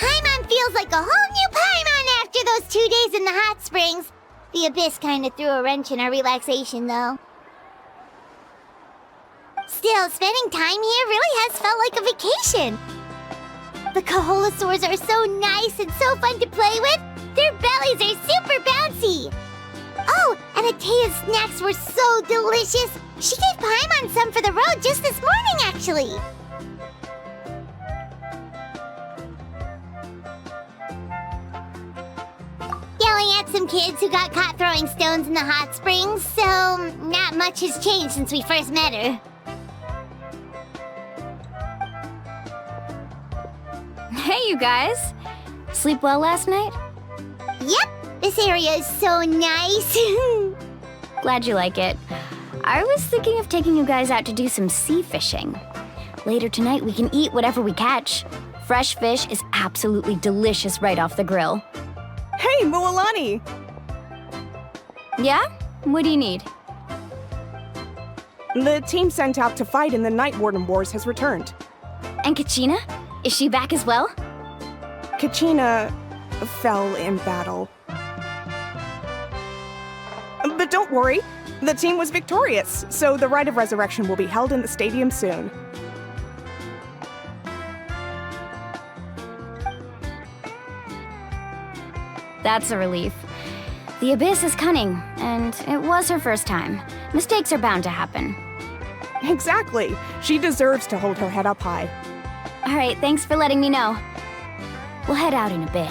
Paimon feels like a whole new Paimon after those 2 days in the hot springs. The Abyss kind of threw a wrench in our relaxation, though. Still, spending time here really has felt like a vacation. The Kaholosaurs are so nice and so fun to play with. Their bellies are super bouncy. Oh, and Atea's snacks were so delicious. She gave Paimon some for the road just this morning, actually. Yelling at some kids who got caught throwing stones in the hot springs, so not much has changed since we first met her. Hey, you guys! Sleep well last night? Yep, this area is so nice. Glad you like it. I was thinking of taking you guys out to do some sea fishing. Later tonight, we can eat whatever we catch. Fresh fish is absolutely delicious right off the grill. Hey, Mualani! Yeah? What do you need? The team sent out to fight in the Night Warden Wars has returned. And Kachina? Is she back as well? Kachina fell in battle. But don't worry, the team was victorious, so the Rite of Resurrection will be held in the stadium soon. That's a relief. The Abyss is cunning, and it was her first time. Mistakes are bound to happen. Exactly. She deserves to hold her head up high. All right, thanks for letting me know. We'll head out in a bit.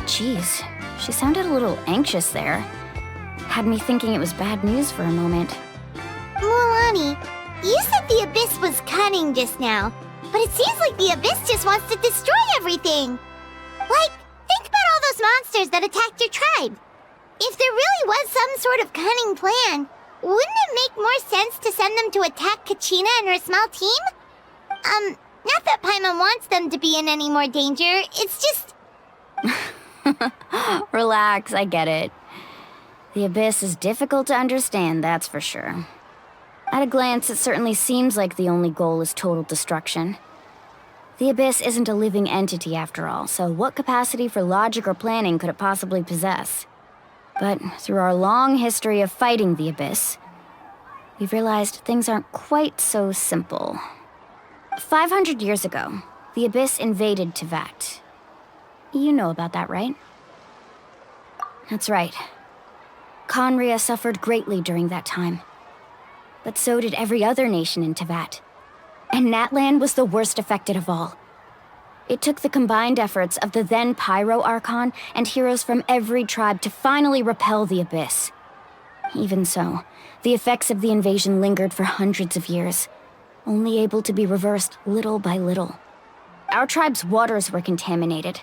Jeez, she sounded a little anxious there. Had me thinking it was bad news for a moment. Mualani, you said the Abyss was cunning just now, but it seems like the Abyss just wants to destroy everything. Like, think about all those monsters that attacked your tribe. If there really was some sort of cunning plan, wouldn't it make more sense to send them to attack Kachina and her small team? Not that Paimon wants them to be in any more danger, it's just... Relax, I get it. The Abyss is difficult to understand, that's for sure. At a glance, it certainly seems like the only goal is total destruction. The Abyss isn't a living entity after all, so what capacity for logic or planning could it possibly possess? But through our long history of fighting the Abyss, we've realized things aren't quite so simple. 500 years ago, the Abyss invaded Teyvat. You know about that, right? That's right. Conria suffered greatly during that time. But so did every other nation in Teyvat. And Natlan was the worst affected of all. It took the combined efforts of the then Pyro Archon and heroes from every tribe to finally repel the Abyss. Even so, the effects of the invasion lingered for hundreds of years, only able to be reversed little by little. Our tribe's waters were contaminated.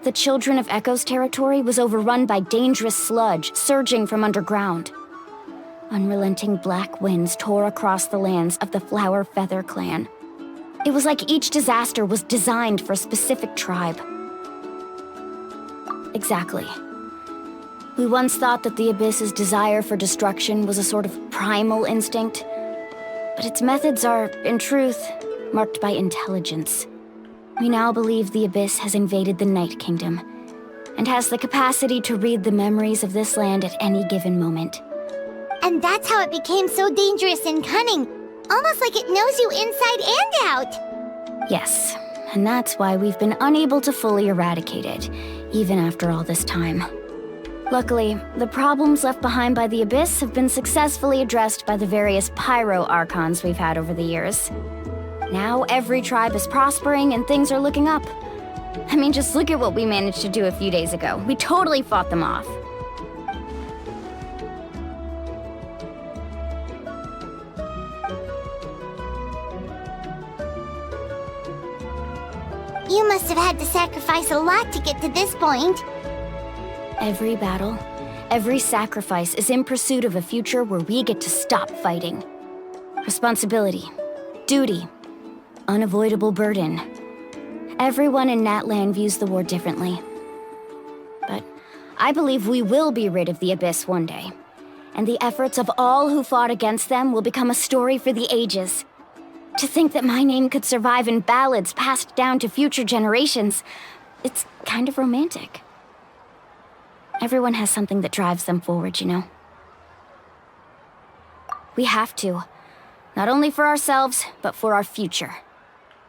The Children of Echo's territory was overrun by dangerous sludge surging from underground. Unrelenting black winds tore across the lands of the Flower Feather clan. It was like each disaster was designed for a specific tribe. Exactly. We once thought that the Abyss's desire for destruction was a sort of primal instinct, but its methods are, in truth, marked by intelligence. We now believe the Abyss has invaded the Night Kingdom, and has the capacity to read the memories of this land at any given moment. And that's how it became so dangerous and cunning, almost like it knows you inside and out. Yes, and that's why we've been unable to fully eradicate it, even after all this time. Luckily, the problems left behind by the Abyss have been successfully addressed by the various Pyro Archons we've had over the years. Now every tribe is prospering and things are looking up. I mean, just look at what we managed to do a few days ago. We totally fought them off. You must have had to sacrifice a lot to get to this point. Every battle, every sacrifice is in pursuit of a future where we get to stop fighting. Responsibility, duty, unavoidable burden. Everyone in Natlan views the war differently. But I believe we will be rid of the Abyss one day, and the efforts of all who fought against them will become a story for the ages. To think that my name could survive in ballads passed down to future generations, it's kind of romantic. Everyone has something that drives them forward, you know? We have to. Not only for ourselves, but for our future.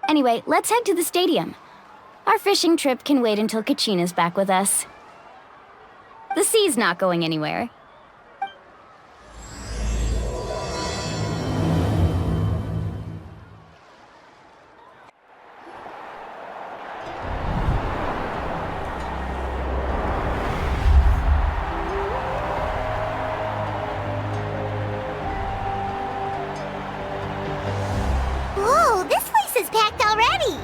Anyway, let's head to the stadium. Our fishing trip can wait until Kachina's back with us. The sea's not going anywhere. Whoa, this place is packed already!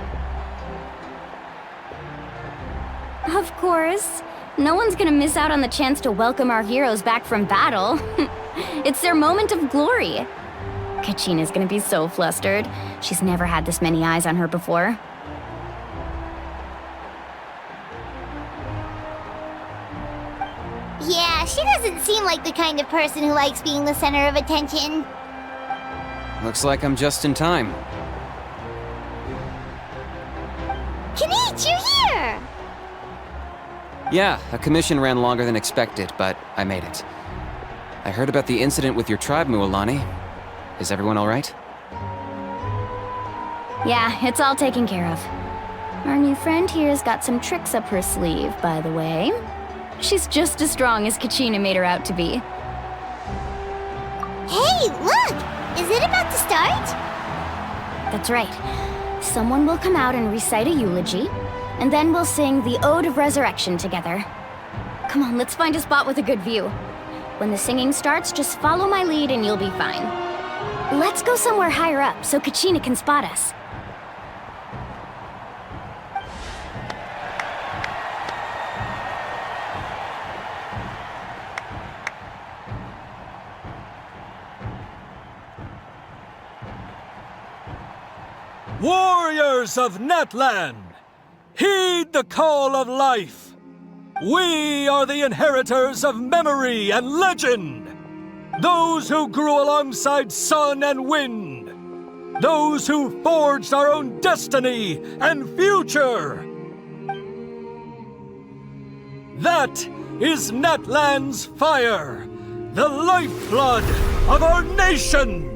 Of course. No one's gonna miss out on the chance to welcome our heroes back from battle. It's their moment of glory. Kachina's gonna be so flustered. She's never had this many eyes on her before. Yeah, she doesn't seem like the kind of person who likes being the center of attention. Looks like I'm just in time. Kanich, you're here! Yeah, a commission ran longer than expected, but I made it. I heard about the incident with your tribe, Mualani. Is everyone all right? Yeah, it's all taken care of. Our new friend here's got some tricks up her sleeve, by the way. She's just as strong as Kachina made her out to be. Hey, look! Is it about to start? That's right. Someone will come out and recite a eulogy, and then we'll sing the Ode of Resurrection together. Come on, let's find a spot with a good view. When the singing starts, just follow my lead and you'll be fine. Let's go somewhere higher up so Kachina can spot us. Warriors of Natlan, heed the call of life. We are the inheritors of memory and legend. Those who grew alongside sun and wind. Those who forged our own destiny and future. That is Natlan's fire, the lifeblood of our nation.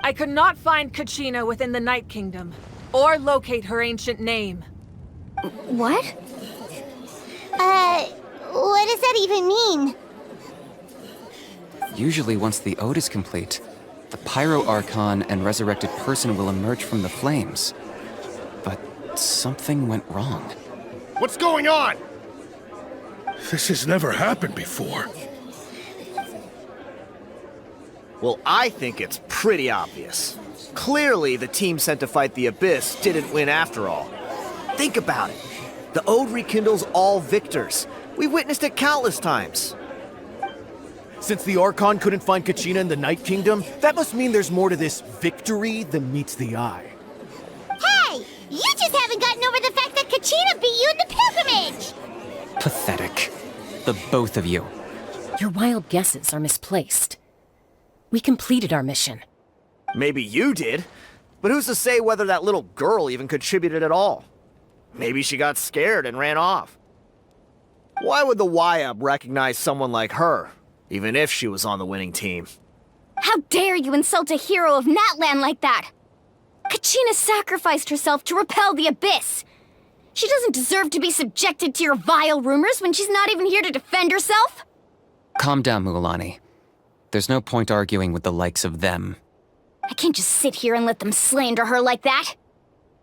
I could not find Kachina within the Night Kingdom, or locate her ancient name. What? What does that even mean? Usually once the ode is complete, the Pyro Archon and resurrected person will emerge from the flames. But something went wrong. What's going on? This has never happened before. Well, I think it's pretty obvious. Clearly, the team sent to fight the Abyss didn't win after all. Think about it. The Ode rekindles all victors. We witnessed it countless times. Since the Archon couldn't find Kachina in the Night Kingdom, that must mean there's more to this victory than meets the eye. Hey! You just haven't gotten over the fact that Kachina beat you in the Pathetic. The both of you. Your wild guesses are misplaced. We completed our mission. Maybe you did, but who's to say whether that little girl even contributed at all? Maybe she got scared and ran off. Why would the YUB recognize someone like her, even if she was on the winning team? How dare you insult a hero of Natlan like that? Kachina sacrificed herself to repel the Abyss. She doesn't deserve to be subjected to your vile rumors when she's not even here to defend herself. Calm down, Mualani. There's no point arguing with the likes of them. I can't just sit here and let them slander her like that.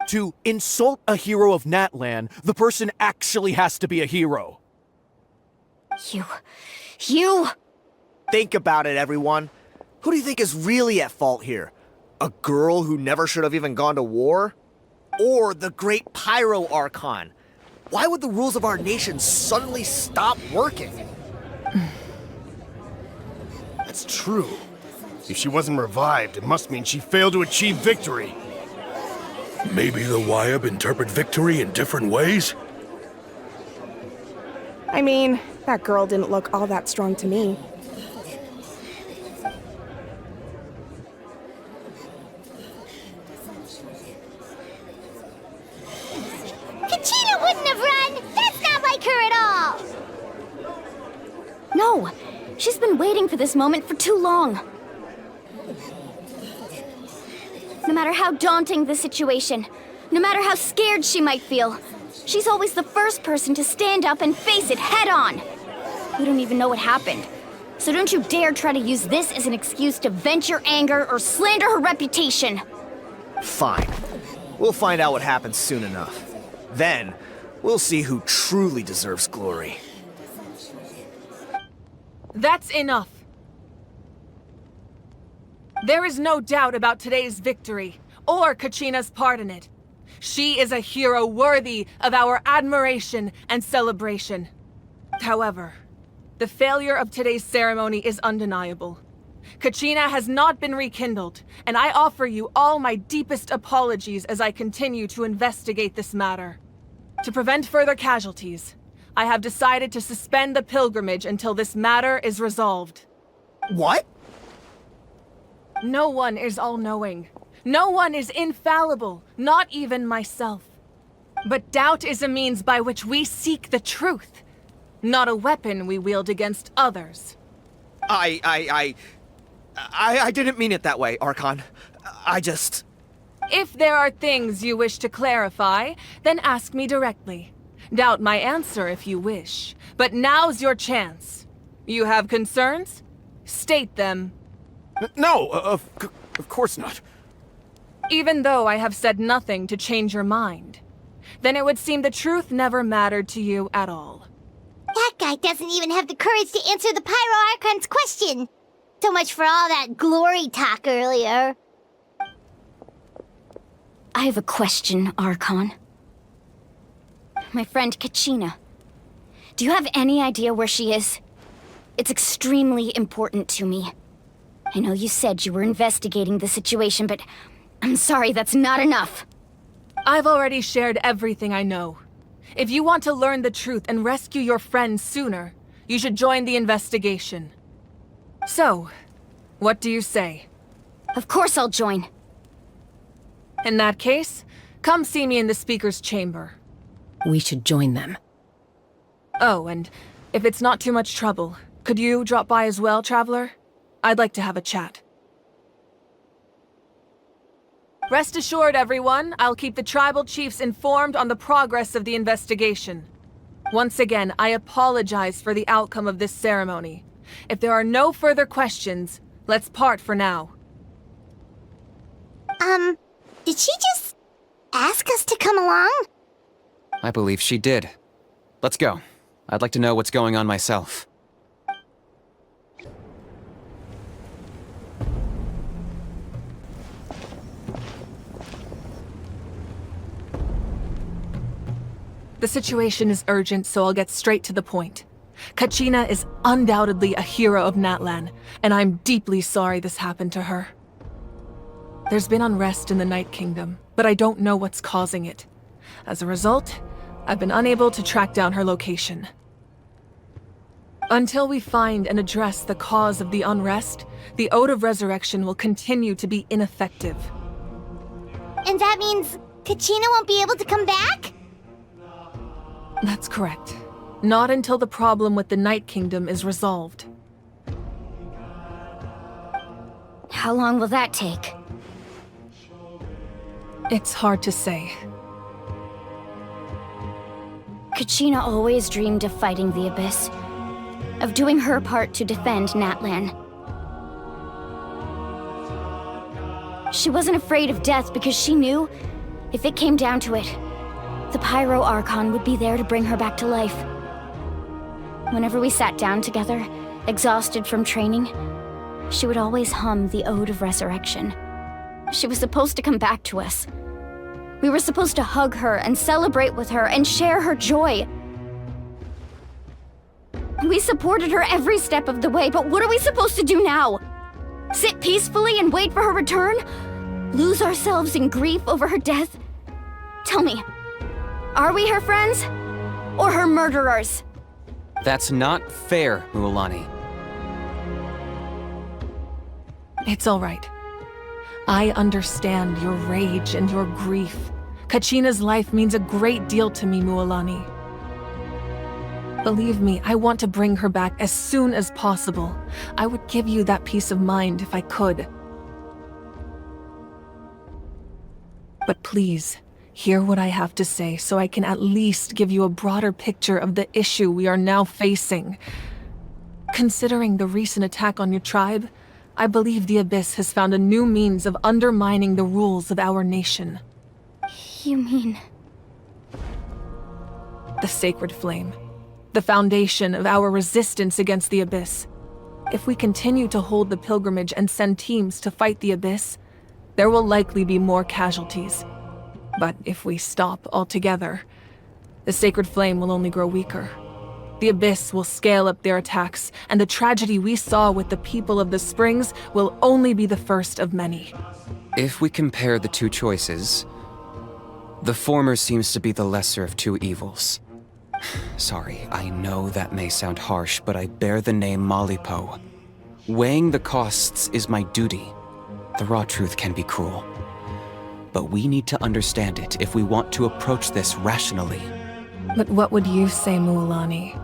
To insult a hero of Natlan, the person actually has to be a hero. You... Think about it, everyone. Who do you think is really at fault here? A girl who never should have even gone to war? Or the great Pyro Archon? Why would the rules of our nation suddenly stop working? That's true. If she wasn't revived, it must mean she failed to achieve victory. Maybe the YUB interpret victory in different ways? I mean, that girl didn't look all that strong to me. Kachina wouldn't have run! That's not like her at all! No, she's been waiting for this moment for too long. No matter how daunting the situation, no matter how scared she might feel, she's always the first person to stand up and face it head on. We don't even know what happened, so don't you dare try to use this as an excuse to vent your anger or slander her reputation. Fine. We'll find out what happens soon enough. Then, we'll see who truly deserves glory. That's enough. There is no doubt about today's victory, or Kachina's part in it. She is a hero worthy of our admiration and celebration. However, the failure of today's ceremony is undeniable. Kachina has not been rekindled, and I offer you all my deepest apologies as I continue to investigate this matter. To prevent further casualties, I have decided to suspend the pilgrimage until this matter is resolved. What? No one is all-knowing. No one is infallible, not even myself. But doubt is a means by which we seek the truth, not a weapon we wield against others. I didn't mean it that way, Archon. If there are things you wish to clarify, then ask me directly. Doubt my answer if you wish, but now's your chance. You have concerns? State them. No, of course not. Even though I have said nothing to change your mind, then it would seem the truth never mattered to you at all. That guy doesn't even have the courage to answer the Pyro Archon's question. So much for all that glory talk earlier. I have a question, Archon. My friend Kachina. Do you have any idea where she is? It's extremely important to me. I know you said you were investigating the situation, but I'm sorry, that's not enough. I've already shared everything I know. If you want to learn the truth and rescue your friend sooner, you should join the investigation. So, what do you say? Of course I'll join. In that case, come see me in the speaker's chamber. We should join them. Oh, and if it's not too much trouble, could you drop by as well, Traveler? I'd like to have a chat. Rest assured, everyone, I'll keep the tribal chiefs informed on the progress of the investigation. Once again, I apologize for the outcome of this ceremony. If there are no further questions, let's part for now. Did she just ask us to come along? I believe she did. Let's go. I'd like to know what's going on myself. The situation is urgent, so I'll get straight to the point. Kachina is undoubtedly a hero of Natlan, and I'm deeply sorry this happened to her. There's been unrest in the Night Kingdom, but I don't know what's causing it. As a result, I've been unable to track down her location. Until we find and address the cause of the unrest, the Ode of Resurrection will continue to be ineffective. And that means Kachina won't be able to come back? That's correct. Not until the problem with the Night Kingdom is resolved. How long will that take? It's hard to say. Kachina always dreamed of fighting the Abyss, of doing her part to defend Natlan. She wasn't afraid of death because she knew, if it came down to it, the Pyro Archon would be there to bring her back to life. Whenever we sat down together, exhausted from training, she would always hum the Ode of Resurrection. She was supposed to come back to us. We were supposed to hug her and celebrate with her and share her joy. We supported her every step of the way, but what are we supposed to do now? Sit peacefully and wait for her return? Lose ourselves in grief over her death? Tell me, are we her friends? Or her murderers? That's not fair, Mualani. It's all right. I understand your rage and your grief. Kachina's life means a great deal to me, Mualani. Believe me, I want to bring her back as soon as possible. I would give you that peace of mind if I could. But please, hear what I have to say so I can at least give you a broader picture of the issue we are now facing. Considering the recent attack on your tribe, I believe the Abyss has found a new means of undermining the rules of our nation. You mean... The Sacred Flame. The foundation of our resistance against the Abyss. If we continue to hold the pilgrimage and send teams to fight the Abyss, there will likely be more casualties. But if we stop altogether, the Sacred Flame will only grow weaker. The Abyss will scale up their attacks, and the tragedy we saw with the people of the Springs will only be the first of many. If we compare the two choices, the former seems to be the lesser of two evils. Sorry, I know that may sound harsh, but I bear the name Malipo. Weighing the costs is my duty. The raw truth can be cruel. But we need to understand it if we want to approach this rationally. But what would you say, Mualani?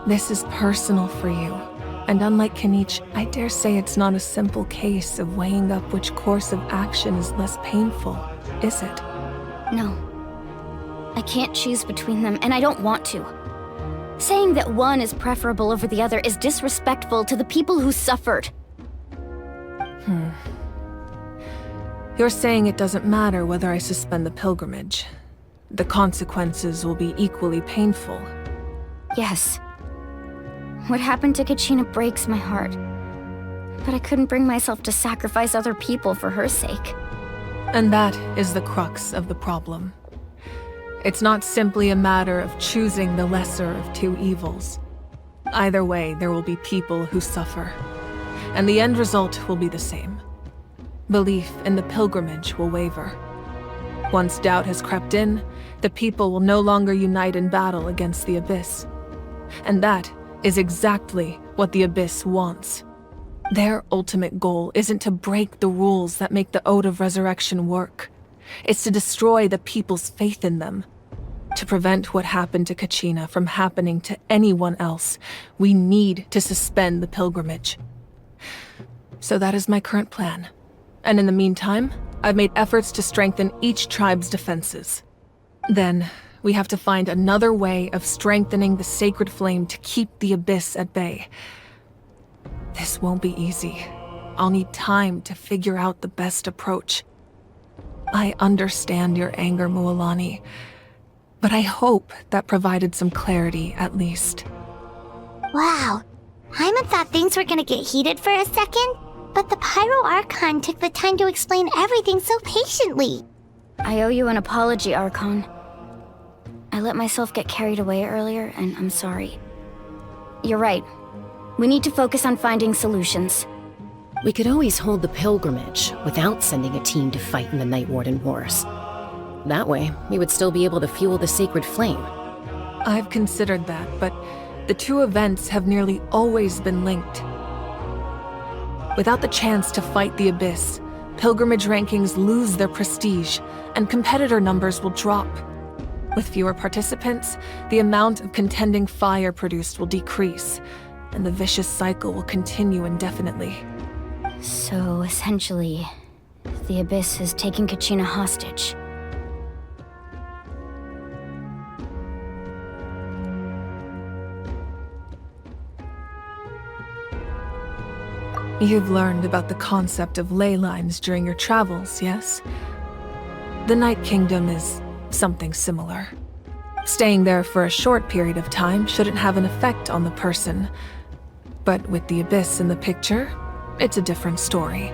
This is personal for you. And unlike Kanich, I dare say it's not a simple case of weighing up which course of action is less painful, is it? No. I can't choose between them, and I don't want to. Saying that one is preferable over the other is disrespectful to the people who suffered. You're saying it doesn't matter whether I suspend the pilgrimage. The consequences will be equally painful. Yes. What happened to Kachina breaks my heart. But I couldn't bring myself to sacrifice other people for her sake. And that is the crux of the problem. It's not simply a matter of choosing the lesser of two evils. Either way, there will be people who suffer. And the end result will be the same. Belief in the pilgrimage will waver. Once doubt has crept in, the people will no longer unite in battle against the Abyss. And that is exactly what the Abyss wants. Their ultimate goal isn't to break the rules that make the Ode of Resurrection work. It's to destroy the people's faith in them. To prevent what happened to Kachina from happening to anyone else, we need to suspend the pilgrimage. So that is my current plan. And in the meantime, I've made efforts to strengthen each tribe's defenses. Then, we have to find another way of strengthening the Sacred Flame to keep the Abyss at bay. This won't be easy. I'll need time to figure out the best approach. I understand your anger, Mualani, but I hope that provided some clarity at least. Wow. Hyman thought things were gonna get heated for a second, but the Pyro Archon took the time to explain everything so patiently. I owe you an apology, Archon. I let myself get carried away earlier, and I'm sorry. You're right. We need to focus on finding solutions. We could always hold the pilgrimage without sending a team to fight in the Night Warden Wars. That way, we would still be able to fuel the Sacred Flame. I've considered that, but the two events have nearly always been linked. Without the chance to fight the Abyss, pilgrimage rankings lose their prestige, and competitor numbers will drop. With fewer participants, the amount of contending fire produced will decrease, and the vicious cycle will continue indefinitely. So, essentially, the Abyss is taking Kachina hostage. You've learned about the concept of ley lines during your travels, yes? The Night Kingdom is something similar. Staying there for a short period of time shouldn't have an effect on the person. But with the Abyss in the picture, it's a different story.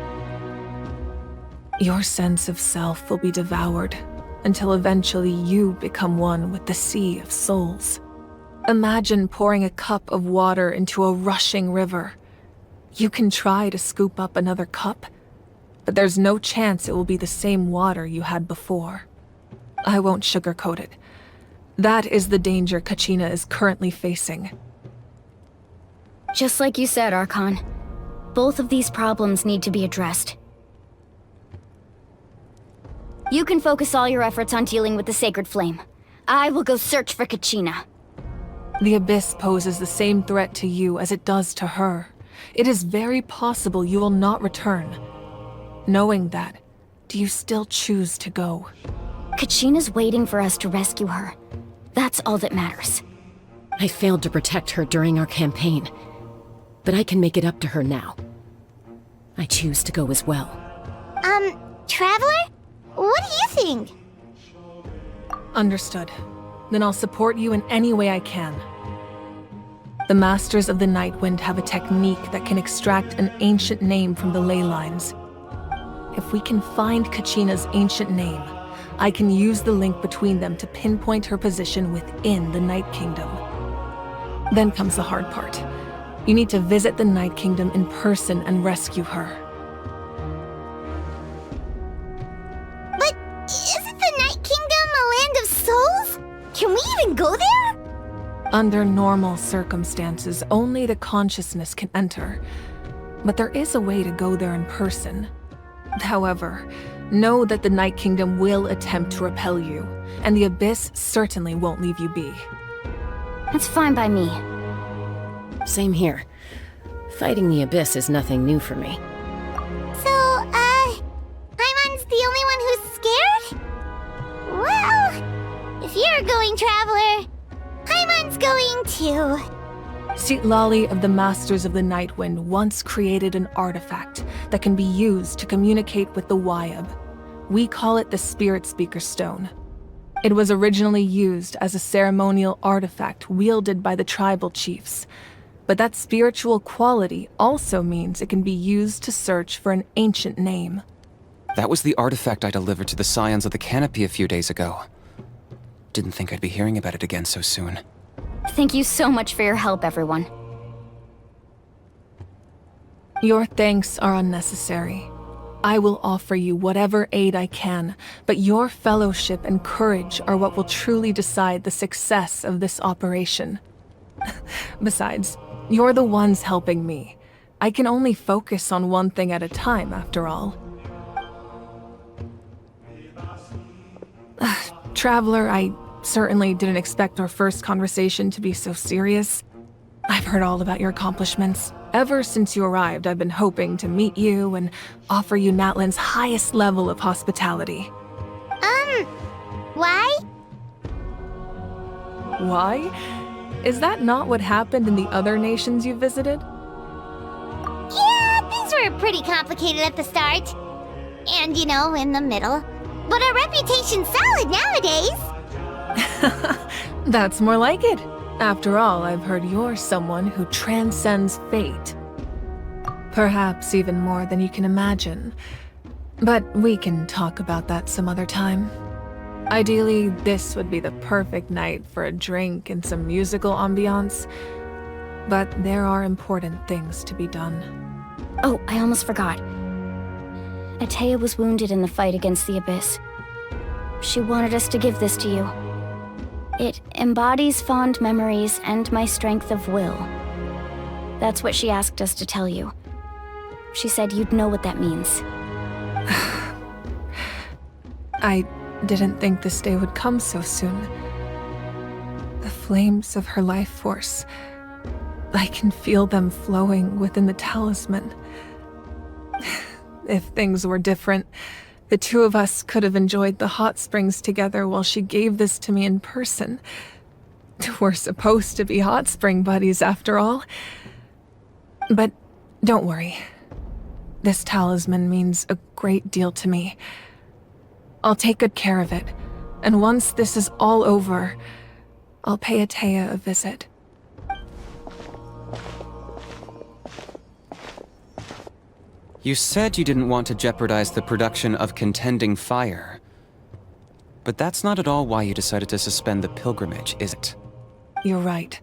Your sense of self will be devoured until eventually you become one with the sea of souls. Imagine pouring a cup of water into a rushing river. You can try to scoop up another cup, but there's no chance it will be the same water you had before. I won't sugarcoat it. That is the danger Kachina is currently facing. Just like you said, Archon. Both of these problems need to be addressed. You can focus all your efforts on dealing with the Sacred Flame. I will go search for Kachina. The Abyss poses the same threat to you as it does to her. It is very possible you will not return. Knowing that, do you still choose to go? Kachina's waiting for us to rescue her. That's all that matters. I failed to protect her during our campaign, but I can make it up to her now. I choose to go as well. Traveler? What do you think? Understood. Then I'll support you in any way I can. The Masters of the Nightwind have a technique that can extract an ancient name from the ley lines. If we can find Kachina's ancient name, I can use the link between them to pinpoint her position within the Night Kingdom. Then comes the hard part. You need to visit the Night Kingdom in person and rescue her. But isn't the Night Kingdom a land of souls? Can we even go there? Under normal circumstances, only the consciousness can enter. But there is a way to go there in person. However, know that the Night Kingdom will attempt to repel you, and the Abyss certainly won't leave you be. That's fine by me. Same here. Fighting the Abyss is nothing new for me. So, Paimon's the only one who's scared? Well, if you're going, Traveler, Paimon's going too. Citlali of the Masters of the Nightwind once created an artifact that can be used to communicate with the Wyab. We call it the Spirit Speaker Stone. It was originally used as a ceremonial artifact wielded by the tribal chiefs, but that spiritual quality also means it can be used to search for an ancient name. That was the artifact I delivered to the Scions of the Canopy a few days ago. Didn't think I'd be hearing about it again so soon. Thank you so much for your help, everyone. Your thanks are unnecessary. I will offer you whatever aid I can, but your fellowship and courage are what will truly decide the success of this operation. Besides, you're the ones helping me. I can only focus on one thing at a time, after all. Traveler, I certainly didn't expect our first conversation to be so serious. I've heard all about your accomplishments. Ever since you arrived, I've been hoping to meet you and offer you Natlan's highest level of hospitality. Why? Why? Is that not what happened in the other nations you visited? Yeah, things were pretty complicated at the start. And, in the middle. But our reputation's solid nowadays. That's more like it. After all, I've heard you're someone who transcends fate. Perhaps even more than you can imagine. But we can talk about that some other time. Ideally, this would be the perfect night for a drink and some musical ambiance. But there are important things to be done. Oh, I almost forgot. Atea was wounded in the fight against the Abyss. She wanted us to give this to you. It embodies fond memories and my strength of will. That's what she asked us to tell you. She said you'd know what that means. I didn't think this day would come so soon. The flames of her life force. I can feel them flowing within the talisman. If things were different, the two of us could have enjoyed the hot springs together while she gave this to me in person. We're supposed to be hot spring buddies after all. But don't worry. This talisman means a great deal to me. I'll take good care of it, and once this is all over, I'll pay Atea a visit. You said you didn't want to jeopardize the production of Contending Fire. But that's not at all why you decided to suspend the pilgrimage, is it? You're right.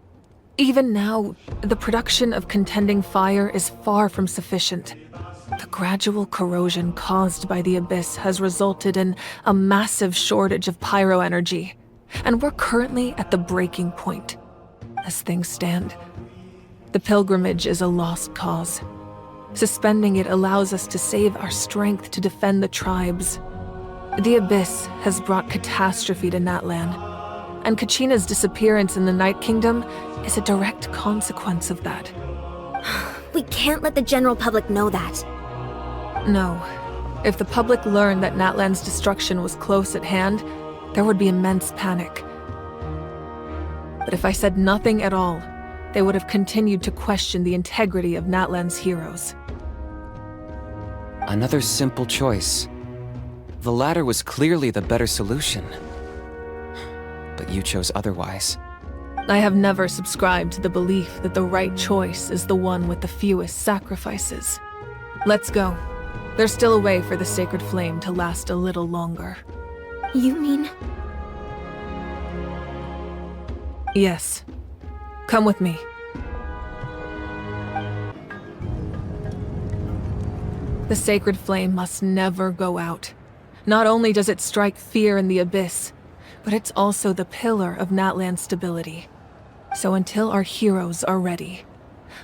Even now, the production of Contending Fire is far from sufficient. The gradual corrosion caused by the Abyss has resulted in a massive shortage of pyro energy, and we're currently at the breaking point. As things stand, the pilgrimage is a lost cause. Suspending it allows us to save our strength to defend the tribes. The Abyss has brought catastrophe to Natlan, and Kachina's disappearance in the Night Kingdom is a direct consequence of that. We can't let the general public know that. No. If the public learned that Natlan's destruction was close at hand, there would be immense panic. But if I said nothing at all, they would have continued to question the integrity of Natlan's heroes. Another simple choice. The latter was clearly the better solution. But you chose otherwise. I have never subscribed to the belief that the right choice is the one with the fewest sacrifices. Let's go. There's still a way for the sacred flame to last a little longer. You mean? Yes. Come with me. The sacred flame must never go out. Not only does it strike fear in the Abyss, but it's also the pillar of Natlan's stability. So until our heroes are ready,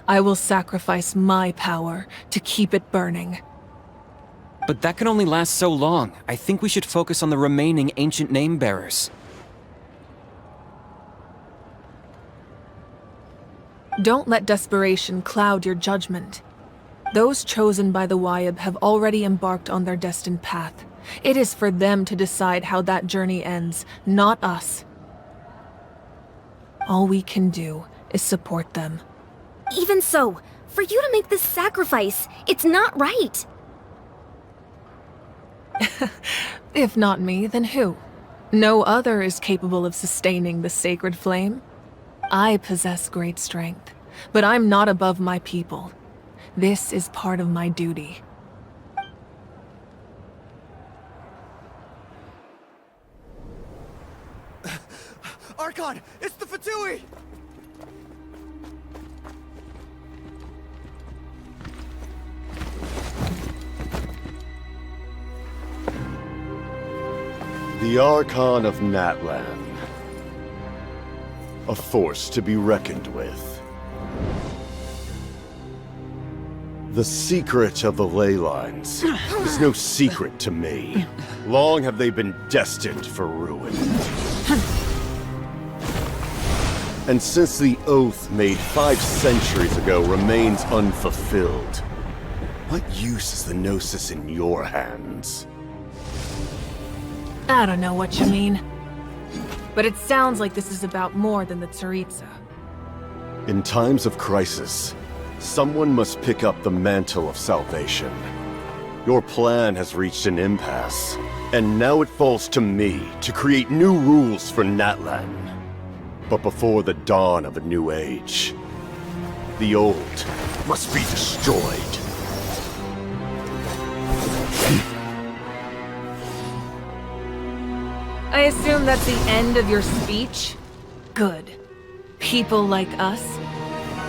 I will sacrifice my power to keep it burning. But that can only last so long. I think we should focus on the remaining ancient name-bearers. Don't let desperation cloud your judgment. Those chosen by the Wayab have already embarked on their destined path. It is for them to decide how that journey ends, not us. All we can do is support them. Even so, for you to make this sacrifice, it's not right. If not me, then who? No other is capable of sustaining the sacred flame. I possess great strength, but I'm not above my people. This is part of my duty. Archon, it's the Fatui! The Archon of Natlan. A force to be reckoned with. The secret of the ley lines is no secret to me. Long have they been destined for ruin. And since the oath made 5 centuries ago remains unfulfilled, what use is the Gnosis in your hands? I don't know what you mean. But it sounds like this is about more than the Tsaritsa. In times of crisis, someone must pick up the mantle of salvation. Your plan has reached an impasse, and now it falls to me to create new rules for Natlan. But before the dawn of a new age, the old must be destroyed. I assume that's the end of your speech? Good. People like us.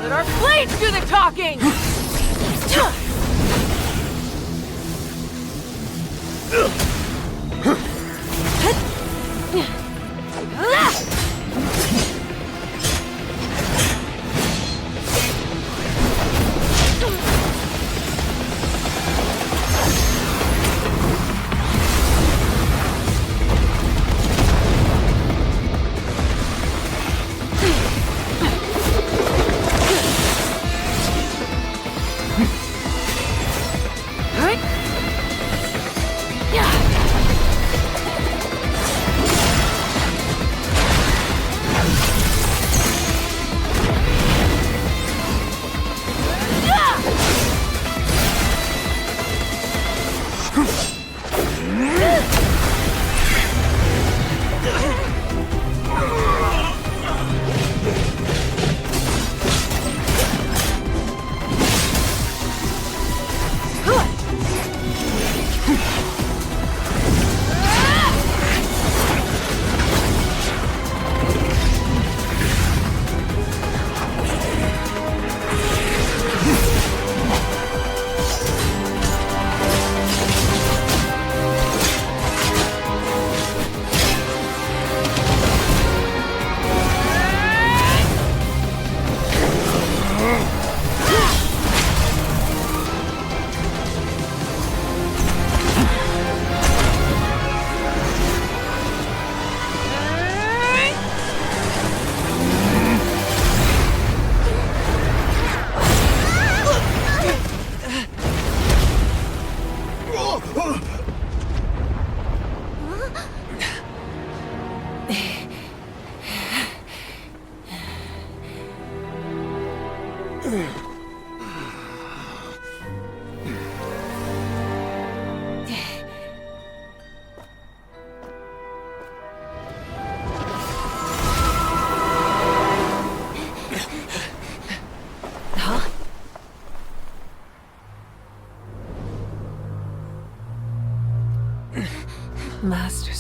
Let our blades do the talking!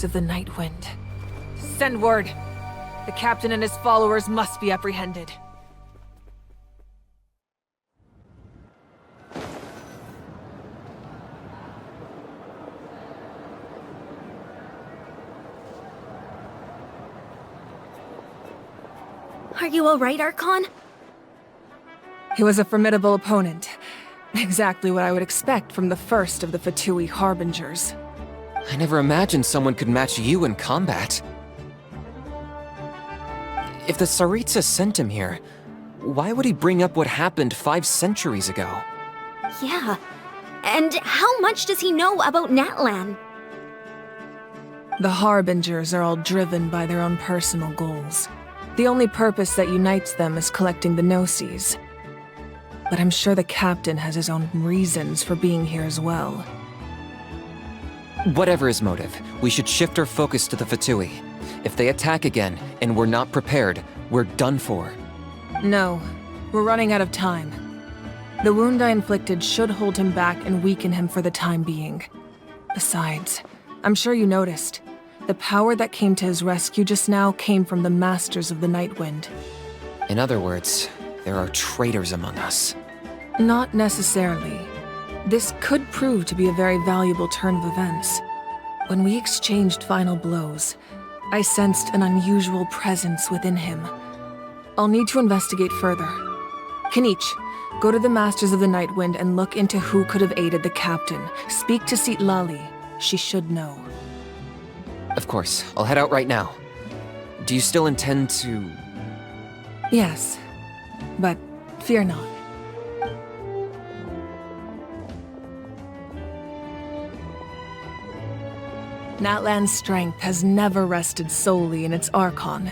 Masters of the Night Wind. Send word. The captain and his followers must be apprehended. Are you alright, Archon? He was a formidable opponent. Exactly what I would expect from the first of the Fatui Harbingers. I never imagined someone could match you in combat. If the Tsaritsa sent him here, why would he bring up what happened 5 centuries ago? Yeah. And how much does he know about Natlan? The Harbingers are all driven by their own personal goals. The only purpose that unites them is collecting the Gnosis. But I'm sure the captain has his own reasons for being here as well. Whatever his motive, we should shift our focus to the Fatui. If they attack again, and we're not prepared, we're done for. No, we're running out of time. The wound I inflicted should hold him back and weaken him for the time being. Besides, I'm sure you noticed, the power that came to his rescue just now came from the Masters of the Night Wind. In other words, there are traitors among us. Not necessarily. This could prove to be a very valuable turn of events. When we exchanged final blows, I sensed an unusual presence within him. I'll need to investigate further. Kanich, go to the Masters of the Night Wind and look into who could have aided the captain. Speak to Sitlali. She should know. Of course, I'll head out right now. Do you still intend to... Yes, but fear not. Natlan's strength has never rested solely in its Archon.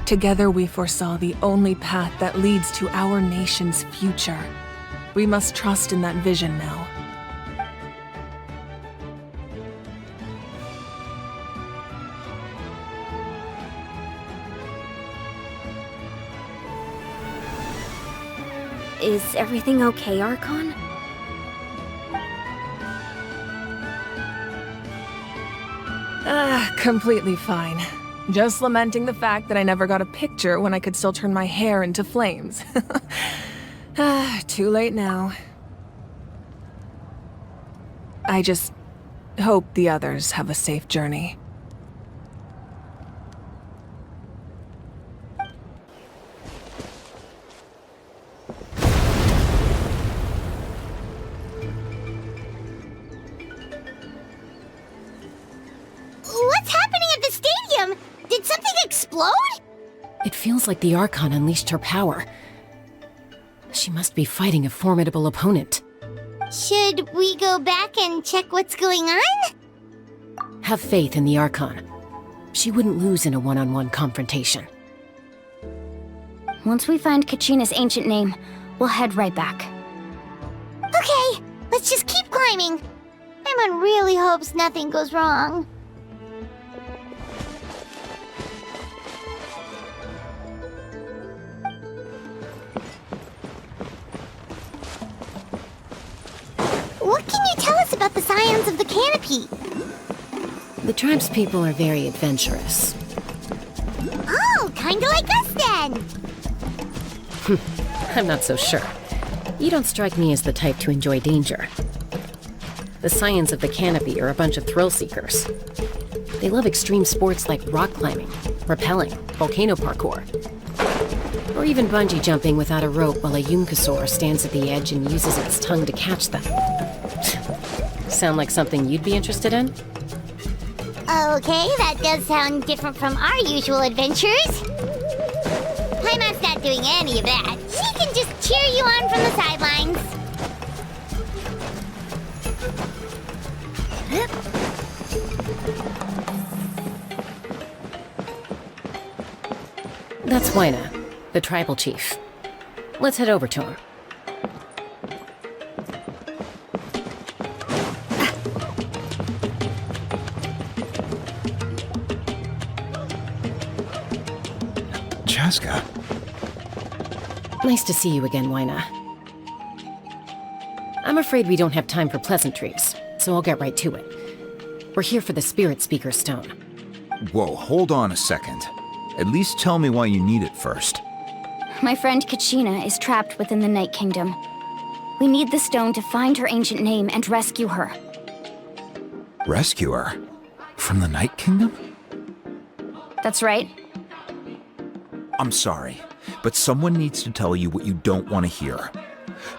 Together we foresaw the only path that leads to our nation's future. We must trust in that vision now. Is everything okay, Archon? Completely fine. Just lamenting the fact that I never got a picture when I could still turn my hair into flames. Too late now. I just hope the others have a safe journey. What's happening at the stadium? Did something explode? It feels like the Archon unleashed her power. She must be fighting a formidable opponent. Should we go back and check what's going on? Have faith in the Archon. She wouldn't lose in a one-on-one confrontation. Once we find Kachina's ancient name, we'll head right back. Okay, let's just keep climbing. Everyone really hopes nothing goes wrong. What can you tell us about the scions of the canopy? The tribespeople are very adventurous. Oh, kinda like us then! I'm not so sure. You don't strike me as the type to enjoy danger. The scions of the canopy are a bunch of thrill-seekers. They love extreme sports like rock climbing, rappelling, volcano parkour, or even bungee jumping without a rope while a Yumkasaur stands at the edge and uses its tongue to catch them. Sound like something you'd be interested in? Okay, that does sound different from our usual adventures. Paimon's not doing any of that. She can just cheer you on from the sidelines. That's Waina, the tribal chief. Let's head over to him. Chaska. Nice to see you again, Waina. I'm afraid we don't have time for pleasantries, so I'll get right to it. We're here for the Spirit Speaker Stone. Whoa, hold on a second. At least tell me why you need it first. My friend Kachina is trapped within the Night Kingdom. We need the stone to find her ancient name and rescue her. Rescue her? From the Night Kingdom? That's right. I'm sorry, but someone needs to tell you what you don't want to hear.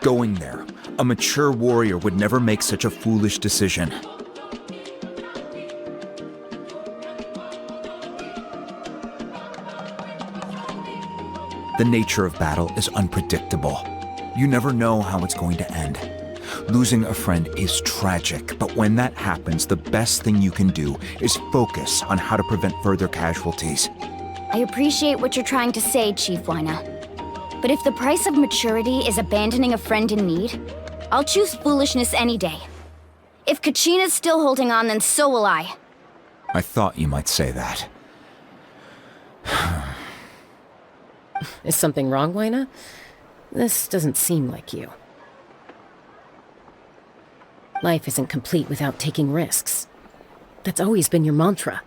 Going there, a mature warrior would never make such a foolish decision. The nature of battle is unpredictable. You never know how it's going to end. Losing a friend is tragic, but when that happens, the best thing you can do is focus on how to prevent further casualties. I appreciate what you're trying to say, Chief Wyna. But if the price of maturity is abandoning a friend in need, I'll choose foolishness any day. If Kachina's still holding on, then so will I. I thought you might say that. Is something wrong, Wyna? This doesn't seem like you. Life isn't complete without taking risks. That's always been your mantra.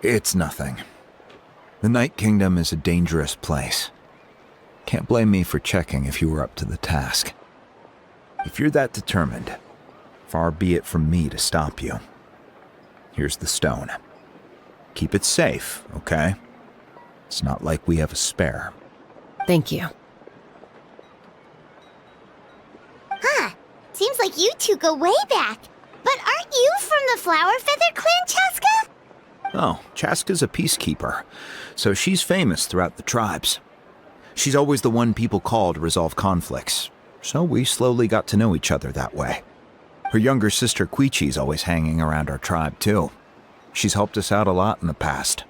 It's nothing. The Night Kingdom is a dangerous place. Can't blame me for checking if you were up to the task. If you're that determined, far be it from me to stop you. Here's the stone. Keep it safe, okay? It's not like we have a spare. Thank you. Huh. Seems like you two go way back. But aren't you from the Flower Feather Clan, Chaska? Oh, Chaska's a peacekeeper, so she's famous throughout the tribes. She's always the one people call to resolve conflicts, so we slowly got to know each other that way. Her younger sister Quichi's always hanging around our tribe, too. She's helped us out a lot in the past.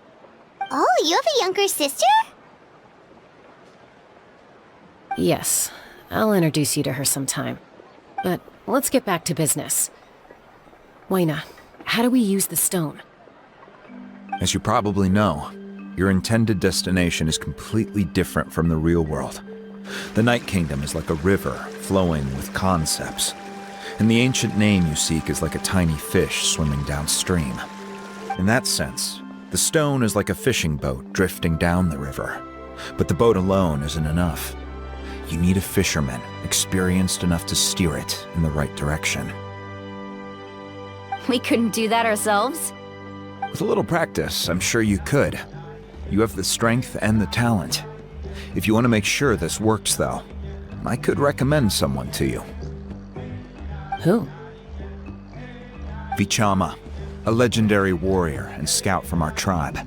Oh, you have a younger sister? Yes, I'll introduce you to her sometime. But let's get back to business. Wyna, how do we use the stone? As you probably know, your intended destination is completely different from the real world. The Night Kingdom is like a river flowing with concepts, and the ancient name you seek is like a tiny fish swimming downstream. In that sense, the stone is like a fishing boat drifting down the river, but the boat alone isn't enough. You need a fisherman experienced enough to steer it in the right direction. We couldn't do that ourselves? With a little practice, I'm sure you could. You have the strength and the talent. If you want to make sure this works, though, I could recommend someone to you. Who? Vichama, a legendary warrior and scout from our tribe.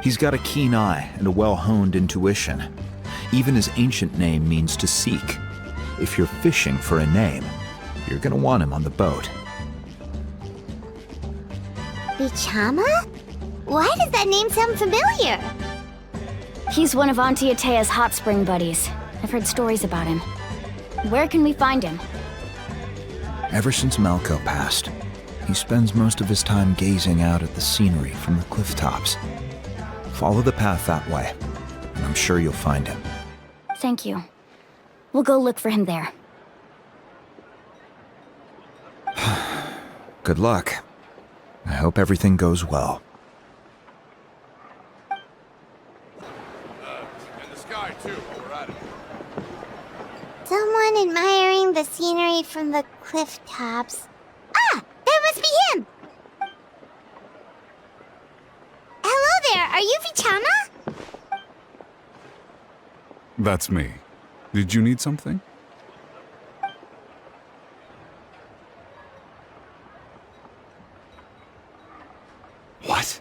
He's got a keen eye and a well-honed intuition. Even his ancient name means to seek. If you're fishing for a name, you're gonna want him on the boat. Vichama? Why does that name sound familiar? He's one of Auntie Atea's hot spring buddies. I've heard stories about him. Where can we find him? Ever since Malco passed, he spends most of his time gazing out at the scenery from the cliff tops. Follow the path that way, and I'm sure you'll find him. Thank you. We'll go look for him there. Good luck. I hope everything goes well. And the sky, too, while we're at it. Someone admiring the scenery from the cliff tops. Ah! That must be him! Hello there, are you Vichama? That's me. Did you need something? What?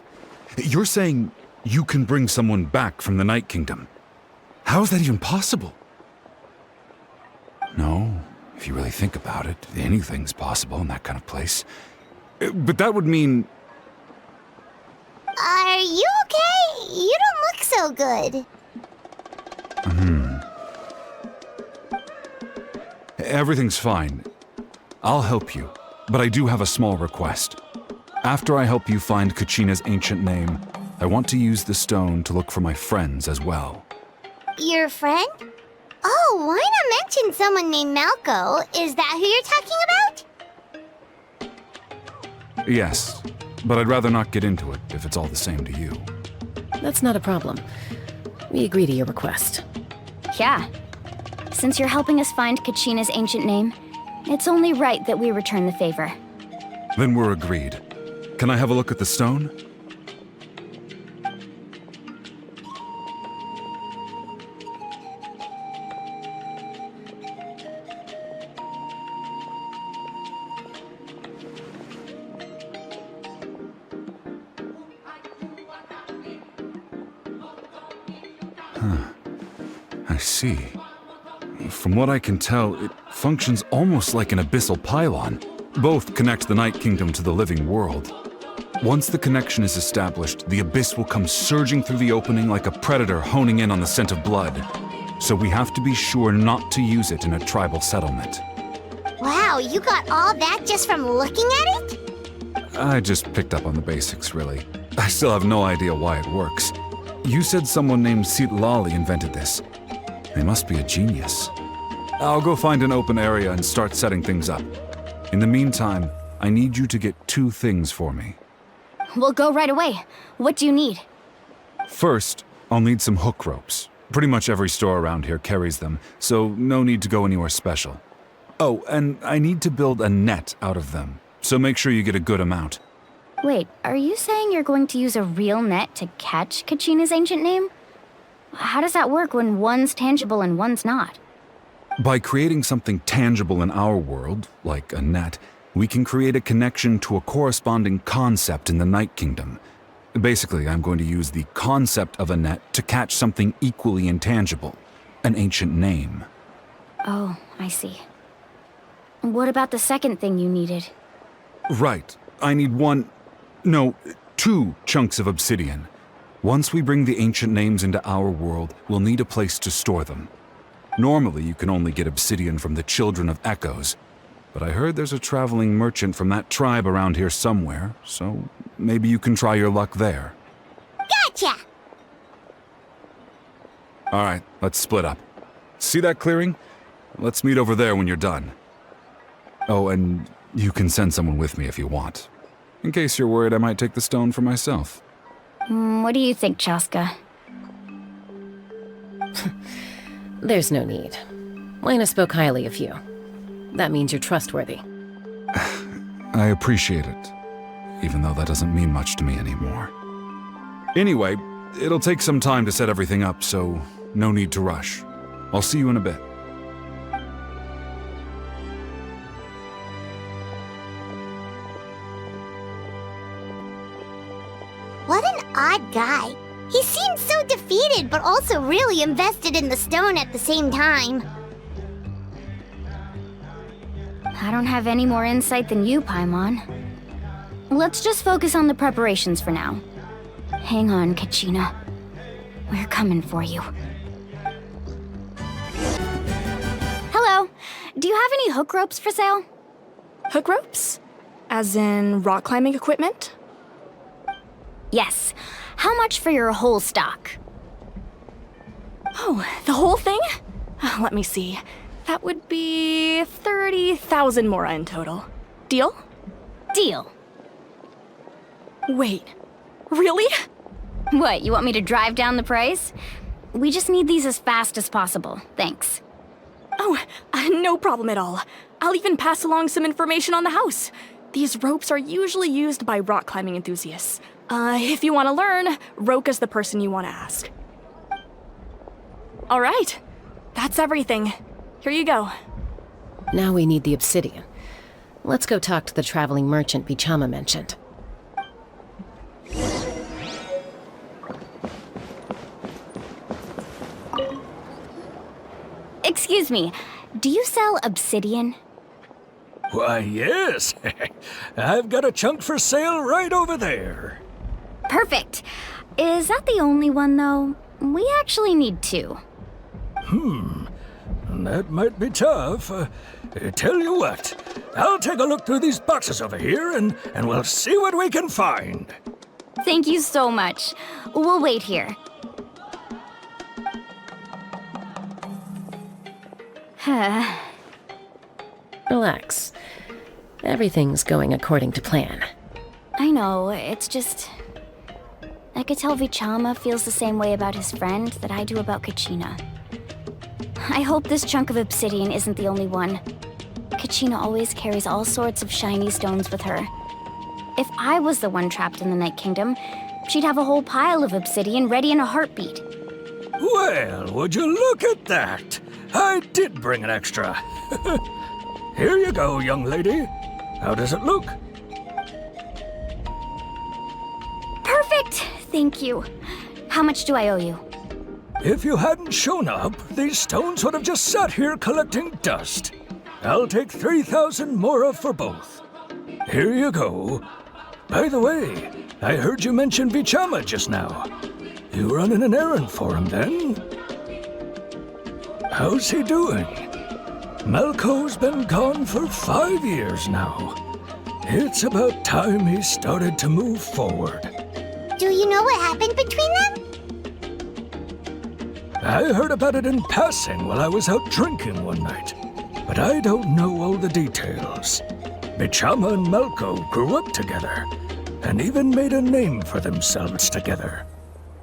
You're saying you can bring someone back from the Night Kingdom? How is that even possible? No, if you really think about it, anything's possible in that kind of place. But that would mean... Are you okay? You don't look so good. Everything's fine. I'll help you, but I do have a small request. After I help you find Kachina's ancient name, I want to use the stone to look for my friends as well. Your friend? Oh, why not mention someone named Malco? Is that who you're talking about? Yes, but I'd rather not get into it if it's all the same to you. That's not a problem. We agree to your request. Yeah. Since you're helping us find Kachina's ancient name, it's only right that we return the favor. Then we're agreed. Can I have a look at the stone? I see. From what I can tell, it functions almost like an abyssal pylon. Both connect the Night Kingdom to the living world. Once the connection is established, the abyss will come surging through the opening like a predator honing in on the scent of blood. So we have to be sure not to use it in a tribal settlement. Wow, you got all that just from looking at it? I just picked up on the basics, really. I still have no idea why it works. You said someone named Lali invented this. They must be a genius. I'll go find an open area and start setting things up. In the meantime, I need you to get 2 things for me. We'll go right away. What do you need? First, I'll need some hook ropes. Pretty much every store around here carries them, so no need to go anywhere special. Oh, and I need to build a net out of them, so make sure you get a good amount. Wait, are you saying you're going to use a real net to catch Kachina's ancient name? How does that work when one's tangible and one's not? By creating something tangible in our world, like a net, we can create a connection to a corresponding concept in the Night Kingdom. Basically, I'm going to use the concept of a net to catch something equally intangible, an ancient name. Oh, I see. What about the second thing you needed? Right. I need 2 chunks of obsidian. Once we bring the ancient names into our world, we'll need a place to store them. Normally, you can only get obsidian from the Children of Echoes, but I heard there's a traveling merchant from that tribe around here somewhere, so maybe you can try your luck there. Gotcha! Alright, let's split up. See that clearing? Let's meet over there when you're done. Oh, and you can send someone with me if you want. In case you're worried I might take the stone for myself. What do you think, Chaska? There's no need. Lena spoke highly of you. That means you're trustworthy. I appreciate it, even though that doesn't mean much to me anymore. Anyway, it'll take some time to set everything up, so no need to rush. I'll see you in a bit. What an odd guy. He seems so defeated, but also really invested in the stone at the same time. I don't have any more insight than you, Paimon. Let's just focus on the preparations for now. Hang on, Kachina. We're coming for you. Hello. Do you have any hook ropes for sale? Hook ropes? As in rock climbing equipment? Yes. How much for your whole stock? Oh, the whole thing? Let me see. That would be 30,000 mora in total. Deal? Deal. Wait, really? What, you want me to drive down the price? We just need these as fast as possible. Thanks. Oh, no problem at all. I'll even pass along some information on the house. These ropes are usually used by rock climbing enthusiasts. If you want to learn, Roka's the person you want to ask. All right, that's everything. Here you go. Now we need the obsidian. Let's go talk to the traveling merchant Bichama mentioned. Excuse me, do you sell obsidian? Why, yes. I've got a chunk for sale right over there. Perfect. Is that the only one, though? We actually need 2. That might be tough. Tell you what, I'll take a look through these boxes over here and we'll see what we can find. Thank you so much. We'll wait here. Relax. Everything's going according to plan. I know, it's just... I could tell Vichama feels the same way about his friend that I do about Kachina. I hope this chunk of obsidian isn't the only one. Kachina always carries all sorts of shiny stones with her. If I was the one trapped in the Night Kingdom, she'd have a whole pile of obsidian ready in a heartbeat. Well, would you look at that? I did bring an extra. Here you go, young lady. How does it look? Perfect! Thank you. How much do I owe you? If you hadn't shown up, these stones would have just sat here collecting dust. I'll take 3,000 mora for both. Here you go. By the way, I heard you mention Vichama just now. You running an errand for him, then? How's he doing? Malco's been gone for 5 years now. It's about time he started to move forward. Do you know what happened between them? I heard about it in passing while I was out drinking one night, but I don't know all the details. Vichama and Malco grew up together, and even made a name for themselves together.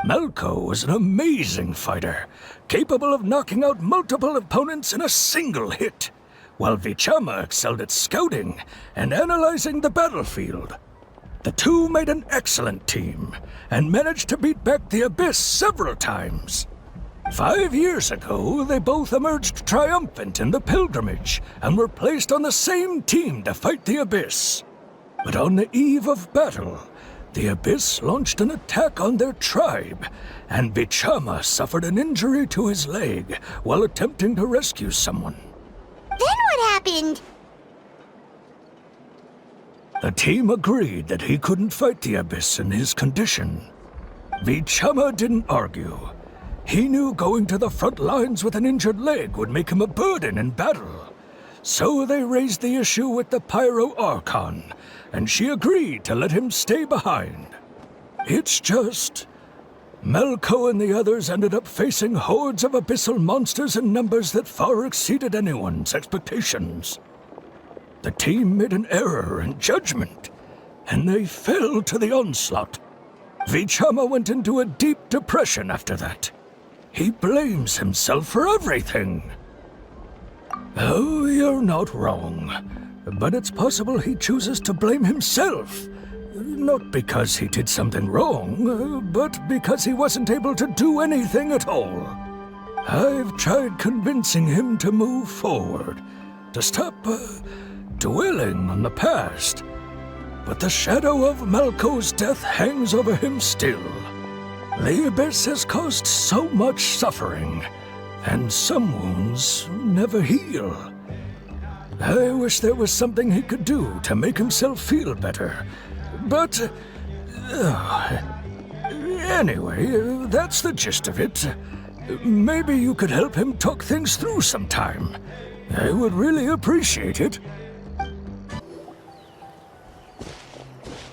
Malco was an amazing fighter, capable of knocking out multiple opponents in a single hit, while Vichama excelled at scouting and analyzing the battlefield. The two made an excellent team, and managed to beat back the Abyss several times. 5 years ago, they both emerged triumphant in the pilgrimage, and were placed on the same team to fight the Abyss. But on the eve of battle, the Abyss launched an attack on their tribe, and Vichama suffered an injury to his leg while attempting to rescue someone. Then what happened? The team agreed that he couldn't fight the Abyss in his condition. Vichama didn't argue. He knew going to the front lines with an injured leg would make him a burden in battle. So they raised the issue with the Pyro Archon, and she agreed to let him stay behind. It's just... Malco and the others ended up facing hordes of abyssal monsters in numbers that far exceeded anyone's expectations. The team made an error in judgment, and they fell to the onslaught. Vichama went into a deep depression after that. He blames himself for everything. Oh, you're not wrong. But it's possible he chooses to blame himself. Not because he did something wrong, but because he wasn't able to do anything at all. I've tried convincing him to move forward, to stop dwelling on the past. But the shadow of Malco's death hangs over him still. The Abyss has caused so much suffering, and some wounds never heal. I wish there was something he could do to make himself feel better, but... anyway, that's the gist of it. Maybe you could help him talk things through sometime. I would really appreciate it.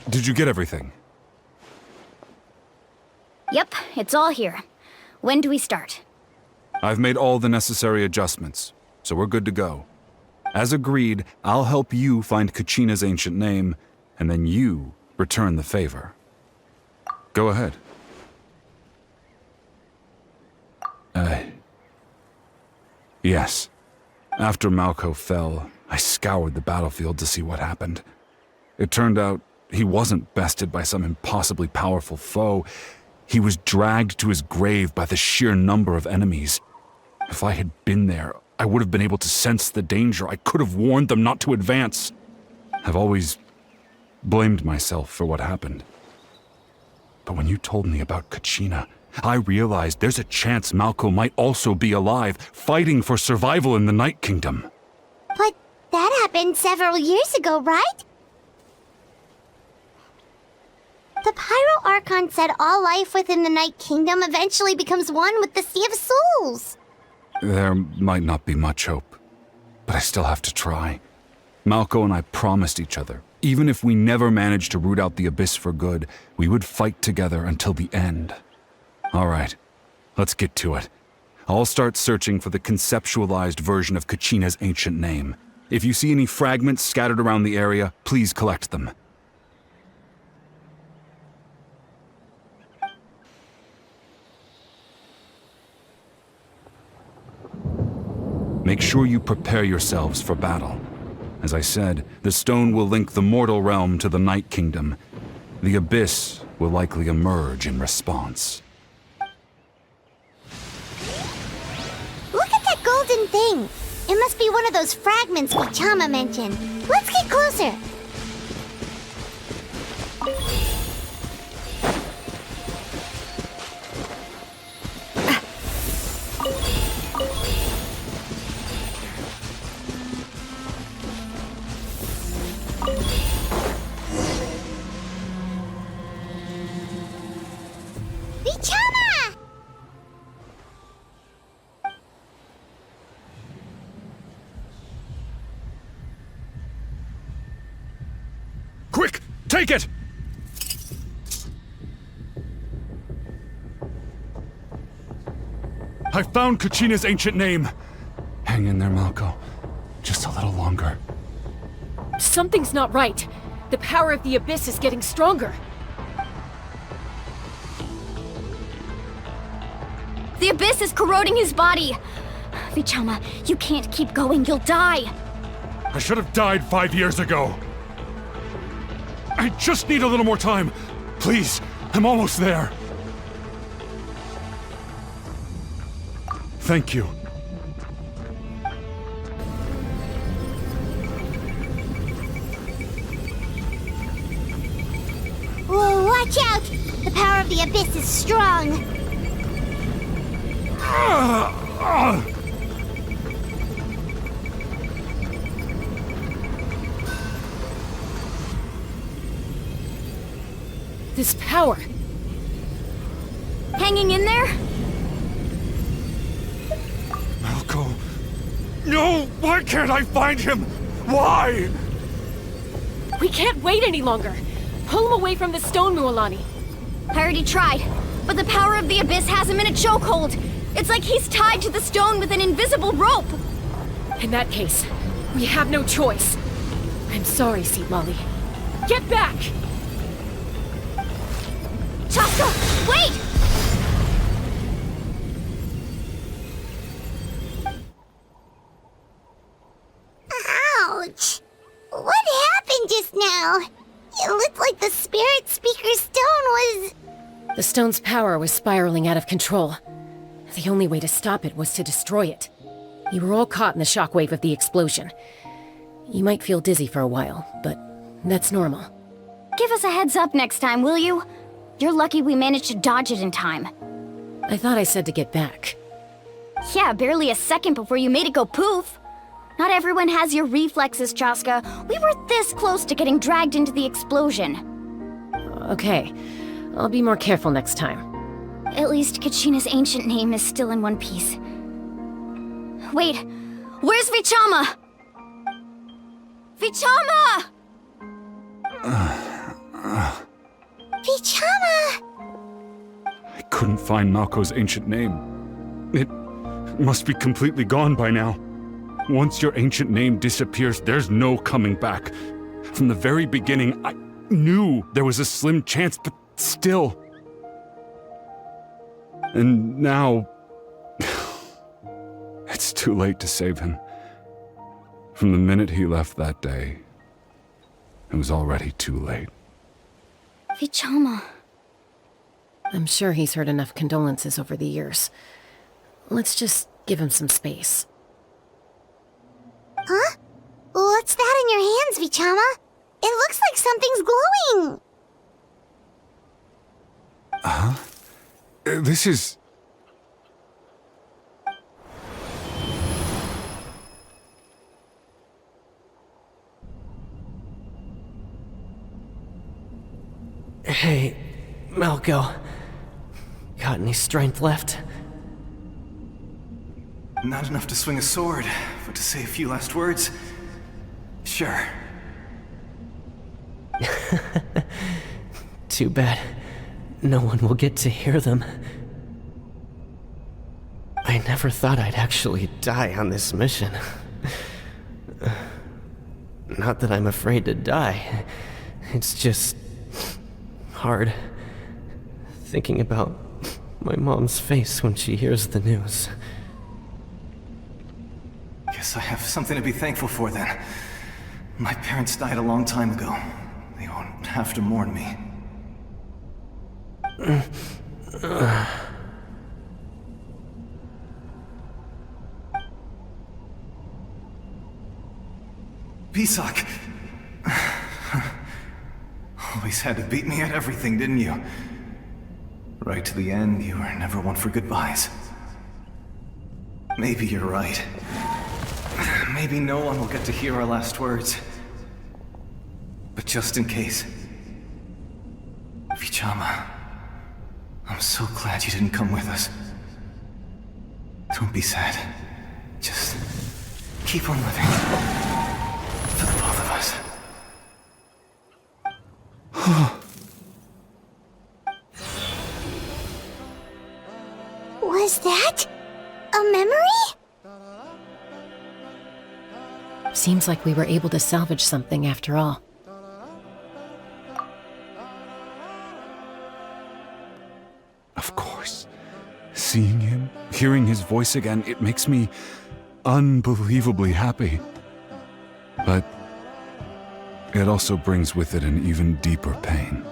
Did you get everything? Yep, it's all here. When do we start? I've made all the necessary adjustments, so we're good to go. As agreed, I'll help you find Kachina's ancient name, and then you return the favor. Go ahead. Yes. After Malco fell, I scoured the battlefield to see what happened. It turned out he wasn't bested by some impossibly powerful foe. He was dragged to his grave by the sheer number of enemies. If I had been there, I would have been able to sense the danger. I could have warned them not to advance. I've always blamed myself for what happened. But when you told me about Kachina, I realized there's a chance Malco might also be alive, fighting for survival in the Night Kingdom. But that happened several years ago, right? The Pyro Archon said all life within the Night Kingdom eventually becomes one with the Sea of Souls. There might not be much hope, but I still have to try. Malco and I promised each other, even if we never managed to root out the Abyss for good, we would fight together until the end. All right, let's get to it. I'll start searching for the conceptualized version of Kachina's ancient name. If you see any fragments scattered around the area, please collect them. Make sure you prepare yourselves for battle. As I said, the stone will link the mortal realm to the Night Kingdom. The Abyss will likely emerge in response. Look at that golden thing! It must be one of those fragments Vichama mentioned. Let's get closer! Vichama! Quick! Take it! I found Kachina's ancient name. Hang in there, Malko. Just a little longer. Something's not right. The power of the Abyss is getting stronger. The Abyss is corroding his body. Vichama, you can't keep going. You'll die. I should have died 5 years ago. I just need a little more time. Please, I'm almost there. Thank you. Whoa, watch out! The power of the Abyss is strong. This power. Hanging in there? Malko. No! Why can't I find him? Why? We can't wait any longer. Pull him away from the stone, Mualani. I already tried, but the power of the Abyss has him in a chokehold. It's like he's tied to the stone with an invisible rope. In that case, we have no choice. I'm sorry, Seat Molly. Get back! Chaska, wait! Ouch! What happened just now? It looked like the Spirit Speaker's stone was... The stone's power was spiraling out of control. The only way to stop it was to destroy it. You were all caught in the shockwave of the explosion. You might feel dizzy for a while, but that's normal. Give us a heads up next time, will you? You're lucky we managed to dodge it in time. I thought I said to get back. Yeah, barely a second before you made it go poof. Not everyone has your reflexes, Chaska. We were this close to getting dragged into the explosion. Okay, I'll be more careful next time. At least Kachina's ancient name is still in one piece. Wait, where's Vichama? Vichama! Vichama! I couldn't find Malko's ancient name. It must be completely gone by now. Once your ancient name disappears, there's no coming back. From the very beginning, I knew there was a slim chance, but still. And now... it's too late to save him. From the minute he left that day, it was already too late. Vichama. I'm sure he's heard enough condolences over the years. Let's just give him some space. Huh? What's that in your hands, Vichama? It looks like something's glowing! Huh? This is... Hey, Malko. Got any strength left? Not enough to swing a sword, but to say a few last words? Sure. Too bad. No one will get to hear them. I I never thought I'd actually die on this mission. Not that I'm afraid to die. It's just hard thinking about my mom's face when she hears the news. Guess I have something to be thankful for then. My parents died a long time ago. They won't have to mourn me. Pisak! Always had to beat me at everything, didn't you? Right to the end, you were never one for goodbyes. Maybe you're right. Maybe no one will get to hear our last words. But just in case... Vichama, I'm so glad you didn't come with us. Don't be sad. Just keep on living. For the both of us. Was that a memory? Seems like we were able to salvage something after all. Of course. Seeing him, hearing his voice again, it makes me unbelievably happy. But it also brings with it an even deeper pain.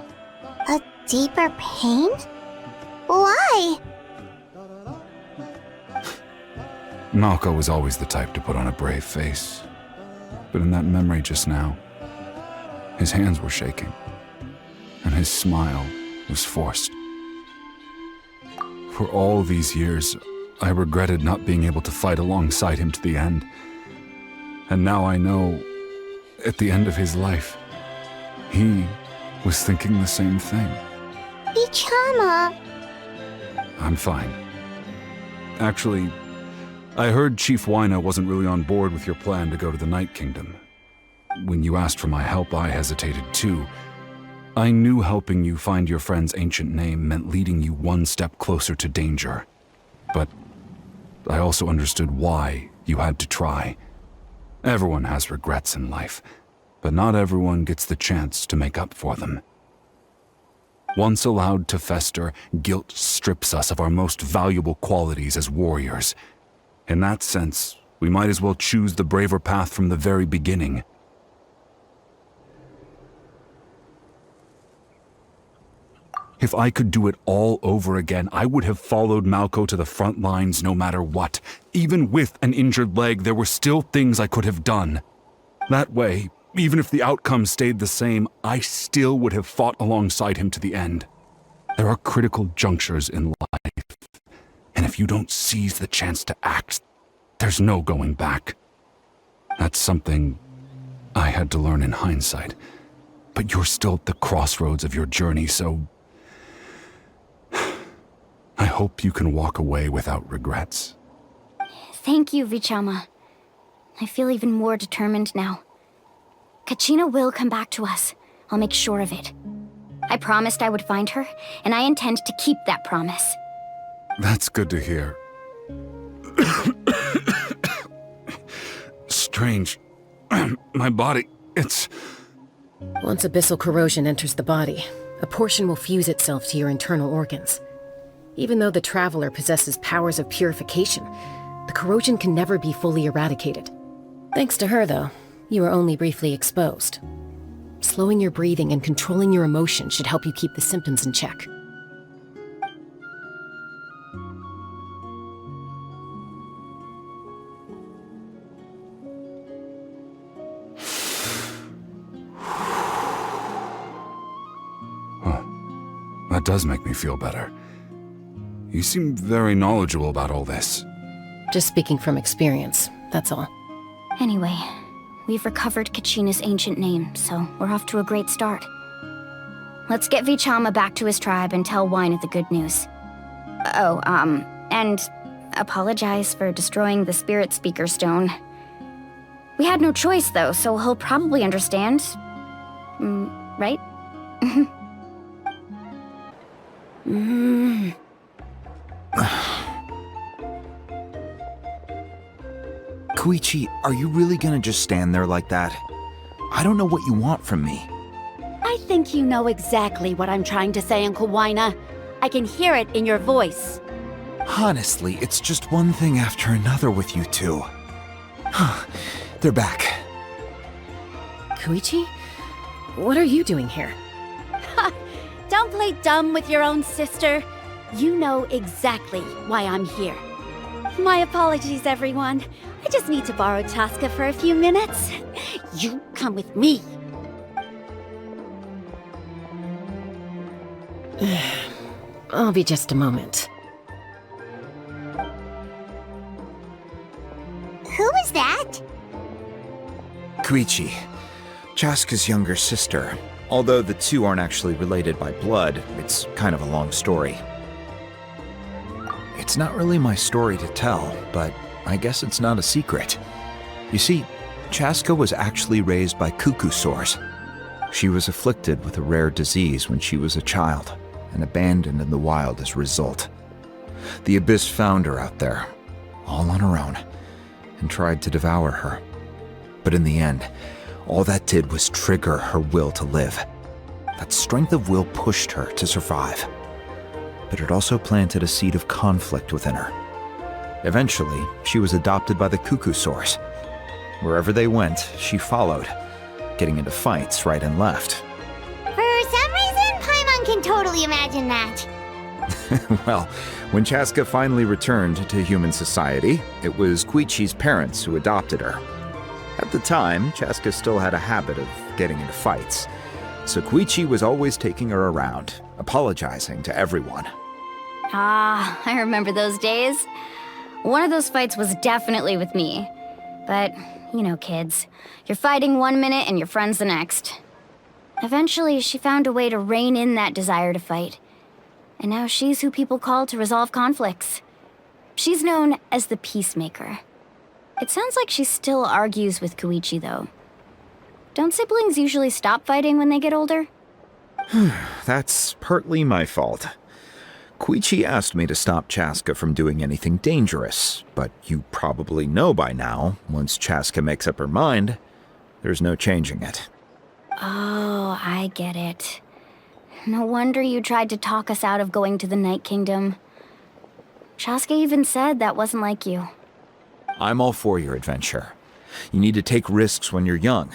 A deeper pain? Why? Malco was always the type to put on a brave face. But in that memory just now, his hands were shaking, and his smile was forced. For all these years, I regretted not being able to fight alongside him to the end. And now I know, at the end of his life, he was thinking the same thing. Vichama. I'm fine. Actually, I heard Chief Wyna wasn't really on board with your plan to go to the Night Kingdom. When you asked for my help, I hesitated too. I knew helping you find your friend's ancient name meant leading you one step closer to danger. But I also understood why you had to try. Everyone has regrets in life, but not everyone gets the chance to make up for them. Once allowed to fester, guilt strips us of our most valuable qualities as warriors. In that sense, we might as well choose the braver path from the very beginning. If I could do it all over again, I would have followed Malco to the front lines no matter what. Even with an injured leg, there were still things I could have done. That way, even if the outcome stayed the same, I still would have fought alongside him to the end. There are critical junctures in life, and if you don't seize the chance to act, there's no going back. That's something I had to learn in hindsight. But you're still at the crossroads of your journey, so I hope you can walk away without regrets. Thank you, Vichama. I feel even more determined now. Kachina will come back to us. I'll make sure of it. I promised I would find her, and I intend to keep that promise. That's good to hear. Strange. My body, it's... Once abyssal corrosion enters the body, a portion will fuse itself to your internal organs. Even though the Traveler possesses powers of purification, the corrosion can never be fully eradicated. Thanks to her, though, you are only briefly exposed. Slowing your breathing and controlling your emotions should help you keep the symptoms in check. That does make me feel better. You seem very knowledgeable about all this. Just speaking from experience, that's all. Anyway, we've recovered Kachina's ancient name, so we're off to a great start. Let's get Vichama back to his tribe and tell Wyna the good news. Oh, and apologize for destroying the Spirit Speaker Stone. We had no choice, though, so he'll probably understand. Right? Koichi, are you really gonna just stand there like that? I don't know what you want from me. I think you know exactly what I'm trying to say, Uncle Wina. I can hear it in your voice. Honestly, it's just one thing after another with you two. They're back. Koichi? What are you doing here? Don't play dumb with your own sister. You know exactly why I'm here. My apologies, everyone. I just need to borrow Chaska for a few minutes. You come with me. I'll be just a moment. Who is that? Koichi, Chaska's younger sister. Although the two aren't actually related by blood, it's kind of a long story. It's not really my story to tell, but I guess it's not a secret. You see, Chaska was actually raised by cuckoo sores. She was afflicted with a rare disease when she was a child, and abandoned in the wild as a result. The Abyss found her out there, all on her own, and tried to devour her. But in the end, all that did was trigger her will to live. That strength of will pushed her to survive. But it also planted a seed of conflict within her. Eventually, she was adopted by the cuckoo sores. Wherever they went, she followed, getting into fights right and left. For some reason, Paimon can totally imagine that. Well, when Chaska finally returned to human society, it was Koichi's parents who adopted her. At the time, Chaska still had a habit of getting into fights, so Koichi was always taking her around, apologizing to everyone. Ah, I remember those days. One of those fights was definitely with me. But, you know, kids. You're fighting one minute and your friend's the next. Eventually, she found a way to rein in that desire to fight. And now she's who people call to resolve conflicts. She's known as the Peacemaker. It sounds like she still argues with Koichi, though. Don't siblings usually stop fighting when they get older? That's partly my fault. Koichi asked me to stop Chaska from doing anything dangerous, but you probably know by now, once Chaska makes up her mind, there's no changing it. Oh, I get it. No wonder you tried to talk us out of going to the Night Kingdom. Chaska even said that wasn't like you. I'm all for your adventure. You need to take risks when you're young,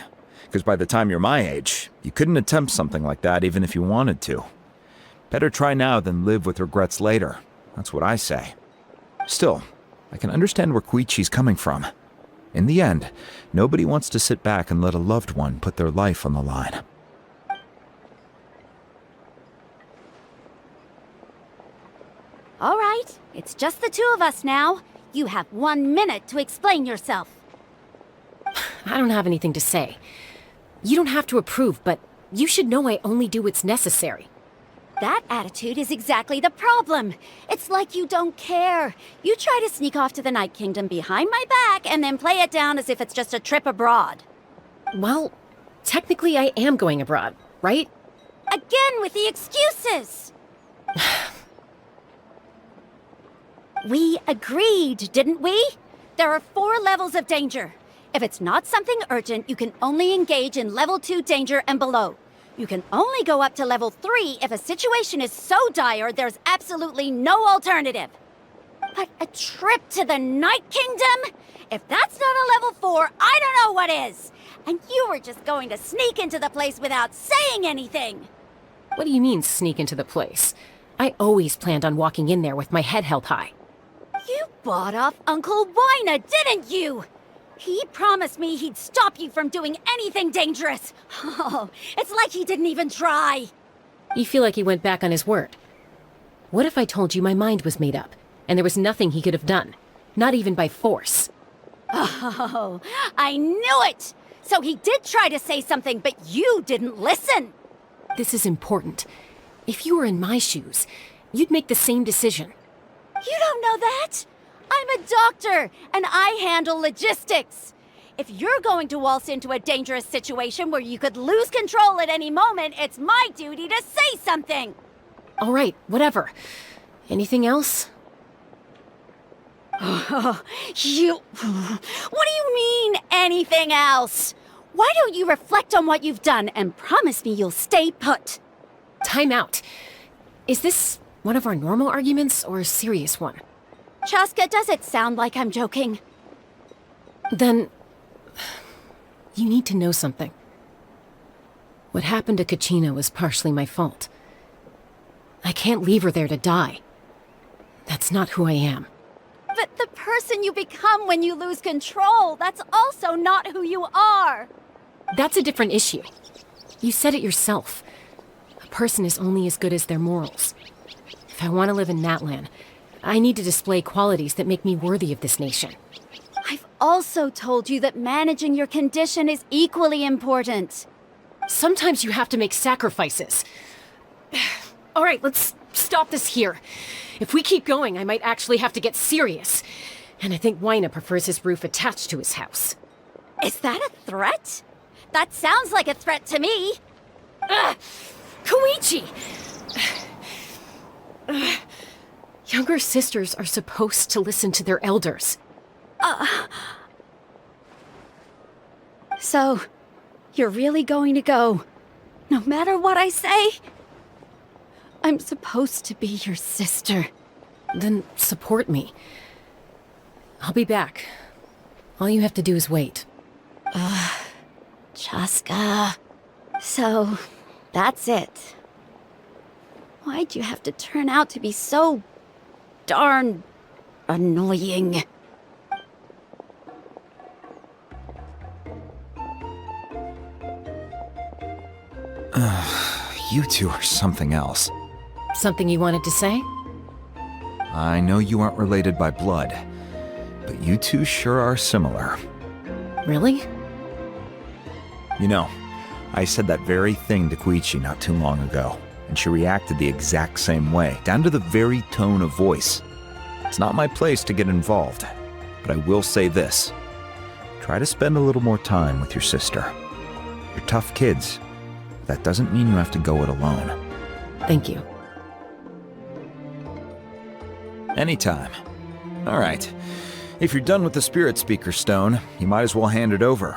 because by the time you're my age, you couldn't attempt something like that even if you wanted to. Better try now than live with regrets later. That's what I say. Still, I can understand where Koichi's coming from. In the end, nobody wants to sit back and let a loved one put their life on the line. All right, it's just the two of us now. You have 1 minute to explain yourself. I don't have anything to say. You don't have to approve, but you should know I only do what's necessary. That attitude is exactly the problem. It's like you don't care. You try to sneak off to the Night Kingdom behind my back and then play it down as if it's just a trip abroad. Well, technically I am going abroad, right? Again with the excuses! We agreed, didn't we? There are 4 levels of danger. If it's not something urgent, you can only engage in level 2 danger and below. You can only go up to level 3 if a situation is so dire there's absolutely no alternative. But a trip to the Night Kingdom? If that's not a level 4, I don't know what is! And you were just going to sneak into the place without saying anything! What do you mean, sneak into the place? I always planned on walking in there with my head held high. You bought off Uncle Wina, didn't you? He promised me he'd stop you from doing anything dangerous. Oh, it's like he didn't even try. You feel like he went back on his word. What if I told you my mind was made up, and there was nothing he could have done? Not even by force. Oh, I knew it! So he did try to say something, but you didn't listen. This is important. If you were in my shoes, you'd make the same decision. You don't know that? I'm a doctor, and I handle logistics. If you're going to waltz into a dangerous situation where you could lose control at any moment, it's my duty to say something. All right, whatever. Anything else? What do you mean, anything else? Why don't you reflect on what you've done and promise me you'll stay put? Time out. Is this one of our normal arguments or a serious one? Chaska, does it sound like I'm joking? Then... you need to know something. What happened to Kachina was partially my fault. I can't leave her there to die. That's not who I am. But the person you become when you lose control, that's also not who you are! That's a different issue. You said it yourself. A person is only as good as their morals. If I want to live in Natlan, I need to display qualities that make me worthy of this nation. I've also told you that managing your condition is equally important. Sometimes you have to make sacrifices. All right, let's stop this here. If we keep going, I might actually have to get serious. And I think Waina prefers his roof attached to his house. Is that a threat? That sounds like a threat to me. Koichi! Younger sisters are supposed to listen to their elders. So, you're really going to go, no matter what I say? I'm supposed to be your sister. Then support me. I'll be back. All you have to do is wait. Chaska. So, that's it. Why'd you have to turn out to be so darn annoying? You two are something else. Something you wanted to say? I know you aren't related by blood, but you two sure are similar. Really? You know, I said that very thing to Koichi not too long ago, and she reacted the exact same way, down to the very tone of voice. It's not my place to get involved, but I will say this. Try to spend a little more time with your sister. You're tough kids. That doesn't mean you have to go it alone. Thank you. Anytime. All right. If you're done with the Spirit Speaker Stone, you might as well hand it over.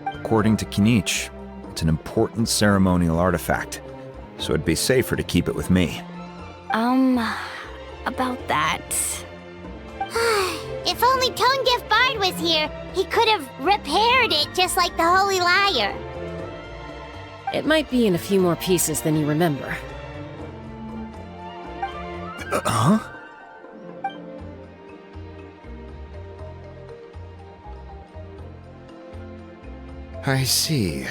According to Kinich, it's an important ceremonial artifact, so it'd be safer to keep it with me. About that. If only Tone-Deaf Bard was here, he could have repaired it just like the Holy Liar. It might be in a few more pieces than you remember. Huh? I see.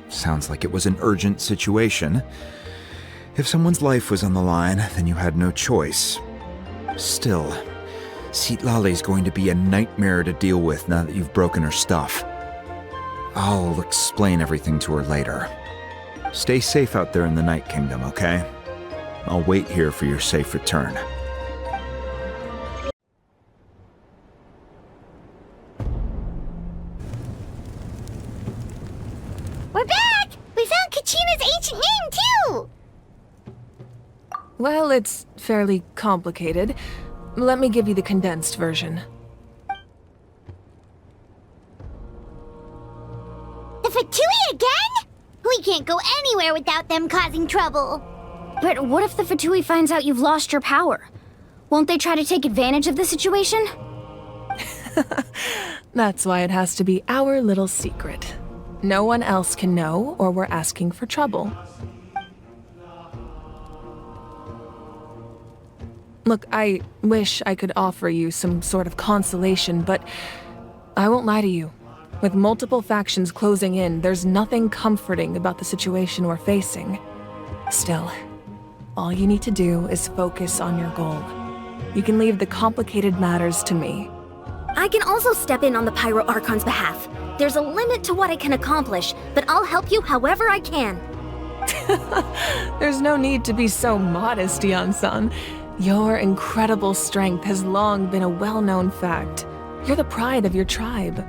Sounds like it was an urgent situation. If someone's life was on the line, then you had no choice. Still, Citlali's going to be a nightmare to deal with now that you've broken her stuff. I'll explain everything to her later. Stay safe out there in the Night Kingdom, okay? I'll wait here for your safe return. We're back! We found Kachina's ancient name, too! Well, it's fairly complicated. Let me give you the condensed version. The Fatui again? We can't go anywhere without them causing trouble. But what if the Fatui finds out you've lost your power? Won't they try to take advantage of the situation? That's why it has to be our little secret. No one else can know, or we're asking for trouble. Look, I wish I could offer you some sort of consolation, but I won't lie to you. With multiple factions closing in, there's nothing comforting about the situation we're facing. Still, all you need to do is focus on your goal. You can leave the complicated matters to me. I can also step in on the Pyro Archon's behalf. There's a limit to what I can accomplish, but I'll help you however I can. There's no need to be so modest, Yan-san. Your incredible strength has long been a well-known fact. You're the pride of your tribe.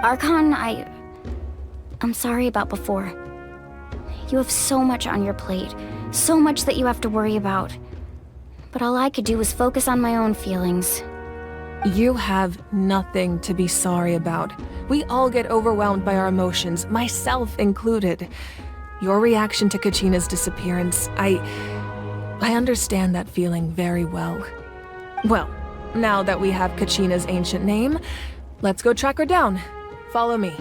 Archon, I'm sorry about before. You have so much on your plate, so much that you have to worry about. but all I could do was focus on my own feelings. You have nothing to be sorry about. We all get overwhelmed by our emotions, myself included. Your reaction to Kachina's disappearance, I understand that feeling very well. Well, now that we have Kachina's ancient name, let's go track her down. Follow me.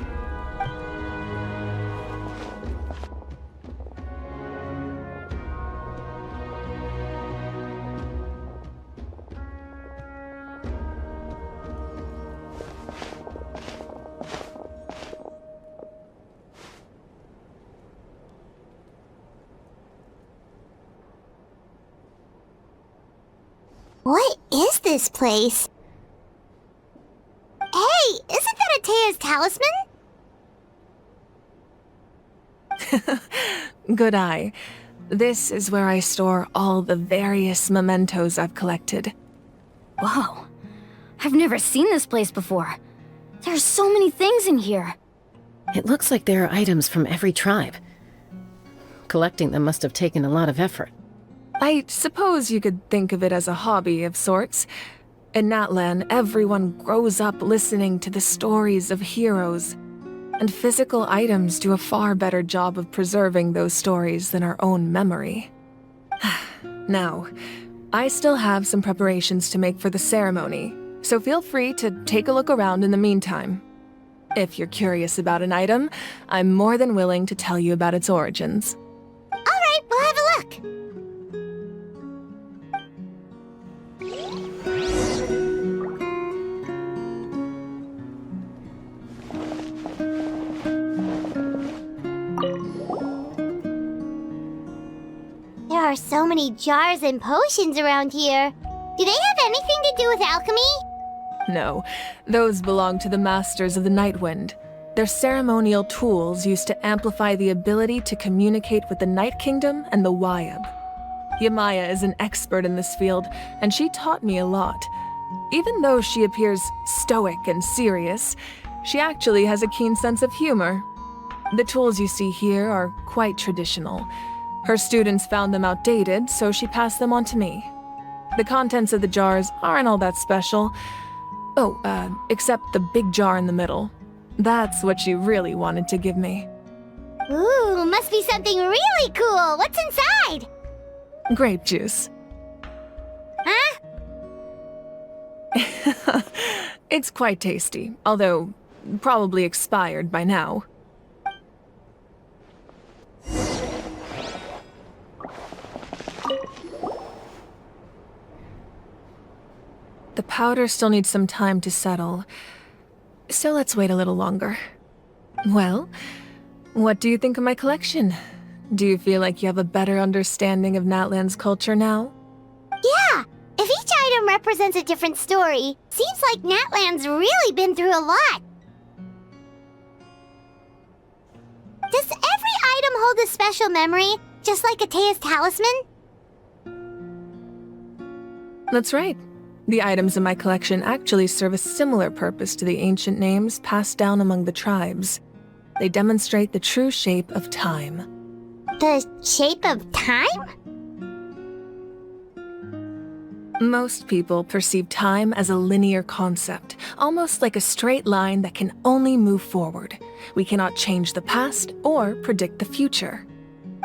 What is this place? Hey, isn't that Atea's talisman? Good eye. This is where I store all the various mementos I've collected. Whoa. I've never seen this place before. There's so many things in here. It looks like there are items from every tribe. Collecting them must have taken a lot of effort. I suppose you could think of it as a hobby of sorts. In Natlan, everyone grows up listening to the stories of heroes, and physical items do a far better job of preserving those stories than our own memory. Now, I still have some preparations to make for the ceremony, so feel free to take a look around in the meantime. If you're curious about an item, I'm more than willing to tell you about its origins. All right, we'll have a look. There are so many jars and potions around here. Do they have anything to do with alchemy? No, those belong to the Masters of the Nightwind. They're ceremonial tools used to amplify the ability to communicate with the Night Kingdom and the Wyab. Yamaya is an expert in this field, and she taught me a lot. Even though she appears stoic and serious, she actually has a keen sense of humor. The tools you see here are quite traditional. Her students found them outdated, so she passed them on to me. The contents of the jars aren't all that special. Oh, except the big jar in the middle. That's what she really wanted to give me. Ooh, must be something really cool. What's inside? Grape juice. Huh? It's quite tasty, although probably expired by now. The powder still needs some time to settle, so let's wait a little longer. Well, what do you think of my collection? Do you feel like you have a better understanding of Natlan's culture now? Yeah, if each item represents a different story, seems like Natlan's really been through a lot. Does every item hold a special memory, just like Atea's talisman? That's right. The items in my collection actually serve a similar purpose to the ancient names passed down among the tribes. They demonstrate the true shape of time. The shape of time? Most people perceive time as a linear concept, almost like a straight line that can only move forward. We cannot change the past or predict the future.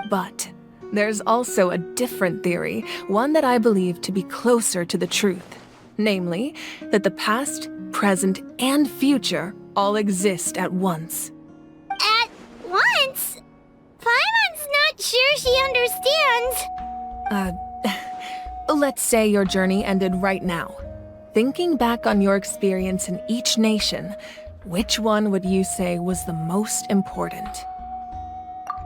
But there's also a different theory, one that I believe to be closer to the truth. Namely, that the past, present, and future all exist at once. At once? Paimon's not sure she understands. Let's say your journey ended right now. Thinking back on your experience in each nation, which one would you say was the most important?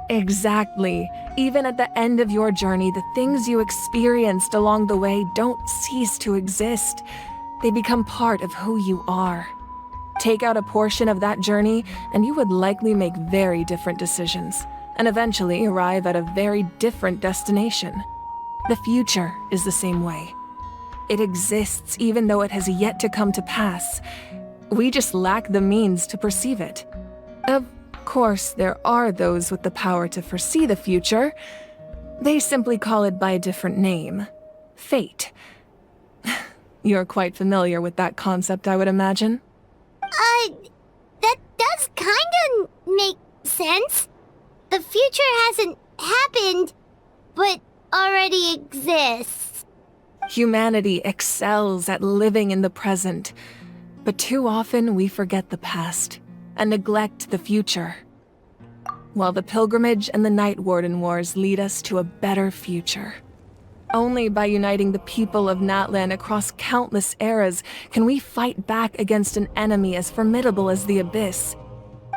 Exactly. Even at the end of your journey, the things you experienced along the way don't cease to exist. They become part of who you are. Take out a portion of that journey, and you would likely make very different decisions, and eventually arrive at a very different destination. The future is the same way. It exists even though it has yet to come to pass. We just lack the means to perceive it. Of course, there are those with the power to foresee the future. They simply call it by a different name. fate. You're quite familiar with that concept, I would imagine. That does kinda make sense. The future hasn't happened, but already exists. Humanity excels at living in the present, but too often we forget the past and neglect the future. While the Pilgrimage and the Night Warden Wars lead us to a better future. Only by uniting the people of Natlan across countless eras can we fight back against an enemy as formidable as the Abyss.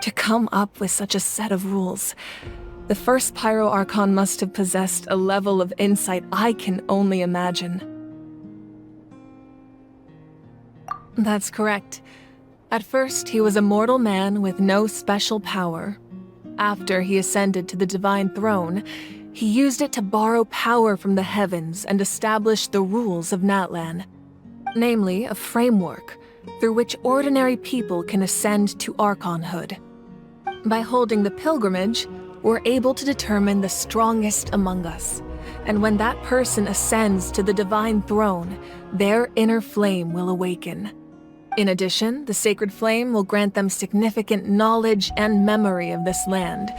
To come up with such a set of rules, the first Pyro Archon must have possessed a level of insight I can only imagine. That's correct. At first, he was a mortal man with no special power. After he ascended to the Divine Throne, he used it to borrow power from the heavens and establish the rules of Natlan. Namely, a framework through which ordinary people can ascend to Archonhood. By holding the pilgrimage, we're able to determine the strongest among us. And when that person ascends to the Divine Throne, their inner flame will awaken. In addition, the sacred flame will grant them significant knowledge and memory of this land.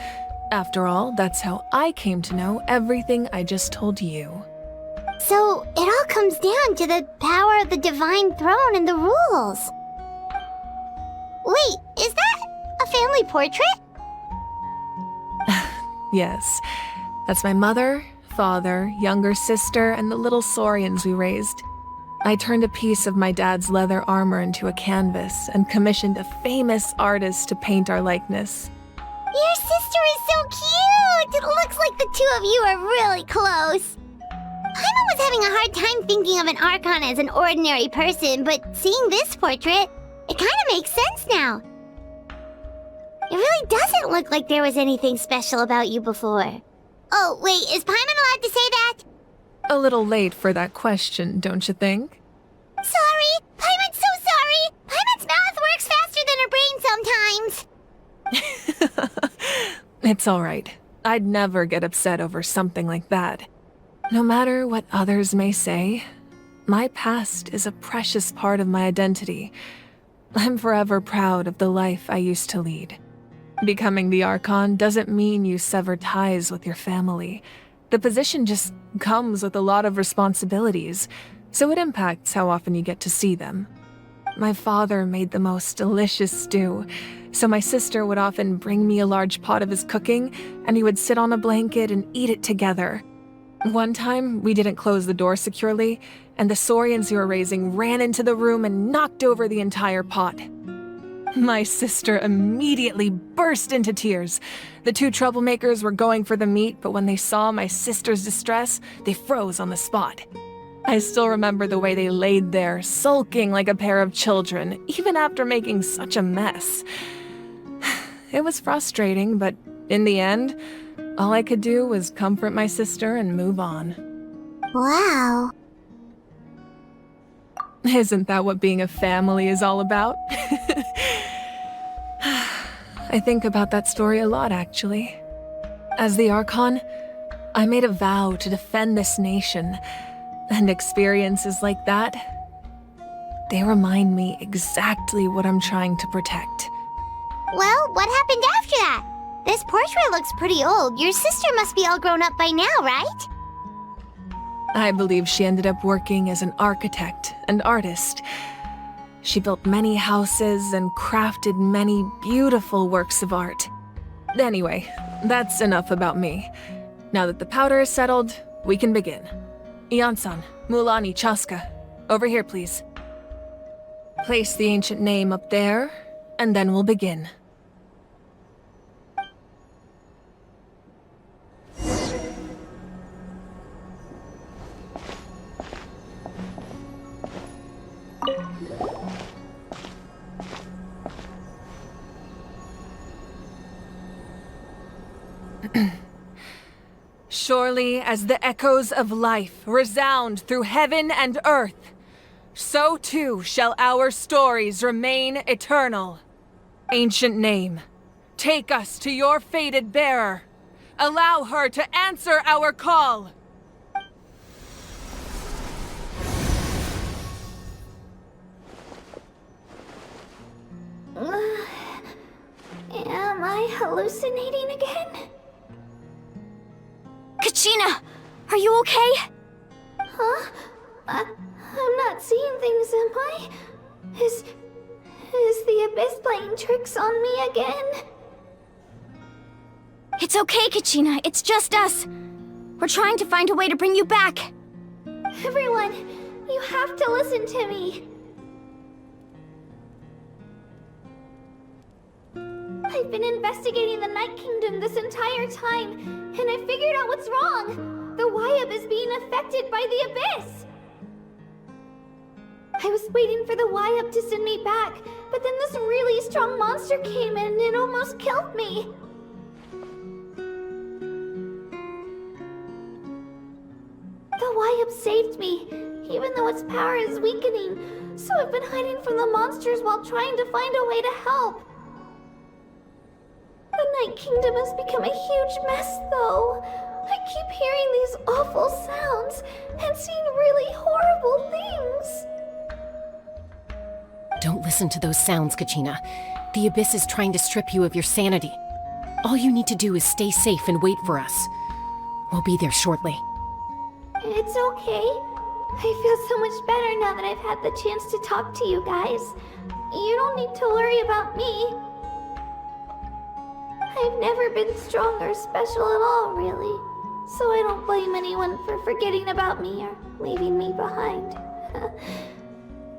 After all, that's how I came to know everything I just told you. So, it all comes down to the power of the Divine Throne and the rules. Wait, is that a family portrait? Yes, that's my mother, father, younger sister, and the little saurians we raised. I turned a piece of my dad's leather armor into a canvas and commissioned a famous artist to paint our likeness. Your sister is so cute! It looks like the two of you are really close. Paimon was having a hard time thinking of an Archon as an ordinary person, but seeing this portrait, it kind of makes sense now. It really doesn't look like there was anything special about you before. Oh, wait, is Paimon allowed to say that? A little late for that question, don't you think? Sorry! Paimon's so sorry! Paimon's mouth works faster than her brain sometimes! It's alright. I'd never get upset over something like that. No matter what others may say, my past is a precious part of my identity. I'm forever proud of the life I used to lead. Becoming the Archon doesn't mean you sever ties with your family. The position just comes with a lot of responsibilities, so it impacts how often you get to see them. My father made the most delicious stew, so my sister would often bring me a large pot of his cooking, and we would sit on a blanket and eat it together. One time, we didn't close the door securely, and the saurians we were raising ran into the room and knocked over the entire pot. My sister immediately burst into tears. The two troublemakers were going for the meat, but when they saw my sister's distress, they froze on the spot. I still remember the way they laid there, sulking like a pair of children, even after making such a mess. It was frustrating, but in the end, all I could do was comfort my sister and move on. Wow. Isn't that what being a family is all about? I think about that story a lot, actually. As the Archon, I made a vow to defend this nation, and experiences like that, they remind me exactly what I'm trying to protect. Well, what happened after that? This portrait looks pretty old. Your sister must be all grown up by now, right? I believe she ended up working as an architect and artist. She built many houses and crafted many beautiful works of art. Anyway, that's enough about me. Now that the powder is settled, we can begin. Ian-san, Mulani, Chaska, over here please. Place the ancient name up there, and then we'll begin. Surely as the echoes of life resound through heaven and earth, so too shall our stories remain eternal. Ancient name, take us to your fated bearer. Allow her to answer our call. Am I hallucinating again? Kachina! Are you okay? Huh? I'm not seeing things, am I? Is the Abyss playing tricks on me again? It's okay, Kachina. It's just us. We're trying to find a way to bring you back. Everyone, you have to listen to me. I've been investigating the Night Kingdom this entire time, and I figured out what's wrong. The Wyab is being affected by the Abyss. I was waiting for the Wyab to send me back, but then this really strong monster came in and it almost killed me. The Wyab saved me, even though its power is weakening, so I've been hiding from the monsters while trying to find a way to help. The Night Kingdom has become a huge mess, though. I keep hearing these awful sounds and seeing really horrible things. Don't listen to those sounds, Kachina. The Abyss is trying to strip you of your sanity. All you need to do is stay safe and wait for us. We'll be there shortly. It's okay. I feel so much better now that I've had the chance to talk to you guys. You don't need to worry about me. I've never been strong or special at all, really. So I don't blame anyone for forgetting about me or leaving me behind.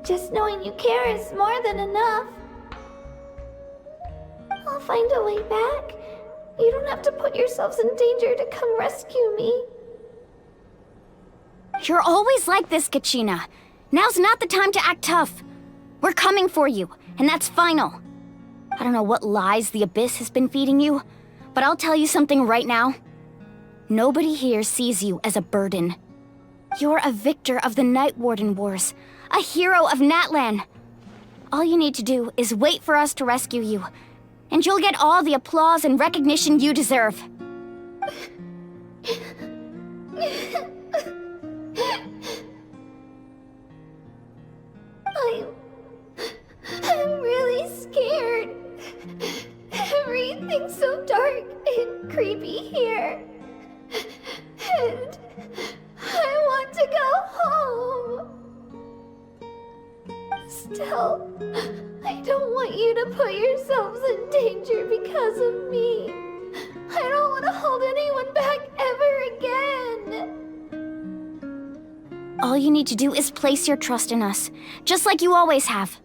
Just knowing you care is more than enough. I'll find a way back. You don't have to put yourselves in danger to come rescue me. You're always like this, Kachina. Now's not the time to act tough. We're coming for you, and that's final. I don't know what lies the Abyss has been feeding you, but I'll tell you something right now. Nobody here sees you as a burden. You're a victor of the Night Warden Wars, a hero of Natlan. All you need to do is wait for us to rescue you, and you'll get all the applause and recognition you deserve. I'm really scared. Everything's so dark and creepy here. And I want to go home. Still, I don't want you to put yourselves in danger because of me. I don't want to hold anyone back ever again. All you need to do is place your trust in us, just like you always have.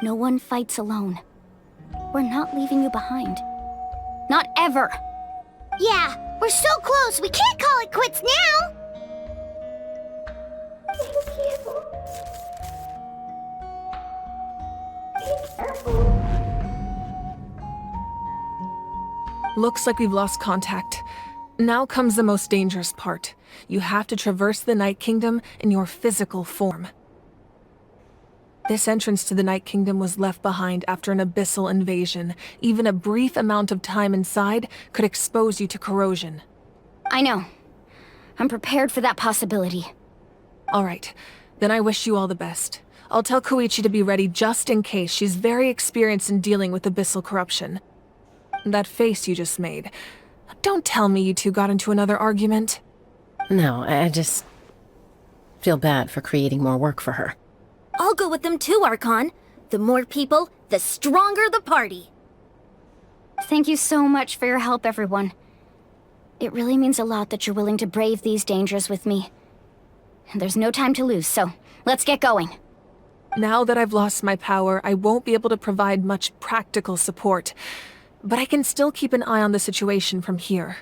No one fights alone. We're not leaving you behind. Not ever. Yeah, we're so close, we can't call it quits now! Thank you. Be careful. Looks like we've lost contact. Now comes the most dangerous part. You have to traverse the Night Kingdom in your physical form. This entrance to the Night Kingdom was left behind after an abyssal invasion. Even a brief amount of time inside could expose you to corrosion. I know. I'm prepared for that possibility. All right, then I wish you all the best. I'll tell Koichi to be ready just in case. She's very experienced in dealing with abyssal corruption. That face you just made. Don't tell me you two got into another argument. No, I just feel bad for creating more work for her. I'll go with them too, Archon. The more people, the stronger the party. Thank you so much for your help, everyone. It really means a lot that you're willing to brave these dangers with me. There's no time to lose, so let's get going. Now that I've lost my power, I won't be able to provide much practical support. But I can still keep an eye on the situation from here.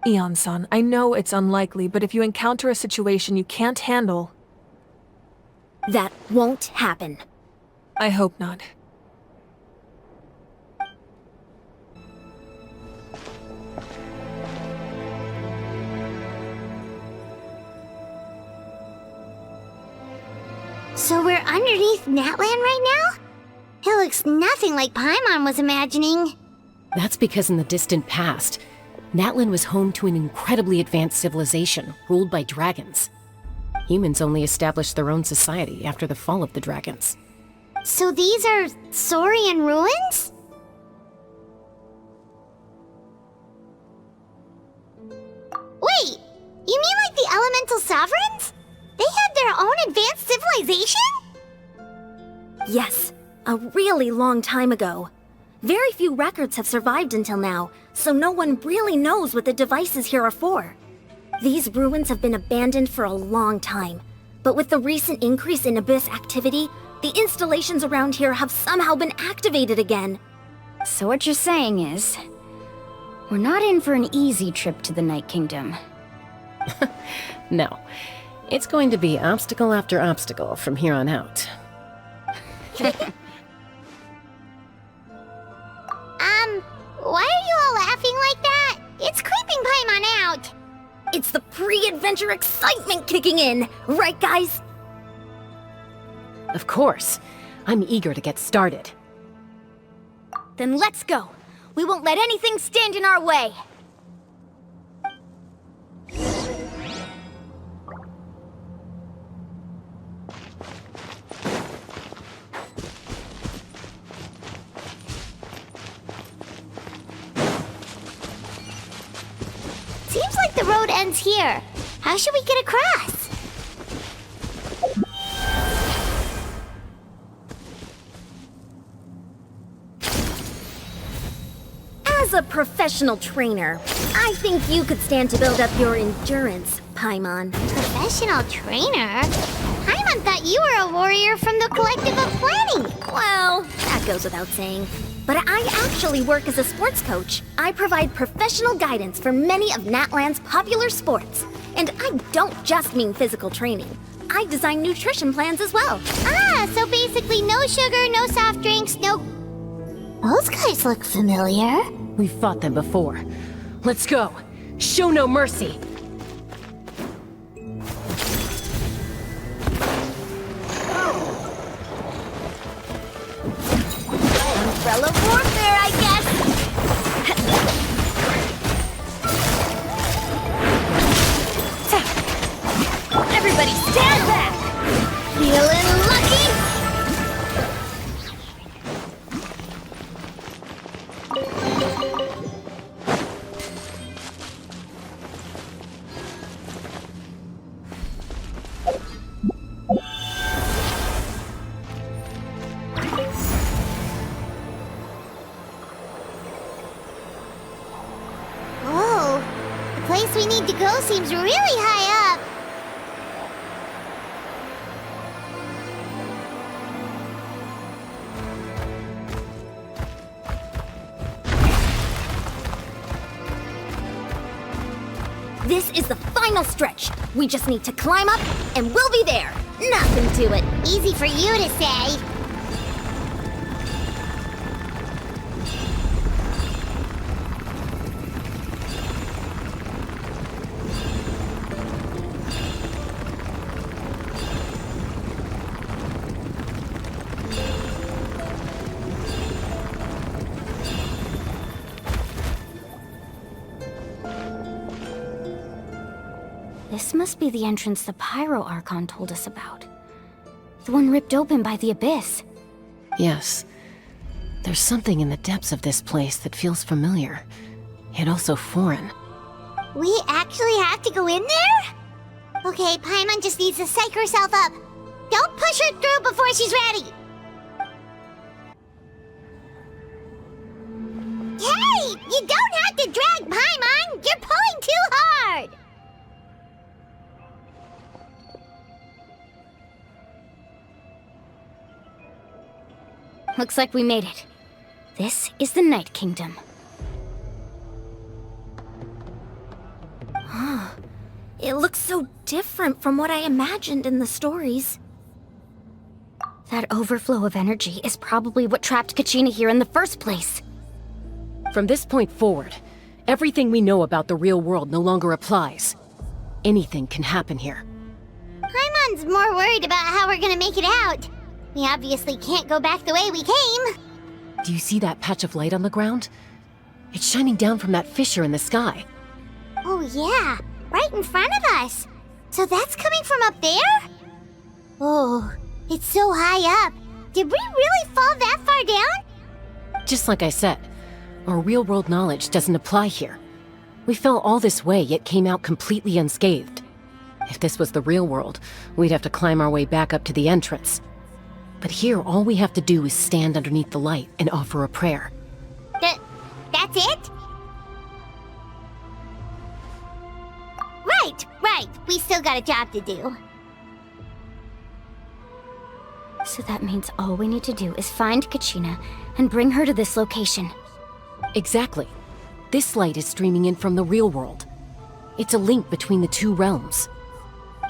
Eon-san, I know it's unlikely, but if you encounter a situation you can't handle... That won't happen. I hope not. So we're underneath Natlan right now? It looks nothing like Paimon was imagining. That's because in the distant past, Natlan was home to an incredibly advanced civilization ruled by dragons. Humans only established their own society after the fall of the dragons. So these are Saurian ruins? Wait, you mean like the elemental sovereigns? They had their own advanced civilization? Yes, a really long time ago. Very few records have survived until now, so no one really knows what the devices here are for. These ruins have been abandoned for a long time, but with the recent increase in Abyss activity, the installations around here have somehow been activated again. So what you're saying is, we're not in for an easy trip to the Night Kingdom. No. It's going to be obstacle after obstacle from here on out. Why are you all laughing like that? It's creeping Paimon out. It's the pre-adventure excitement kicking in, right guys? Of course. I'm eager to get started. Then let's go. We won't let anything stand in our way. Seems like the road ends here. How should we get across? As a professional trainer, I think you could stand to build up your endurance, Paimon. Professional trainer? Paimon thought you were a warrior from the Collective of Planning. Well, that goes without saying. But I actually work as a sports coach. I provide professional guidance for many of Natlan's popular sports. And I don't just mean physical training. I design nutrition plans as well. Ah, so basically no sugar, no soft drinks, no... Those guys look familiar. We've fought them before. Let's go. Show no mercy. Umbrella warfare, I guess. Everybody stand back! Feeling lucky? Whoa, the place we need to go seems really high up. This is the final stretch. We just need to climb up, and we'll be there. Nothing to it. Easy for you to say. This must be the entrance the Pyro Archon told us about. The one ripped open by the Abyss. Yes. There's something in the depths of this place that feels familiar, yet also foreign. We actually have to go in there? Okay, Paimon just needs to psych herself up. Don't push her through before she's ready. Hey! You don't have to drag Paimon! You're pulling too hard! Looks like we made it. This is the Night Kingdom. It looks so different from what I imagined in the stories. That overflow of energy is probably what trapped Kachina here in the first place. From this point forward, everything we know about the real world no longer applies. Anything can happen here. Paimon's more worried about how we're gonna make it out. We obviously can't go back the way we came. Do you see that patch of light on the ground? It's shining down from that fissure in the sky. Oh yeah, right in front of us. So that's coming from up there? Oh, it's so high up. Did we really fall that far down? Just like I said, our real-world knowledge doesn't apply here. We fell all this way, yet came out completely unscathed. If this was the real world, we'd have to climb our way back up to the entrance. But here, all we have to do is stand underneath the light and offer a prayer. That's it? Right. We still got a job to do. So that means all we need to do is find Kachina and bring her to this location. Exactly. This light is streaming in from the real world. It's a link between the two realms.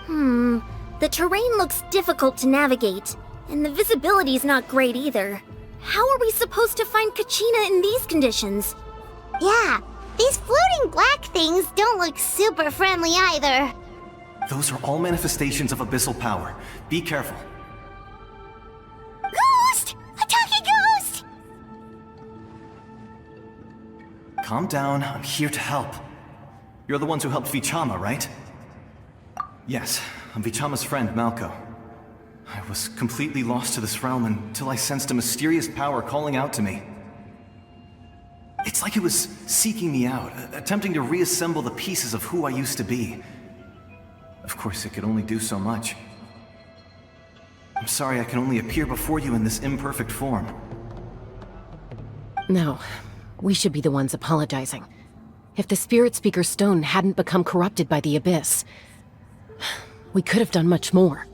The terrain looks difficult to navigate, and the visibility's not great either. How are we supposed to find Kachina in these conditions? Yeah, these floating black things don't look super friendly either. Those are all manifestations of abyssal power. Be careful. Ghost! A talking ghost! Calm down, I'm here to help. You're the ones who helped Vichama, right? Yes, I'm Vichama's friend, Malko. I was completely lost to this realm until I sensed a mysterious power calling out to me. It's like it was seeking me out, attempting to reassemble the pieces of who I used to be. Of course, it could only do so much. I'm sorry I can only appear before you in this imperfect form. No, we should be the ones apologizing. If the Spirit Speaker's stone hadn't become corrupted by the Abyss, we could have done much more.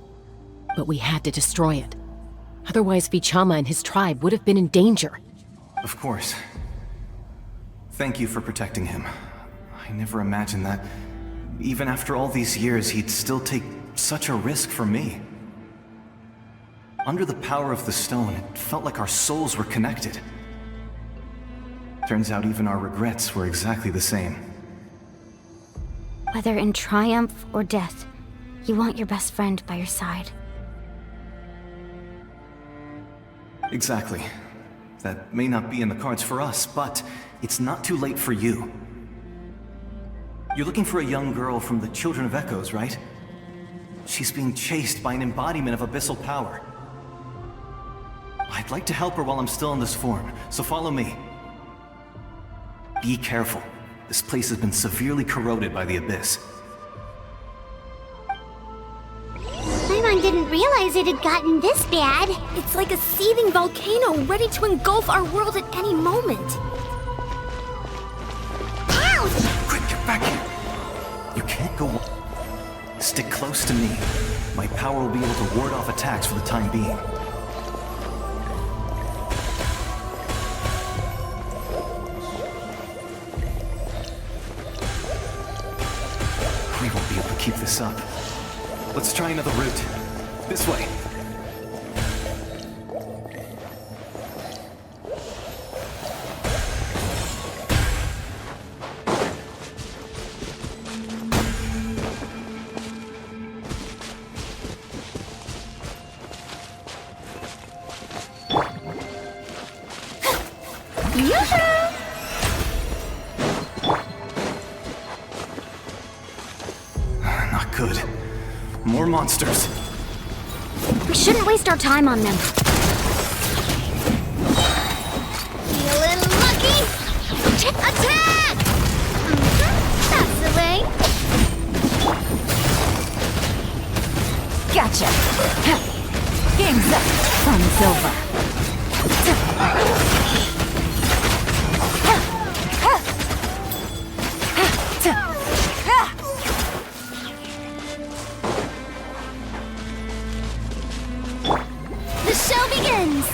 But we had to destroy it. Otherwise, Vichama and his tribe would have been in danger. Of course. Thank you for protecting him. I never imagined that, even after all these years, he'd still take such a risk for me. Under the power of the stone, it felt like our souls were connected. Turns out even our regrets were exactly the same. Whether in triumph or death, you want your best friend by your side. Exactly. That may not be in the cards for us, but it's not too late for you. You're looking for a young girl from the Children of Echoes, right? She's being chased by an embodiment of abyssal power. I'd like to help her while I'm still in this form, so follow me. Be careful. This place has been severely corroded by the Abyss. Paimon didn't realize it had gotten this bad. It's like a seething volcano ready to engulf our world at any moment. Ouch! Quick, get back here! You can't go on. Stick close to me. My power will be able to ward off attacks for the time being. We won't be able to keep this up. Let's try another route. This way. Not good. More monsters. We shouldn't waste our time on them. Feeling lucky? Attack! That's the way. Gotcha. Game's up. Fun's over. The show begins!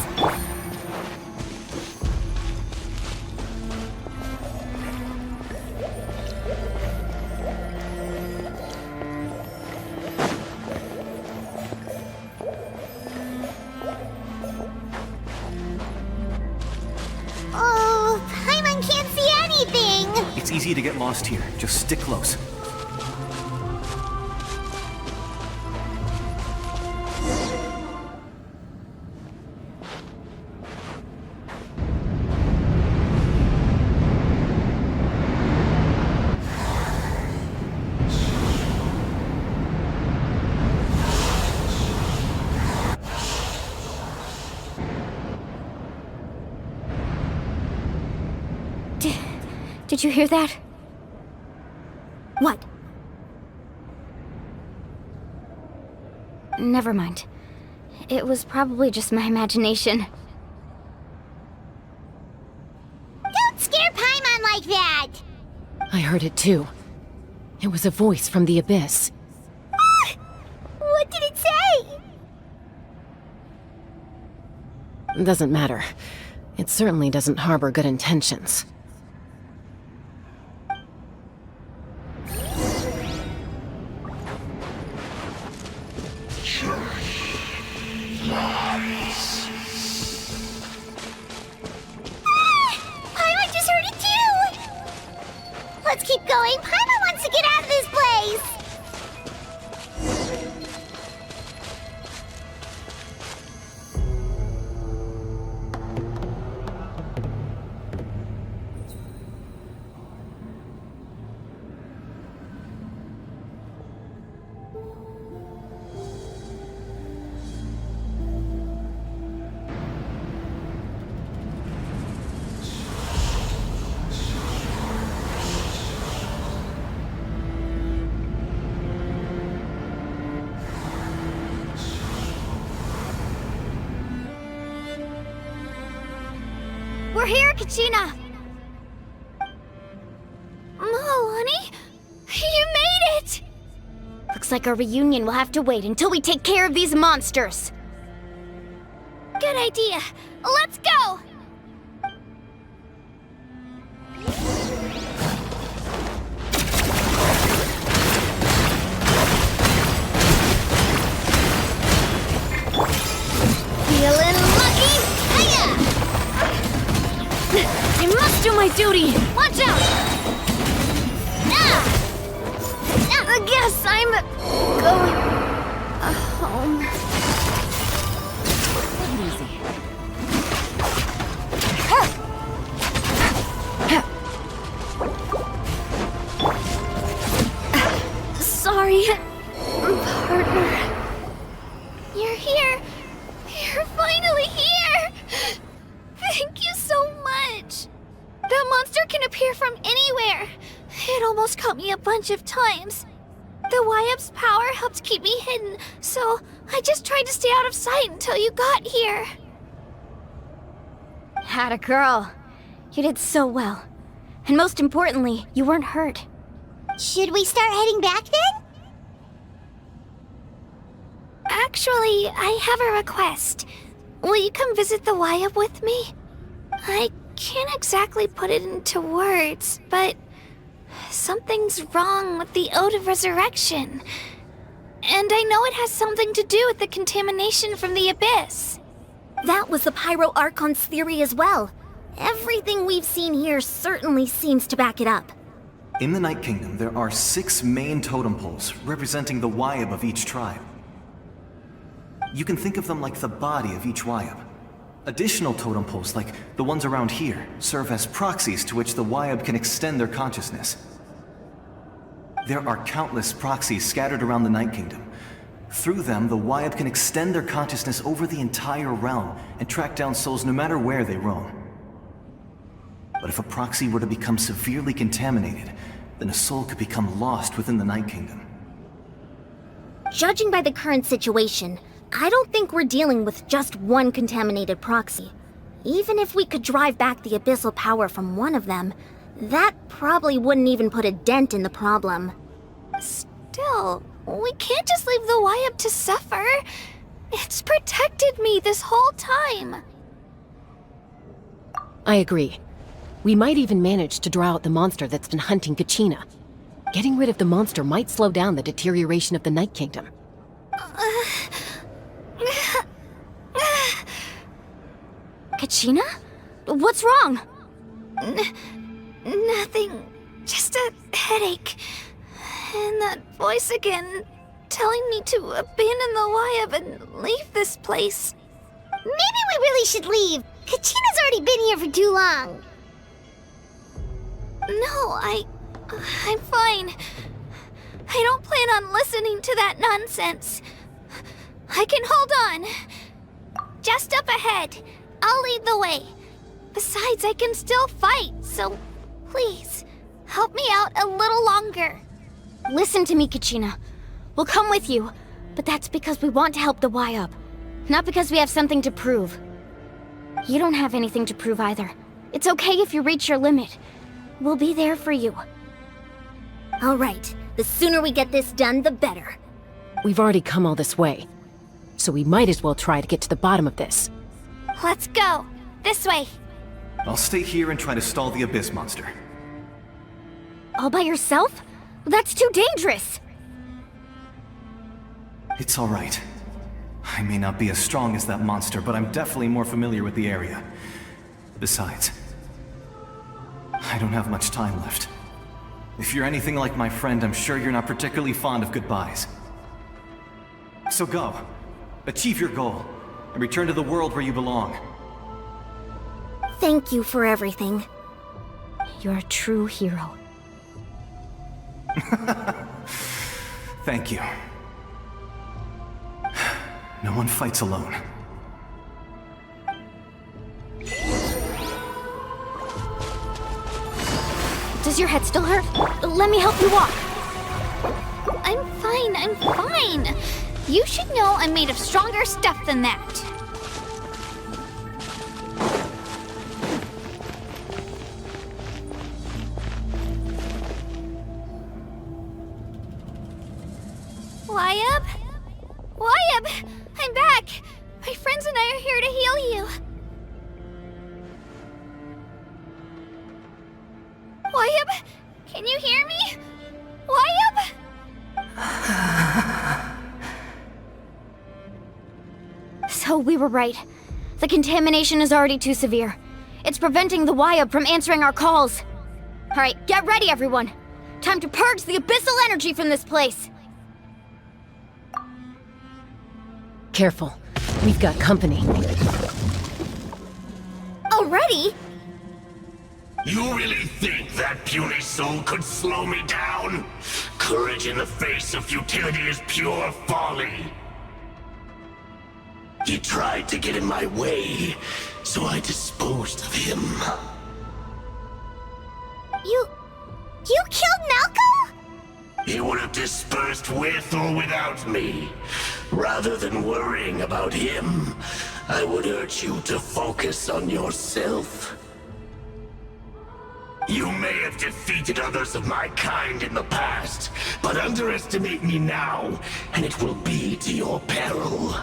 Oh, Paimon can't see anything! It's easy to get lost here. Just stick close. Did you hear that? What? Never mind. It was probably just my imagination. Don't scare Paimon like that! I heard it too. It was a voice from the abyss. What did it say? Doesn't matter. It certainly doesn't harbor good intentions. Paimon just heard it too! Let's keep going. Paimon wants to get out of this place! We're here, Kachina! Honey? You made it! Looks like our reunion will have to wait until we take care of these monsters. Good idea. Let's go! Feeling lucky? Hiya! I must do my duty! Watch out! I guess I'm going home. Sorry, partner. You're here. You're finally here. Thank you so much. That monster can appear from anywhere. It almost caught me a bunch of times. The Wyab's power helped keep me hidden, so I just tried to stay out of sight until you got here. Atta girl. You did so well. And most importantly, you weren't hurt. Should we start heading back then? Actually, I have a request. Will you come visit the Wyab with me? I can't exactly put it into words, but something's wrong with the Ode of Resurrection. And I know it has something to do with the contamination from the Abyss. That was the Pyro Archon's theory as well. Everything we've seen here certainly seems to back it up. In the Night Kingdom, there are 6 main totem poles representing the Wyab of each tribe. You can think of them like the body of each Wyab. Additional totem poles, like the ones around here, serve as proxies to which the Wyab can extend their consciousness. There are countless proxies scattered around the Night Kingdom. Through them, the Wyab can extend their consciousness over the entire realm and track down souls no matter where they roam. But if a proxy were to become severely contaminated, then a soul could become lost within the Night Kingdom. Judging by the current situation, I don't think we're dealing with just one contaminated proxy. Even if we could drive back the abyssal power from one of them, that probably wouldn't even put a dent in the problem. Still, we can't just leave the Wyab to suffer. It's protected me this whole time. I agree. We might even manage to draw out the monster that's been hunting Kachina. Getting rid of the monster might slow down the deterioration of the Night Kingdom. Kachina? What's wrong? Nothing. Just a headache. And that voice again, telling me to abandon the Wyab and leave this place. Maybe we really should leave. Kachina's already been here for too long. No, I'm fine. I don't plan on listening to that nonsense. I can hold on. Just up ahead. I'll lead the way. Besides, I can still fight, so please, help me out a little longer. Listen to me, Kachina. We'll come with you, but that's because we want to help the Y-Up, not because we have something to prove. You don't have anything to prove either. It's okay if you reach your limit. We'll be there for you. All right, the sooner we get this done, the better. We've already come all this way, so we might as well try to get to the bottom of this. Let's go. This way. I'll stay here and try to stall the Abyss monster. All by yourself? That's too dangerous! It's all right. I may not be as strong as that monster, but I'm definitely more familiar with the area. Besides, I don't have much time left. If you're anything like my friend, I'm sure you're not particularly fond of goodbyes. So go. Achieve your goal, and return to the world where you belong. Thank you for everything. You're a true hero. Thank you. No one fights alone. Does your head still hurt? Let me help you walk. I'm fine. You should know I'm made of stronger stuff than that. Y-Up? Y-Up! I'm back! My friends and I are here to heal you. Y-Up? Can you hear me? Y-Up? So we were right. The contamination is already too severe. It's preventing the Y-Up from answering our calls. Alright, get ready everyone. Time to purge the abyssal energy from this place. Careful. We've got company. Already? You really think that puny soul could slow me down? Courage in the face of futility is pure folly. He tried to get in my way, so I disposed of him. You killed Malcolm? He would have dispersed with or without me. Rather than worrying about him, I would urge you to focus on yourself. You may have defeated others of my kind in the past, but underestimate me now, and it will be to your peril.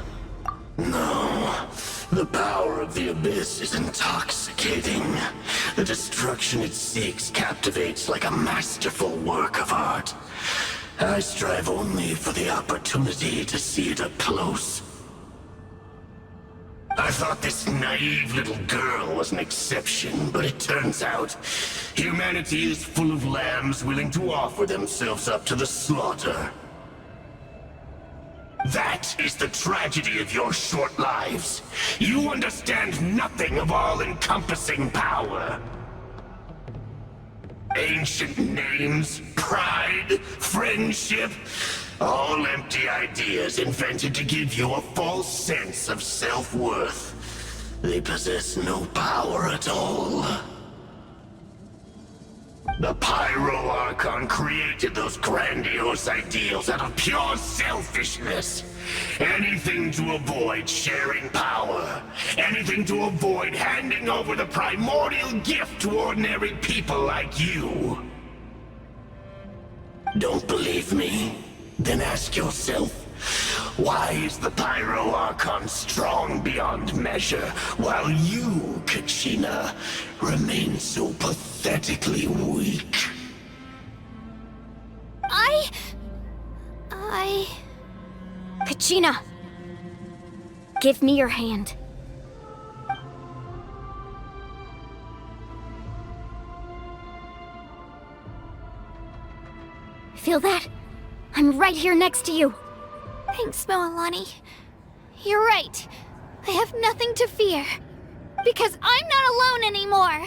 No, the power of the Abyss is intoxicating. The destruction it seeks captivates like a masterful work of art. I strive only for the opportunity to see it up close. I thought this naive little girl was an exception, but it turns out humanity is full of lambs willing to offer themselves up to the slaughter. That is the tragedy of your short lives. You understand nothing of all-encompassing power. Ancient names, pride, friendship, all empty ideas invented to give you a false sense of self-worth. They possess no power at all. The Pyro Archon created those grandiose ideals out of pure selfishness. Anything to avoid sharing power. Anything to avoid handing over the primordial gift to ordinary people like you. Don't believe me? Then ask yourself, why is the Pyro Archon strong beyond measure, while you, Kachina, remain so pathetically weak? Kachina! Give me your hand. Feel that? I'm right here next to you. Thanks, Moalani. You're right. I have nothing to fear. Because I'm not alone anymore.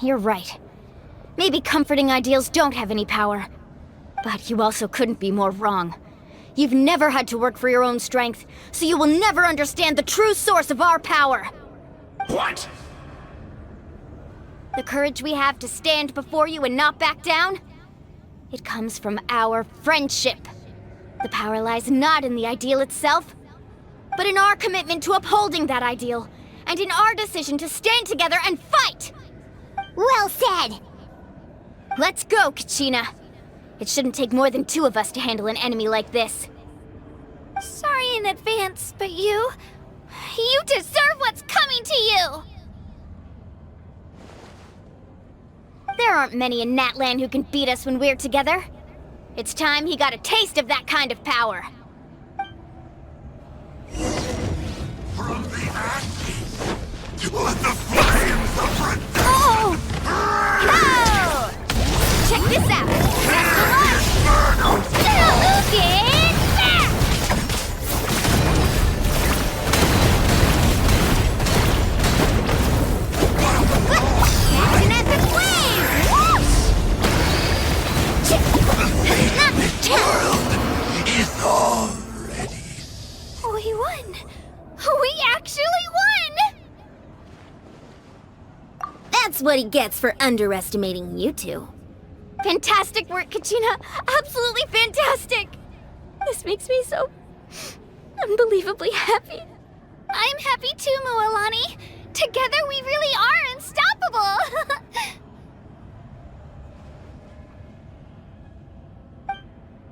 You're right. Maybe comforting ideals don't have any power. But you also couldn't be more wrong. You've never had to work for your own strength, so you will never understand the true source of our power. What? The courage we have to stand before you and not back down? It comes from our friendship. The power lies not in the ideal itself, but in our commitment to upholding that ideal, and in our decision to stand together and fight! Well said! Let's go, Kachina. It shouldn't take more than 2 of us to handle an enemy like this. Sorry in advance, but you deserve what's coming to you! There aren't many in Natlan who can beat us when we're together. It's time he got a taste of that kind of power. From the ashes, let the flames of redemption! Oh! Oh! Check this out! That's the launch! Get back! Catching at the flames! The world is all ready. We won! We actually won! That's what he gets for underestimating you two. Fantastic work, Kachina! Absolutely fantastic! This makes me so unbelievably happy. I'm happy too, Mualani. Together we really are unstoppable!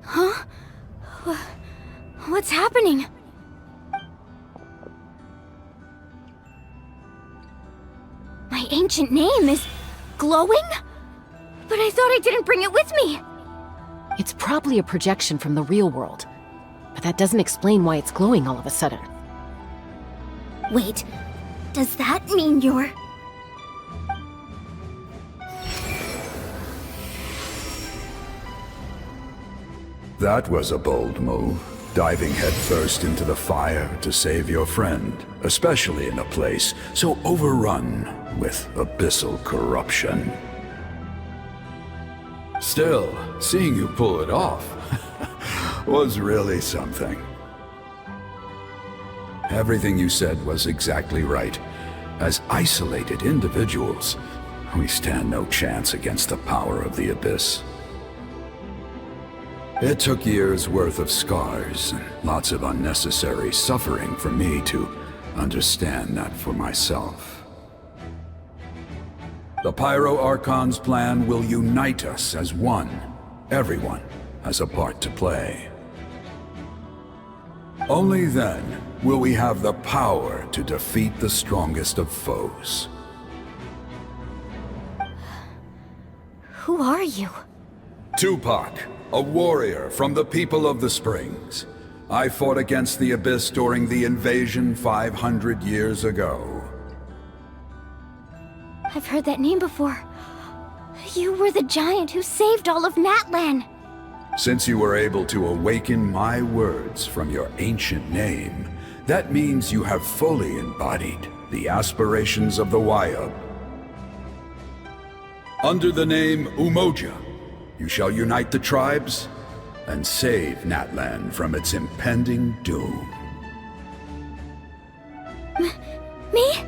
Huh? What's happening? My ancient name is glowing? But I thought I didn't bring it with me! It's probably a projection from the real world, but that doesn't explain why it's glowing all of a sudden. Wait, does that mean you're... That was a bold move, diving headfirst into the fire to save your friend, especially in a place so overrun with abyssal corruption. Still, seeing you pull it off was really something. Everything you said was exactly right. As isolated individuals, we stand no chance against the power of the Abyss. It took years' worth of scars and lots of unnecessary suffering for me to understand that for myself. The Pyro Archon's plan will unite us as one. Everyone has a part to play. Only then will we have the power to defeat the strongest of foes. Who are you? Tupac, a warrior from the people of the Springs. I fought against the Abyss during the invasion 500 years ago. I've heard that name before. You were the giant who saved all of Natlan. Since you were able to awaken my words from your ancient name, that means you have fully embodied the aspirations of the Wayub. Under the name Umoja, you shall unite the tribes and save Natlan from its impending doom. Me?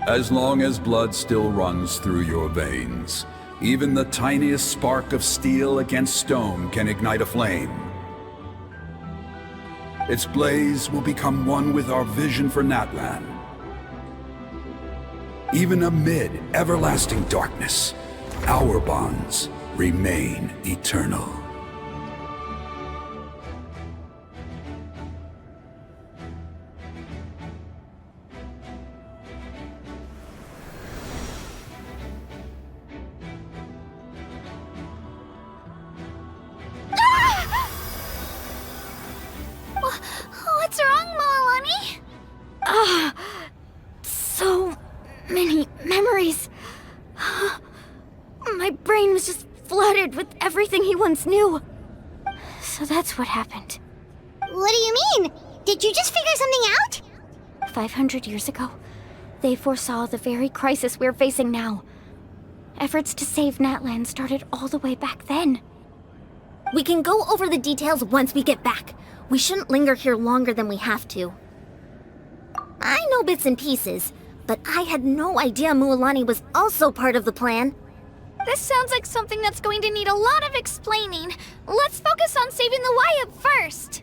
As long as blood still runs through your veins, even the tiniest spark of steel against stone can ignite a flame. Its blaze will become one with our vision for Natlan. Even amid everlasting darkness, our bonds remain eternal. What's wrong, Mualani? So many memories. My brain was just flooded with everything he once knew. So that's what happened. What do you mean? Did you just figure something out? 500 years ago, they foresaw the very crisis we're facing now. Efforts to save Natlan started all the way back then. We can go over the details once we get back. We shouldn't linger here longer than we have to. I know bits and pieces, but I had no idea Mualani was also part of the plan. This sounds like something that's going to need a lot of explaining. Let's focus on saving the Wyatt first.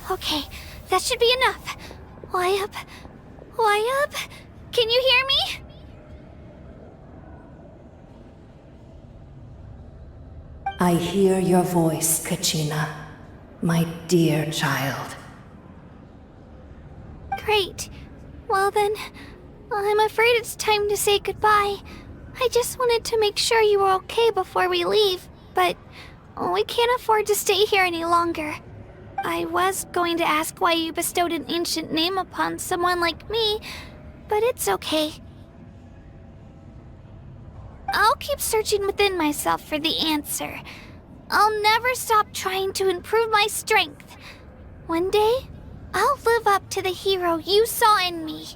Okay, that should be enough. Wyatt? Can you hear me? I hear your voice, Kachina, my dear child. Great. Well then, I'm afraid it's time to say goodbye. I just wanted to make sure you were okay before we leave, but we can't afford to stay here any longer. I was going to ask why you bestowed an ancient name upon someone like me, but it's okay. I'll keep searching within myself for the answer. I'll never stop trying to improve my strength. One day, I'll live up to the hero you saw in me.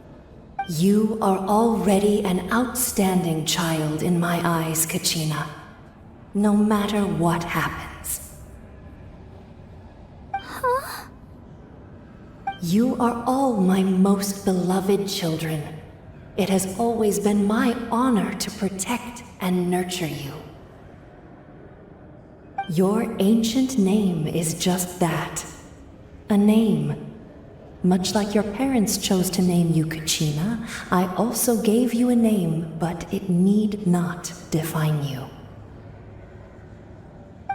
You are already an outstanding child in my eyes, Kachina. No matter what happens. Huh? You are all my most beloved children. It has always been my honor to protect and nurture you. Your ancient name is just that. A name. Much like your parents chose to name you Kachina, I also gave you a name, but it need not define you.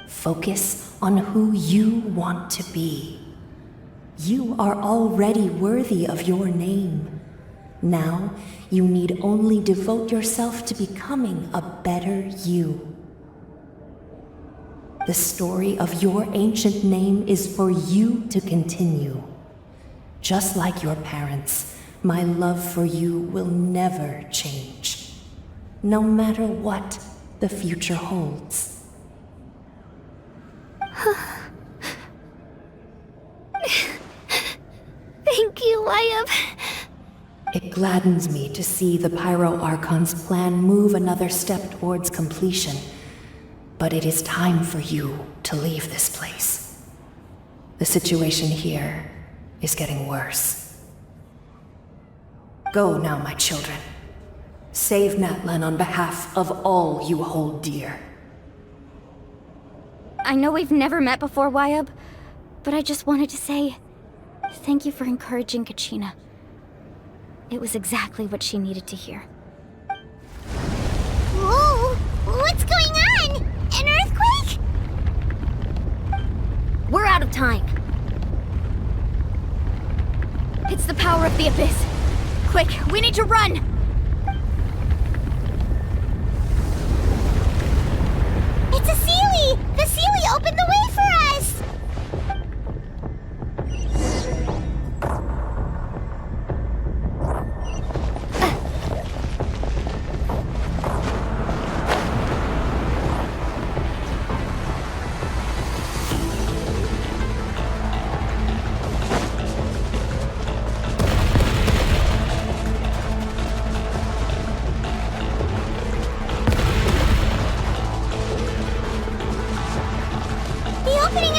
Focus on who you want to be. You are already worthy of your name. Now, you need only devote yourself to becoming a better you. The story of your ancient name is for you to continue. Just like your parents, my love for you will never change, no matter what the future holds. Thank you, Wyatt. It gladdens me to see the Pyro Archon's plan move another step towards completion, but it is time for you to leave this place. The situation here is getting worse. Go now, my children. Save Natlan on behalf of all you hold dear. I know we've never met before, Wyatt, but I just wanted to say thank you for encouraging Kachina. It was exactly what she needed to hear. Whoa! What's going on? An earthquake? We're out of time. It's the power of the Abyss. Quick, we need to run! It's a Sealy! The Sealy opened the way for us! The opening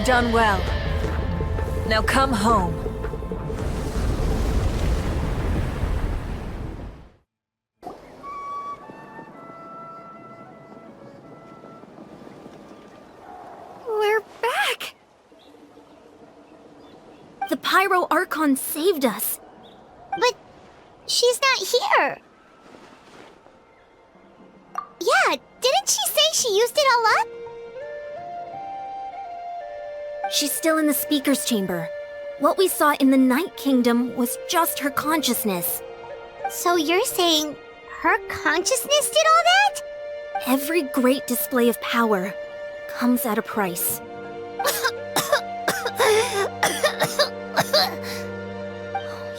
You've done well. Now come home. We're back! The Pyro Archon saved us. But she's not here. Yeah, didn't she say she used it all up? She's still in the speaker's chamber. What we saw in the Night Kingdom was just her consciousness. So you're saying her consciousness did all that? Every great display of power comes at a price.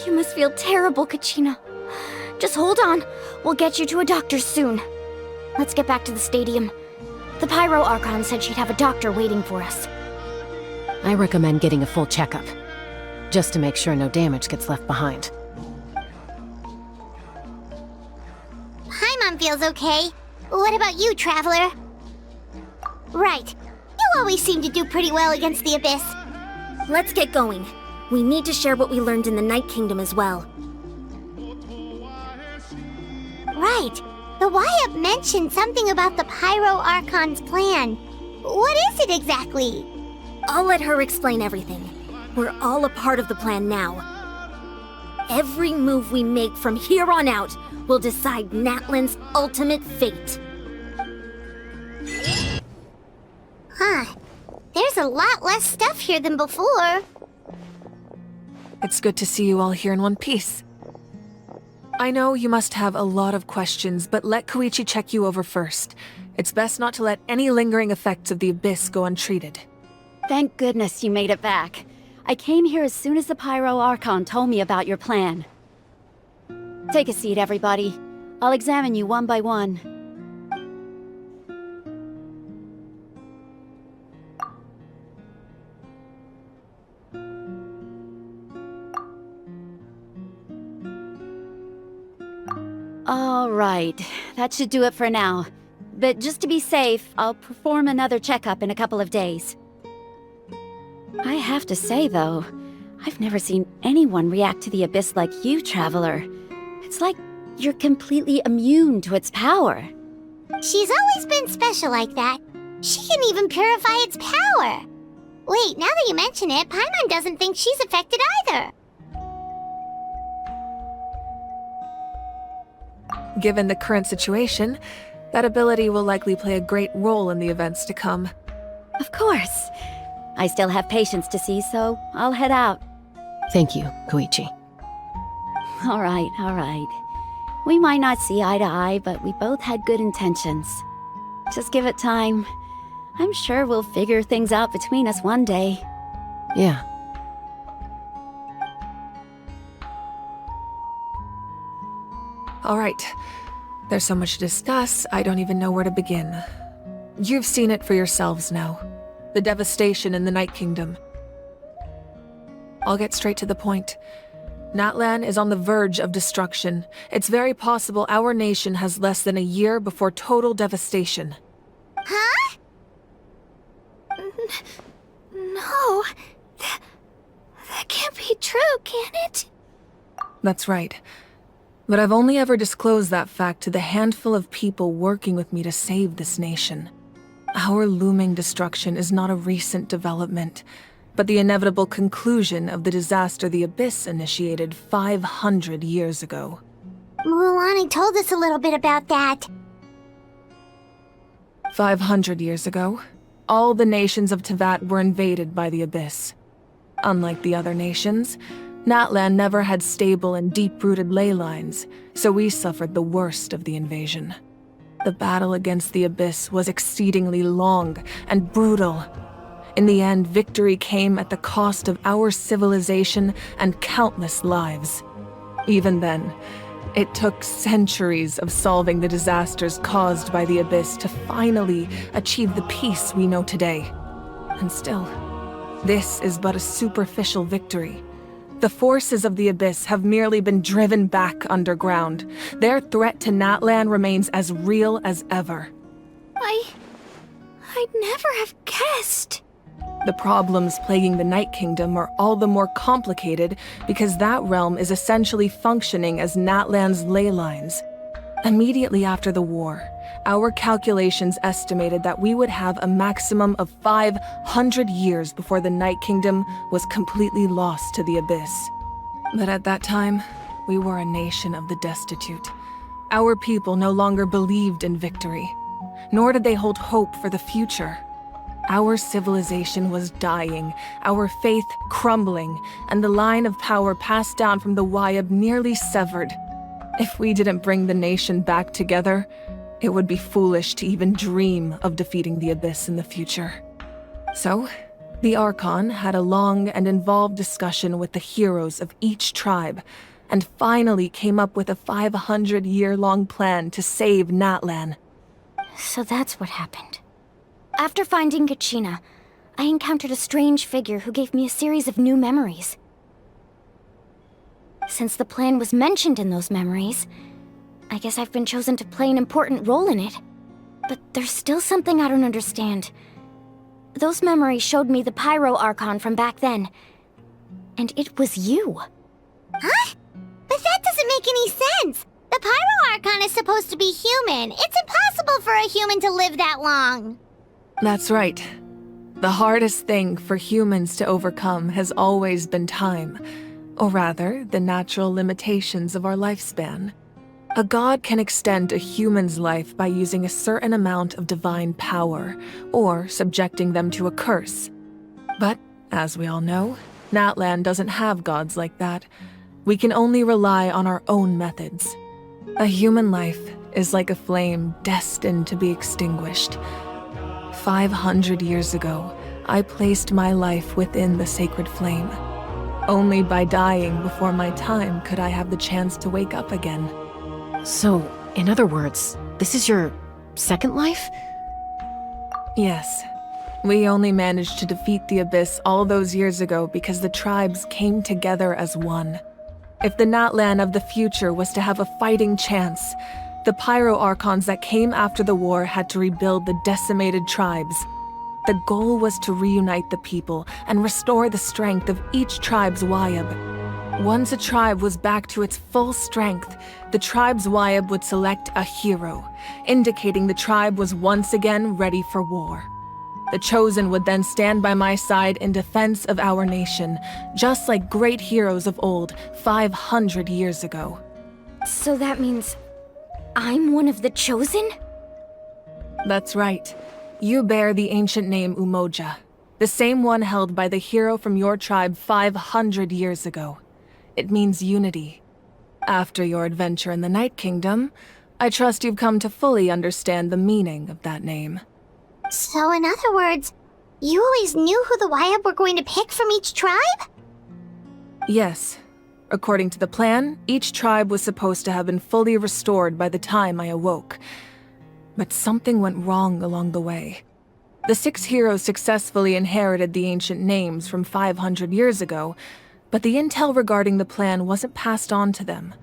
You must feel terrible, Kachina. Just hold on. We'll get you to a doctor soon. Let's get back to the stadium. The Pyro Archon said she'd have a doctor waiting for us. I recommend getting a full checkup, just to make sure no damage gets left behind. Paimon feels okay. What about you, Traveler? Right. You always seem to do pretty well against the Abyss. Let's get going. We need to share what we learned in the Night Kingdom as well. Right. The Wyatt mentioned something about the Pyro Archon's plan. What is it exactly? I'll let her explain everything. We're all a part of the plan now. Every move we make from here on out will decide Natlan's ultimate fate. Huh. There's a lot less stuff here than before. It's good to see you all here in one piece. I know you must have a lot of questions, but let Koichi check you over first. It's best not to let any lingering effects of the Abyss go untreated. Thank goodness you made it back. I came here as soon as the Pyro Archon told me about your plan. Take a seat, everybody. I'll examine you one by one. All right, that should do it for now. But just to be safe, I'll perform another checkup in a couple of days. I have to say, though, I've never seen anyone react to the Abyss like you, Traveler. It's like you're completely immune to its power. She's always been special like that. She can even purify its power. Wait, now that you mention it, Paimon doesn't think she's affected either. Given the current situation, that ability will likely play a great role in the events to come. Of course. I still have patients to see, so I'll head out. Thank you, Koichi. All right. We might not see eye to eye, but we both had good intentions. Just give it time. I'm sure we'll figure things out between us one day. Yeah. All right. There's so much to discuss, I don't even know where to begin. You've seen it for yourselves now. The devastation in the Night Kingdom. I'll get straight to the point. Natlan is on the verge of destruction. It's very possible our nation has less than a year before total devastation. Huh? No. That can't be true, can it? That's right. But I've only ever disclosed that fact to the handful of people working with me to save this nation. Our looming destruction is not a recent development, but the inevitable conclusion of the disaster the Abyss initiated 500 years ago. Mulani told us a little bit about that. 500 years ago, all the nations of Tevat were invaded by the Abyss. Unlike the other nations, Natlan never had stable and deep-rooted ley lines, so we suffered the worst of the invasion. The battle against the Abyss was exceedingly long and brutal. In the end, victory came at the cost of our civilization and countless lives. Even then, it took centuries of solving the disasters caused by the Abyss to finally achieve the peace we know today. And still, this is but a superficial victory. The forces of the Abyss have merely been driven back underground. Their threat to Natlan remains as real as ever. I'd never have guessed. The problems plaguing the Night Kingdom are all the more complicated because that realm is essentially functioning as Natlan's ley lines. Immediately after the war, our calculations estimated that we would have a maximum of 500 years before the Night Kingdom was completely lost to the abyss. But at that time, we were a nation of the destitute. Our people no longer believed in victory, nor did they hold hope for the future. Our civilization was dying, our faith crumbling, and the line of power passed down from the Wayab nearly severed. If we didn't bring the nation back together, it would be foolish to even dream of defeating the Abyss in the future. So, the Archon had a long and involved discussion with the heroes of each tribe, and finally came up with a 500-year-long plan to save Natlan. So that's what happened. After finding Kachina, I encountered a strange figure who gave me a series of new memories. Since the plan was mentioned in those memories, I guess I've been chosen to play an important role in it. But there's still something I don't understand. Those memories showed me the Pyro Archon from back then. And it was you. Huh? But that doesn't make any sense! The Pyro Archon is supposed to be human. It's impossible for a human to live that long. That's right. The hardest thing for humans to overcome has always been time. Or rather, the natural limitations of our lifespan. A god can extend a human's life by using a certain amount of divine power, or subjecting them to a curse. But, as we all know, Natlan doesn't have gods like that. We can only rely on our own methods. A human life is like a flame destined to be extinguished. 500 years ago, I placed my life within the sacred flame. Only by dying before my time could I have the chance to wake up again. So, in other words, this is your second life? Yes. We only managed to defeat the Abyss all those years ago because the tribes came together as one. If the Natlan of the future was to have a fighting chance, the Pyro Archons that came after the war had to rebuild the decimated tribes. The goal was to reunite the people and restore the strength of each tribe's Wayab. Once a tribe was back to its full strength, the tribe's Wayab would select a hero, indicating the tribe was once again ready for war. The Chosen would then stand by my side in defense of our nation, just like great heroes of old 500 years ago. So that means I'm one of the Chosen? That's right. You bear the ancient name Umoja, the same one held by the hero from your tribe 500 years ago. It means unity. After your adventure in the Night Kingdom, I trust you've come to fully understand the meaning of that name. So in other words, you always knew who the Wayab were going to pick from each tribe? Yes. According to the plan, each tribe was supposed to have been fully restored by the time I awoke. But something went wrong along the way. The 6 heroes successfully inherited the ancient names from 500 years ago, but the intel regarding the plan wasn't passed on to them.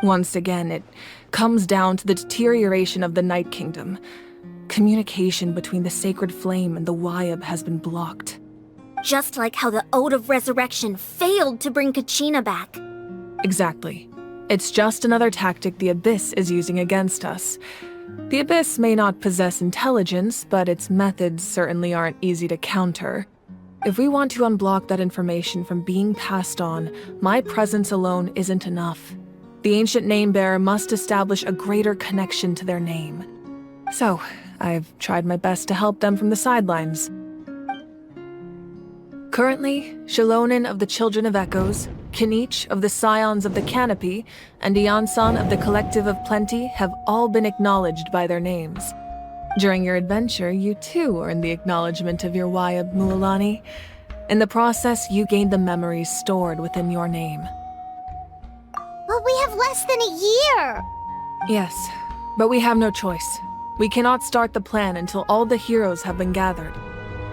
Once again, it comes down to the deterioration of the Night Kingdom. Communication between the Sacred Flame and the Wayab has been blocked. Just like how the Ode of Resurrection failed to bring Kachina back. Exactly. It's just another tactic the Abyss is using against us. The Abyss may not possess intelligence, but its methods certainly aren't easy to counter. If we want to unblock that information from being passed on, my presence alone isn't enough. The ancient name-bearer must establish a greater connection to their name. So, I've tried my best to help them from the sidelines. Currently, Shilonin of the Children of Echoes, Kinich of the Scions of the Canopy, and Iansan of the Collective of Plenty have all been acknowledged by their names. During your adventure, you too earned the acknowledgement of your Wayab, Mualani. In the process, you gained the memories stored within your name. But we have less than a year! Yes, but we have no choice. We cannot start the plan until all the heroes have been gathered.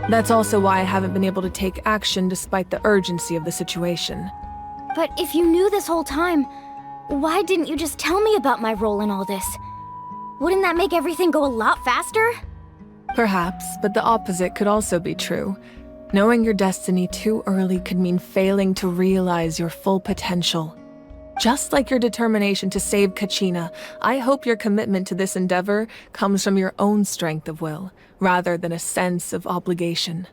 That's also why I haven't been able to take action despite the urgency of the situation. But if you knew this whole time, why didn't you just tell me about my role in all this? Wouldn't that make everything go a lot faster? Perhaps, but the opposite could also be true. Knowing your destiny too early could mean failing to realize your full potential. Just like your determination to save Kachina, I hope your commitment to this endeavor comes from your own strength of will, rather than a sense of obligation.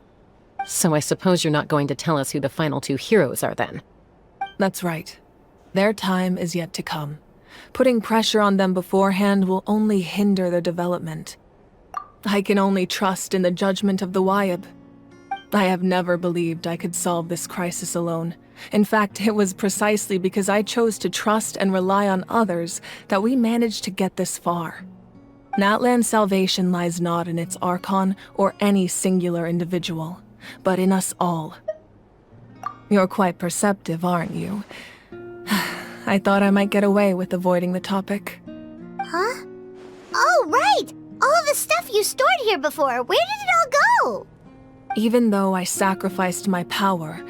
So I suppose you're not going to tell us who the final two heroes are then? That's right. Their time is yet to come. Putting pressure on them beforehand will only hinder their development. I can only trust in the judgment of the Wyab. I have never believed I could solve this crisis alone. In fact, it was precisely because I chose to trust and rely on others that we managed to get this far. Natlan's salvation lies not in its Archon or any singular individual, but in us all. You're quite perceptive, aren't you? I thought I might get away with avoiding the topic. Huh? Oh, right! All of the stuff you stored here before, where did it all go? Even though I sacrificed my power,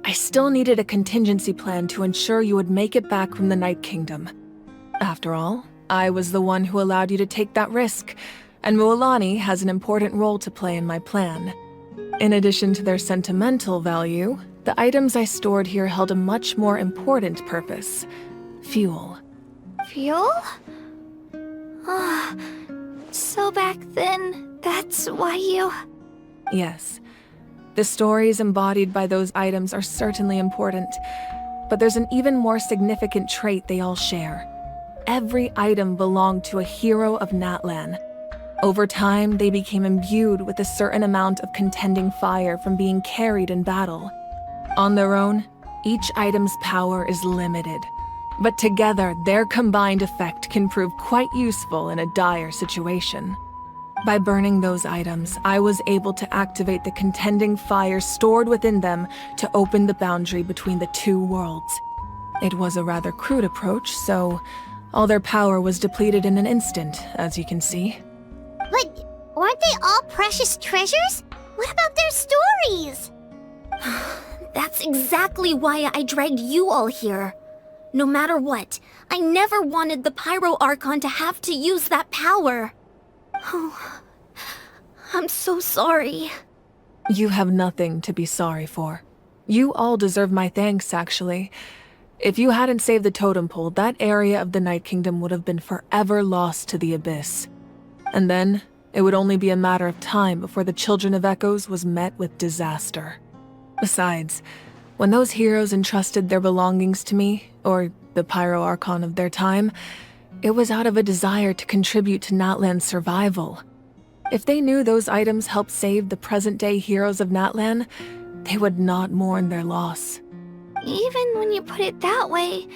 I still needed a contingency plan to ensure you would make it back from the Night Kingdom. After all, I was the one who allowed you to take that risk, and Mualani has an important role to play in my plan. In addition to their sentimental value, the items I stored here held a much more important purpose: fuel. Fuel? So back then, that's why you... Yes. The stories embodied by those items are certainly important, but there's an even more significant trait they all share. Every item belonged to a hero of Natlan. Over time, they became imbued with a certain amount of contending fire from being carried in battle. On their own, each item's power is limited, but together, their combined effect can prove quite useful in a dire situation. By burning those items, I was able to activate the contending fire stored within them to open the boundary between the two worlds. It was a rather crude approach, so all their power was depleted in an instant, as you can see. But aren't they all precious treasures? What about their stories? That's exactly why I dragged you all here. No matter what, I never wanted the Pyro Archon to have to use that power. Oh, I'm so sorry. You have nothing to be sorry for. You all deserve my thanks, actually. If you hadn't saved the totem pole, that area of the Night Kingdom would have been forever lost to the Abyss. And then, it would only be a matter of time before the Children of Echoes was met with disaster. Besides, when those heroes entrusted their belongings to me, or the Pyro Archon of their time, it was out of a desire to contribute to Natlan's survival. If they knew those items helped save the present-day heroes of Natlan, they would not mourn their loss. Even when you put it that way,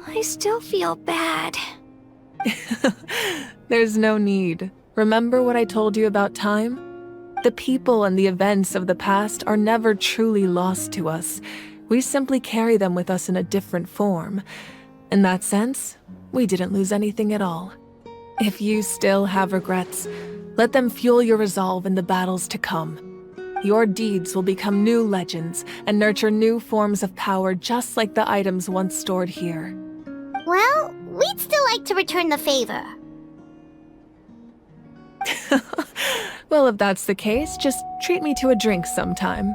I still feel bad. There's no need. Remember what I told you about time? The people and the events of the past are never truly lost to us. We simply carry them with us in a different form. In that sense, we didn't lose anything at all. If you still have regrets, let them fuel your resolve in the battles to come. Your deeds will become new legends and nurture new forms of power just like the items once stored here. Well, we'd still like to return the favor. Well, if that's the case, just treat me to a drink sometime.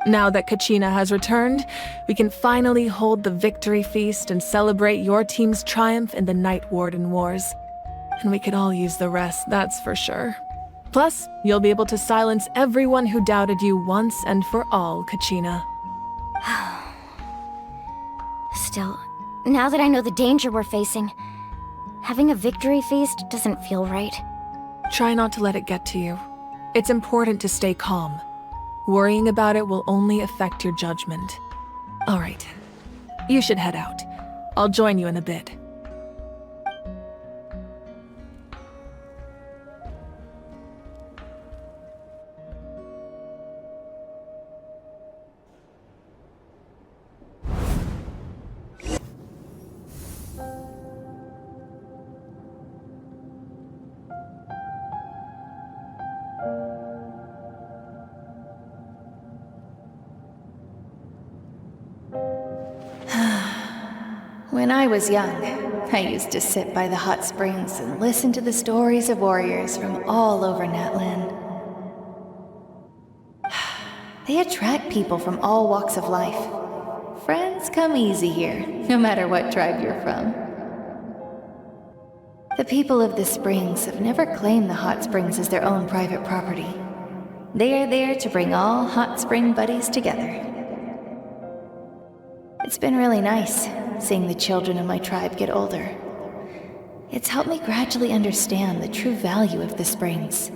Now that Kachina has returned, we can finally hold the victory feast and celebrate your team's triumph in the Night Warden Wars. And we could all use the rest, that's for sure. Plus, you'll be able to silence everyone who doubted you once and for all, Kachina. Still, now that I know the danger we're facing, having a victory feast doesn't feel right. Try not to let it get to you. It's important to stay calm. Worrying about it will only affect your judgment. All right, you should head out. I'll join you in a bit. When I was young, I used to sit by the hot springs and listen to the stories of warriors from all over Natlan. They attract people from all walks of life. Friends come easy here, no matter what tribe you're from. The people of the springs have never claimed the hot springs as their own private property. They are there to bring all hot spring buddies together. It's been really nice seeing the children of my tribe get older. It's helped me gradually understand the true value of the springs.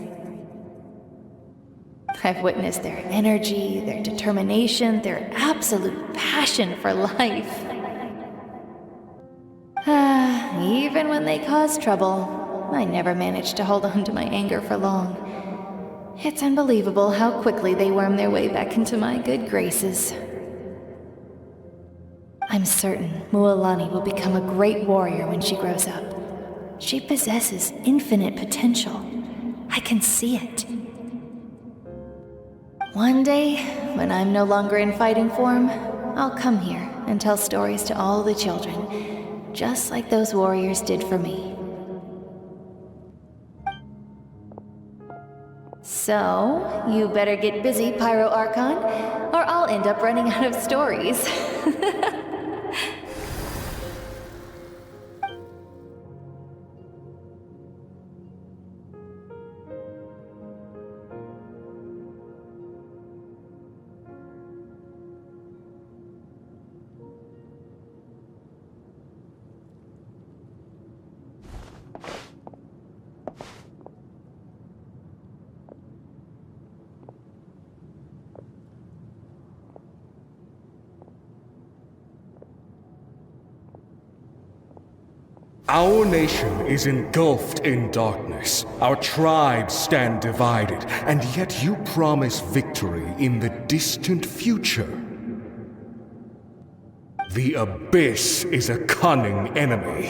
I've witnessed their energy, their determination, their absolute passion for life. Even when they cause trouble, I never managed to hold on to my anger for long. It's unbelievable how quickly they worm their way back into my good graces. I'm certain Mualani will become a great warrior when she grows up. She possesses infinite potential. I can see it. One day, when I'm no longer in fighting form, I'll come here and tell stories to all the children, just like those warriors did for me. So, you better get busy, Pyro Archon, or I'll end up running out of stories. Our nation is engulfed in darkness. Our tribes stand divided, and yet you promise victory in the distant future. The Abyss is a cunning enemy,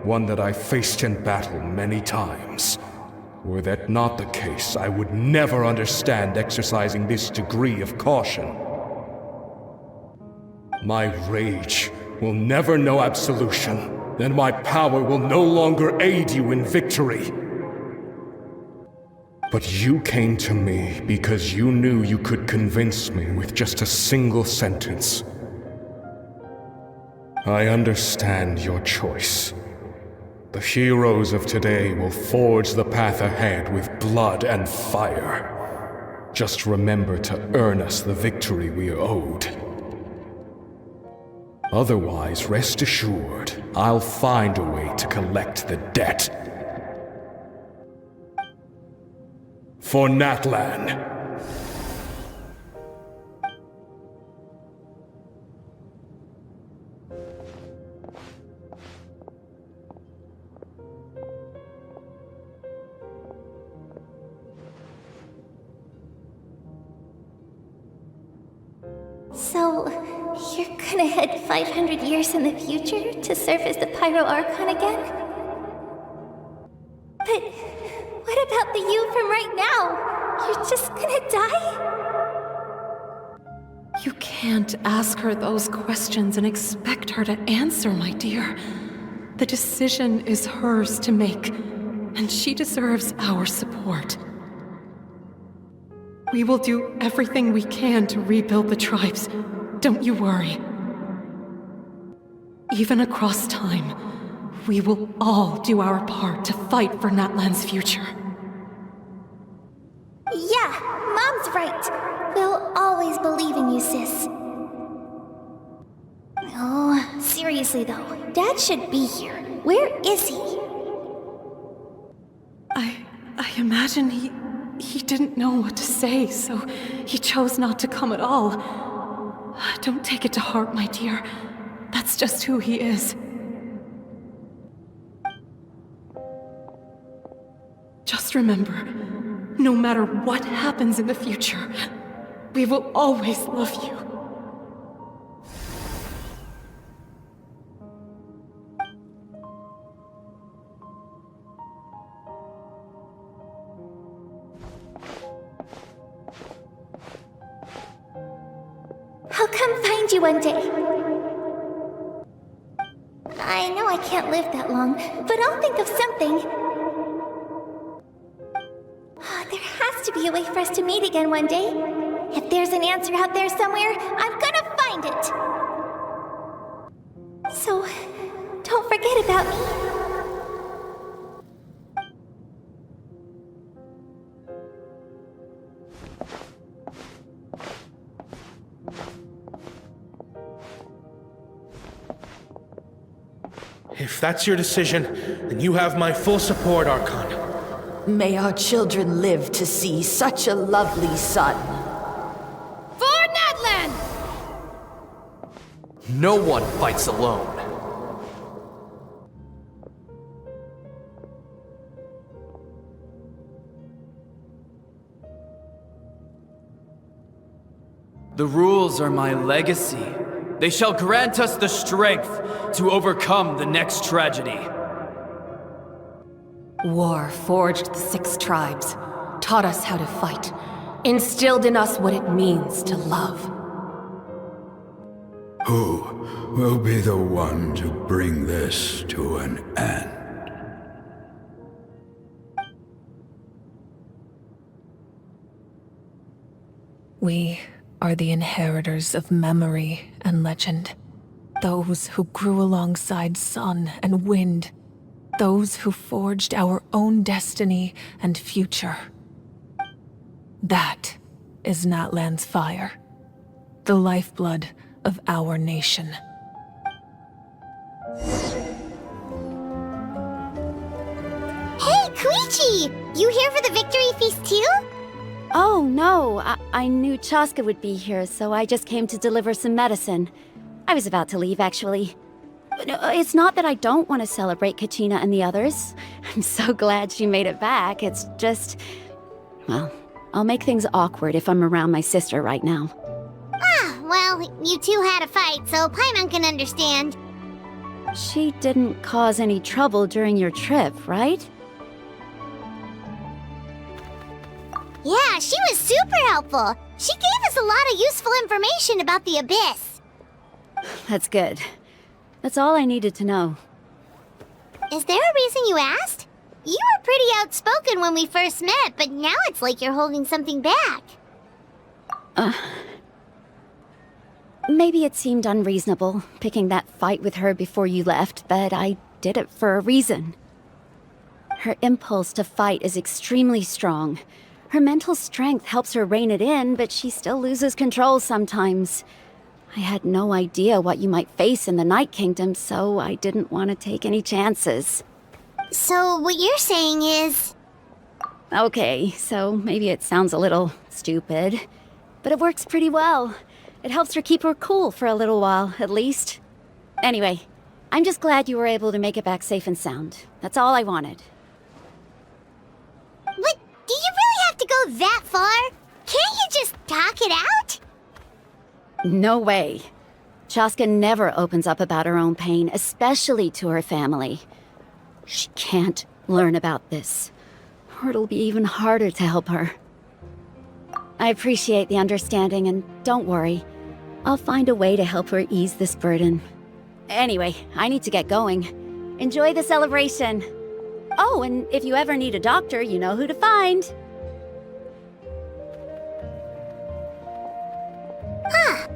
one that I faced in battle many times. Were that not the case, I would never understand exercising this degree of caution. My rage will never know absolution. Then my power will no longer aid you in victory. But you came to me because you knew you could convince me with just a single sentence. I understand your choice. The heroes of today will forge the path ahead with blood and fire. Just remember to earn us the victory we are owed. Otherwise, rest assured, I'll find a way to collect the debt. For Natlan. So, you're gonna head 500 years in the future to serve as the Pyro Archon again? But what about the you from right now? You're just gonna die? You can't ask her those questions and expect her to answer, my dear. The decision is hers to make, and she deserves our support. We will do everything we can to rebuild the tribes. Don't you worry. Even across time, we will all do our part to fight for Natlan's future. Yeah, Mom's right. We'll always believe in you, sis. Oh, seriously though, Dad should be here. Where is he? I imagine he didn't know what to say, so he chose not to come at all. Don't take it to heart, my dear. That's just who he is. Just remember, no matter what happens in the future, we will always love you. I'll come find you one day. I know I can't live that long, but I'll think of something. There has to be a way for us to meet again one day. If there's an answer out there somewhere, I'm gonna find it. So, don't forget about me. If that's your decision, then you have my full support, Archon. May our children live to see such a lovely son. For Natlan! No one fights alone. The rules are my legacy. They shall grant us the strength to overcome the next tragedy. War forged the 6 tribes, taught us how to fight, instilled in us what it means to love. Who will be the one to bring this to an end? We are the inheritors of memory and legend. Those who grew alongside sun and wind. Those who forged our own destiny and future. That is Natlan's fire. The lifeblood of our nation. Hey, Koichi! You here for the victory feast too? Oh, no. I knew Chaska would be here, so I just came to deliver some medicine. I was about to leave, actually. No, it's not that I don't want to celebrate Kachina and the others. I'm so glad she made it back. It's just... well, I'll make things awkward if I'm around my sister right now. Ah, well, you two had a fight, so Paimon can understand. She didn't cause any trouble during your trip, right? Yeah, she was super helpful. She gave us a lot of useful information about the Abyss. That's good. That's all I needed to know. Is there a reason you asked? You were pretty outspoken when we first met, but now it's like you're holding something back. Maybe it seemed unreasonable, picking that fight with her before you left, but I did it for a reason. Her impulse to fight is extremely strong. Her mental strength helps her rein it in, but she still loses control sometimes. I had no idea what you might face in the Night Kingdom, so I didn't want to take any chances. So what you're saying is... Okay, so maybe it sounds a little stupid, but it works pretty well. It helps her keep her cool for a little while, at least. Anyway, I'm just glad you were able to make it back safe and sound. That's all I wanted. But do you really have to go that far? Can't you just talk it out? No way. Chaska never opens up about her own pain, especially to her family. She can't learn about this, or it'll be even harder to help her. I appreciate the understanding, and don't worry. I'll find a way to help her ease this burden. Anyway, I need to get going. Enjoy the celebration. Oh, and if you ever need a doctor, you know who to find. Huh.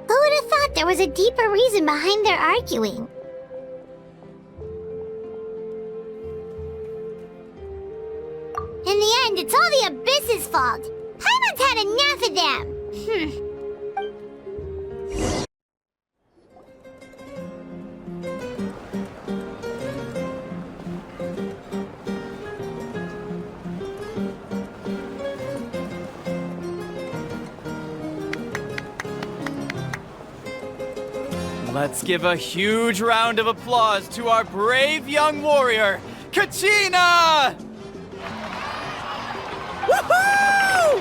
Who would have thought there was a deeper reason behind their arguing? In the end, it's all the Abyss's fault. Paimon's had enough of them. Let's give a huge round of applause to our brave young warrior, Kachina! Woohoo!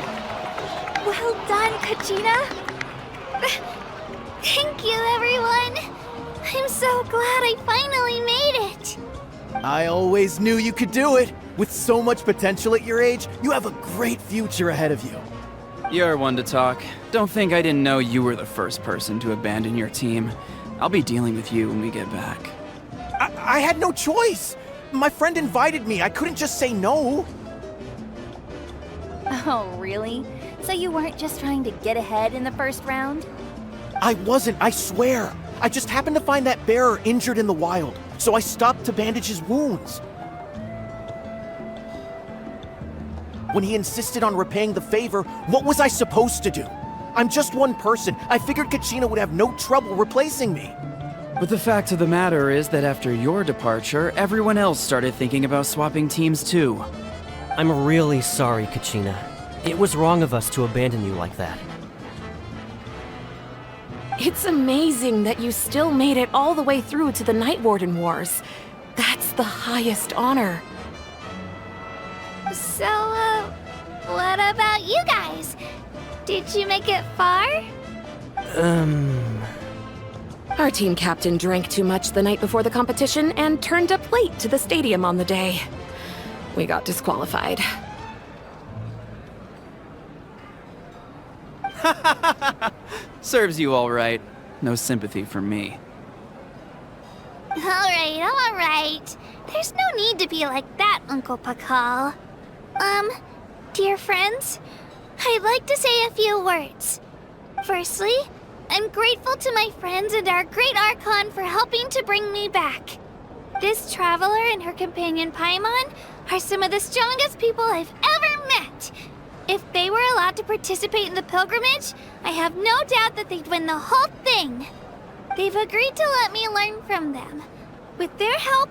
Well done, Kachina. Thank you, everyone. I'm so glad I finally made it. I always knew you could do it. With so much potential at your age, you have a great future ahead of you. You're one to talk. Don't think I didn't know you were the first person to abandon your team. I'll be dealing with you when we get back. I had no choice. My friend invited me. I couldn't just say no. Oh, really? So you weren't just trying to get ahead in the first round? I wasn't, I swear. I just happened to find that bearer injured in the wild, so I stopped to bandage his wounds. When he insisted on repaying the favor, what was I supposed to do? I'm just one person. I figured Kachina would have no trouble replacing me. But the fact of the matter is that after your departure, everyone else started thinking about swapping teams too. I'm really sorry, Kachina. It was wrong of us to abandon you like that. It's amazing that you still made it all the way through to the Night Warden Wars. That's the highest honor. So, what about you guys? Did you make it far? Our team captain drank too much the night before the competition and turned up late to the stadium on the day. We got disqualified. Serves you all right. No sympathy from me. Alright. There's no need to be like that, Uncle Pakal. Dear friends, I'd like to say a few words. Firstly, I'm grateful to my friends and our great Archon for helping to bring me back. This traveler and her companion Paimon are some of the strongest people I've ever met. If they were allowed to participate in the pilgrimage, I have no doubt that they'd win the whole thing. They've agreed to let me learn from them. With their help,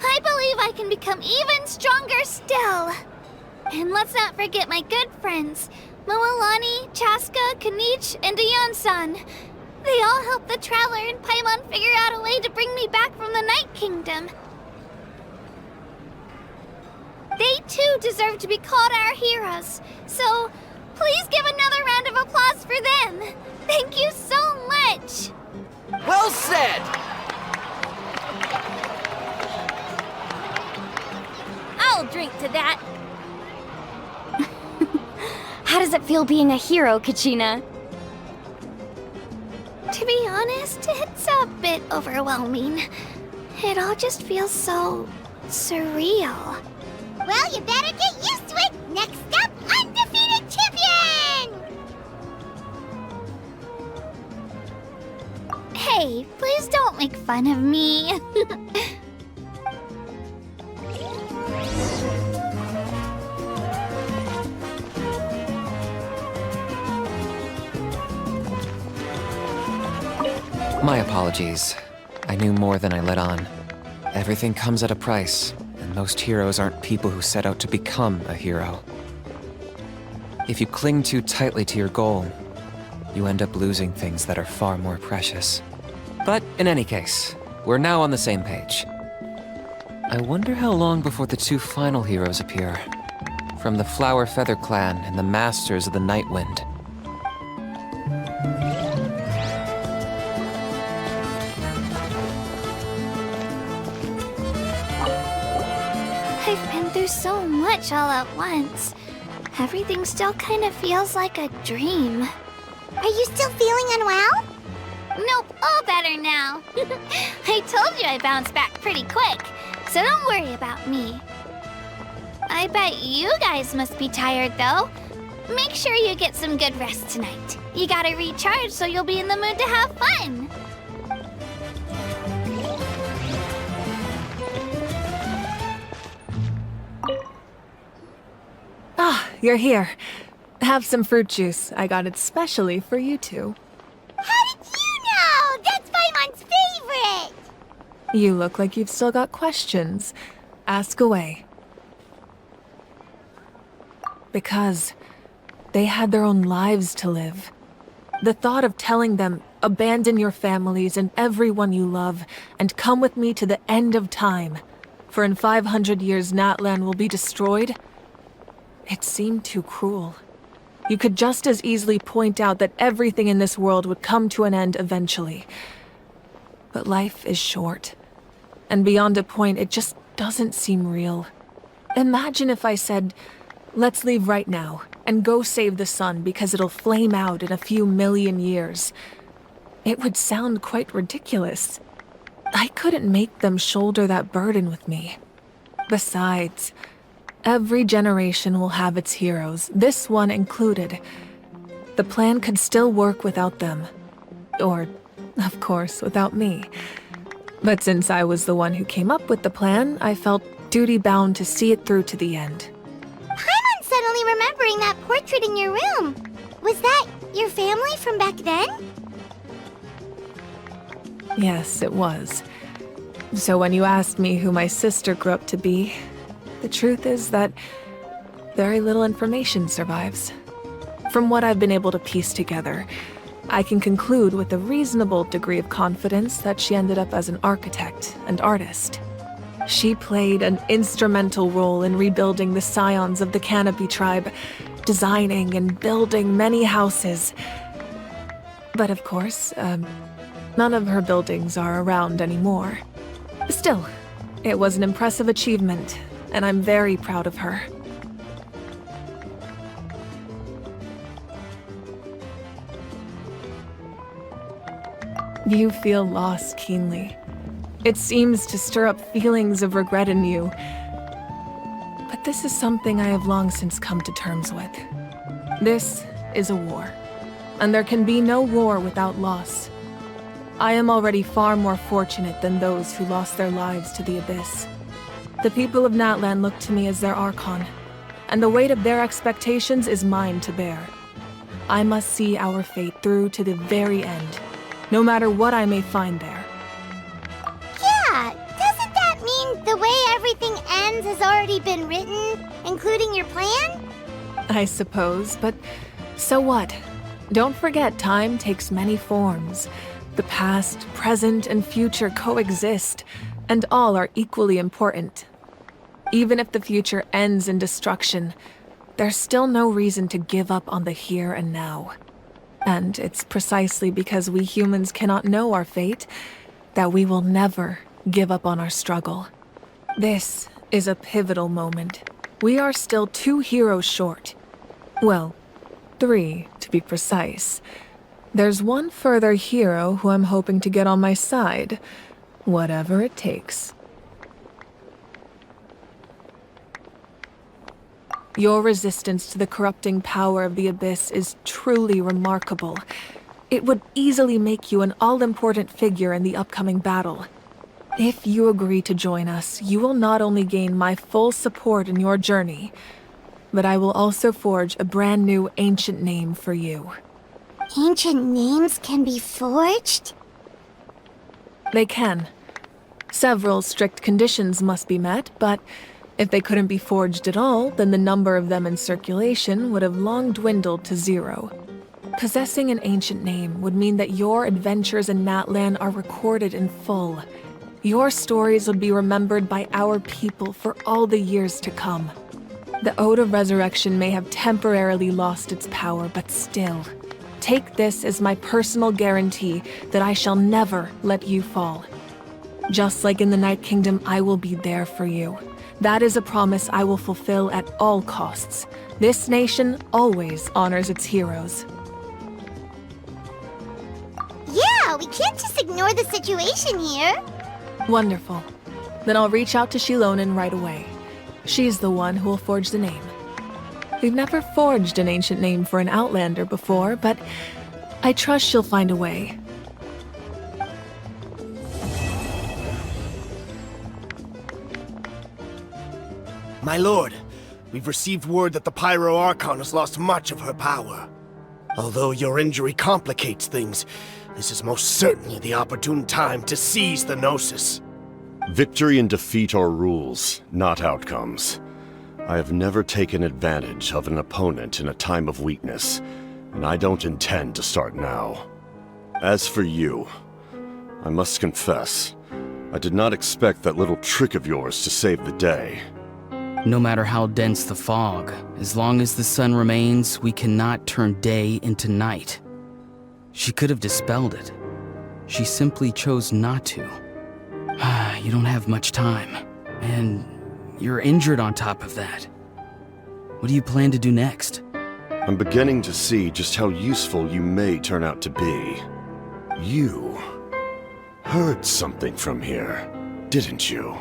I believe I can become even stronger still. And let's not forget my good friends, Moalani, Chaska, Kanich, and Ayan-san. They all helped the Traveler and Paimon figure out a way to bring me back from the Night Kingdom. They too deserve to be called our heroes, so please give another round of applause for them. Thank you so much. Well said! I'll drink to that. How does it feel being a hero, Kachina? To be honest, it's a bit overwhelming. It all just feels so surreal. Well, you better get used to it. Next up, undefeated champion! Hey, please don't make fun of me. My apologies. I knew more than I let on. Everything comes at a price, and most heroes aren't people who set out to become a hero. If you cling too tightly to your goal, you end up losing things that are far more precious. But in any case, we're now on the same page. I wonder how long before the two final heroes appear. From the Flower Feather Clan and the Masters of the Night Wind. I've been through so much all at once. Everything still kind of feels like a dream. Are you still feeling unwell? Nope, all better now. I told you I bounced back pretty quick, so don't worry about me. I bet you guys must be tired though. Make sure you get some good rest tonight. You gotta recharge so you'll be in the mood to have fun. Ah, you're here. Have some fruit juice. I got it specially for you two. How did you know? That's Paimon's favorite! You look like you've still got questions. Ask away. Because they had their own lives to live. The thought of telling them, abandon your families and everyone you love, and come with me to the end of time, for in 500 years Natlan will be destroyed, it seemed too cruel. You could just as easily point out that everything in this world would come to an end eventually. But life is short, and beyond a point, it just doesn't seem real. Imagine if I said, let's leave right now, and go save the sun because it'll flame out in a few million years. It would sound quite ridiculous. I couldn't make them shoulder that burden with me. Besides, every generation will have its heroes, this one included, The plan could still work without them. Or, of course, without me. But since I was the one who came up with the plan, I felt duty-bound to see it through to the end. Paimon's suddenly remembering that portrait in your room. Was that your family from back then? Yes, it was. So when you asked me who my sister grew up to be, the truth is that very little information survives. From what I've been able to piece together, I can conclude with a reasonable degree of confidence that she ended up as an architect and artist. She played an instrumental role in rebuilding the scions of the Canopy tribe, designing and building many houses. But of course, none of her buildings are around anymore. Still, it was an impressive achievement, and I'm very proud of her. You feel loss keenly. It seems to stir up feelings of regret in you. But this is something I have long since come to terms with. This is a war, and there can be no war without loss. I am already far more fortunate than those who lost their lives to the Abyss. The people of Natlan look to me as their Archon, and the weight of their expectations is mine to bear. I must see our fate through to the very end, no matter what I may find there. Yeah, doesn't that mean the way everything ends has already been written, including your plan? I suppose, but so what? Don't forget, time takes many forms. The past, present, and future coexist, and all are equally important. Even if the future ends in destruction, there's still no reason to give up on the here and now. And it's precisely because we humans cannot know our fate that we will never give up on our struggle. This is a pivotal moment. We are still 2 heroes short. Well, 3 to be precise. There's one further hero who I'm hoping to get on my side, whatever it takes. Your resistance to the corrupting power of the Abyss is truly remarkable. It would easily make you an all-important figure in the upcoming battle. If you agree to join us, you will not only gain my full support in your journey, but I will also forge a brand new ancient name for you. Ancient names can be forged? They can. Several strict conditions must be met, but if they couldn't be forged at all, then the number of them in circulation would have long dwindled to 0. Possessing an ancient name would mean that your adventures in Natlan are recorded in full. Your stories would be remembered by our people for all the years to come. The Ode of Resurrection may have temporarily lost its power, but still, take this as my personal guarantee that I shall never let you fall. Just like in the Night Kingdom, I will be there for you. That is a promise I will fulfill at all costs. This nation always honors its heroes. Yeah, we can't just ignore the situation here. Wonderful. Then I'll reach out to Shilonen right away. She's the one who will forge the name. We've never forged an ancient name for an Outlander before, but I trust she'll find a way. My lord, we've received word that the Pyro Archon has lost much of her power. Although your injury complicates things, this is most certainly the opportune time to seize the Gnosis. Victory and defeat are rules, not outcomes. I have never taken advantage of an opponent in a time of weakness, and I don't intend to start now. As for you, I must confess, I did not expect that little trick of yours to save the day. No matter how dense the fog, as long as the sun remains, we cannot turn day into night. She could have dispelled it. She simply chose not to. You don't have much time, and you're injured on top of that. What do you plan to do next? I'm beginning to see just how useful you may turn out to be. You heard something from here, didn't you?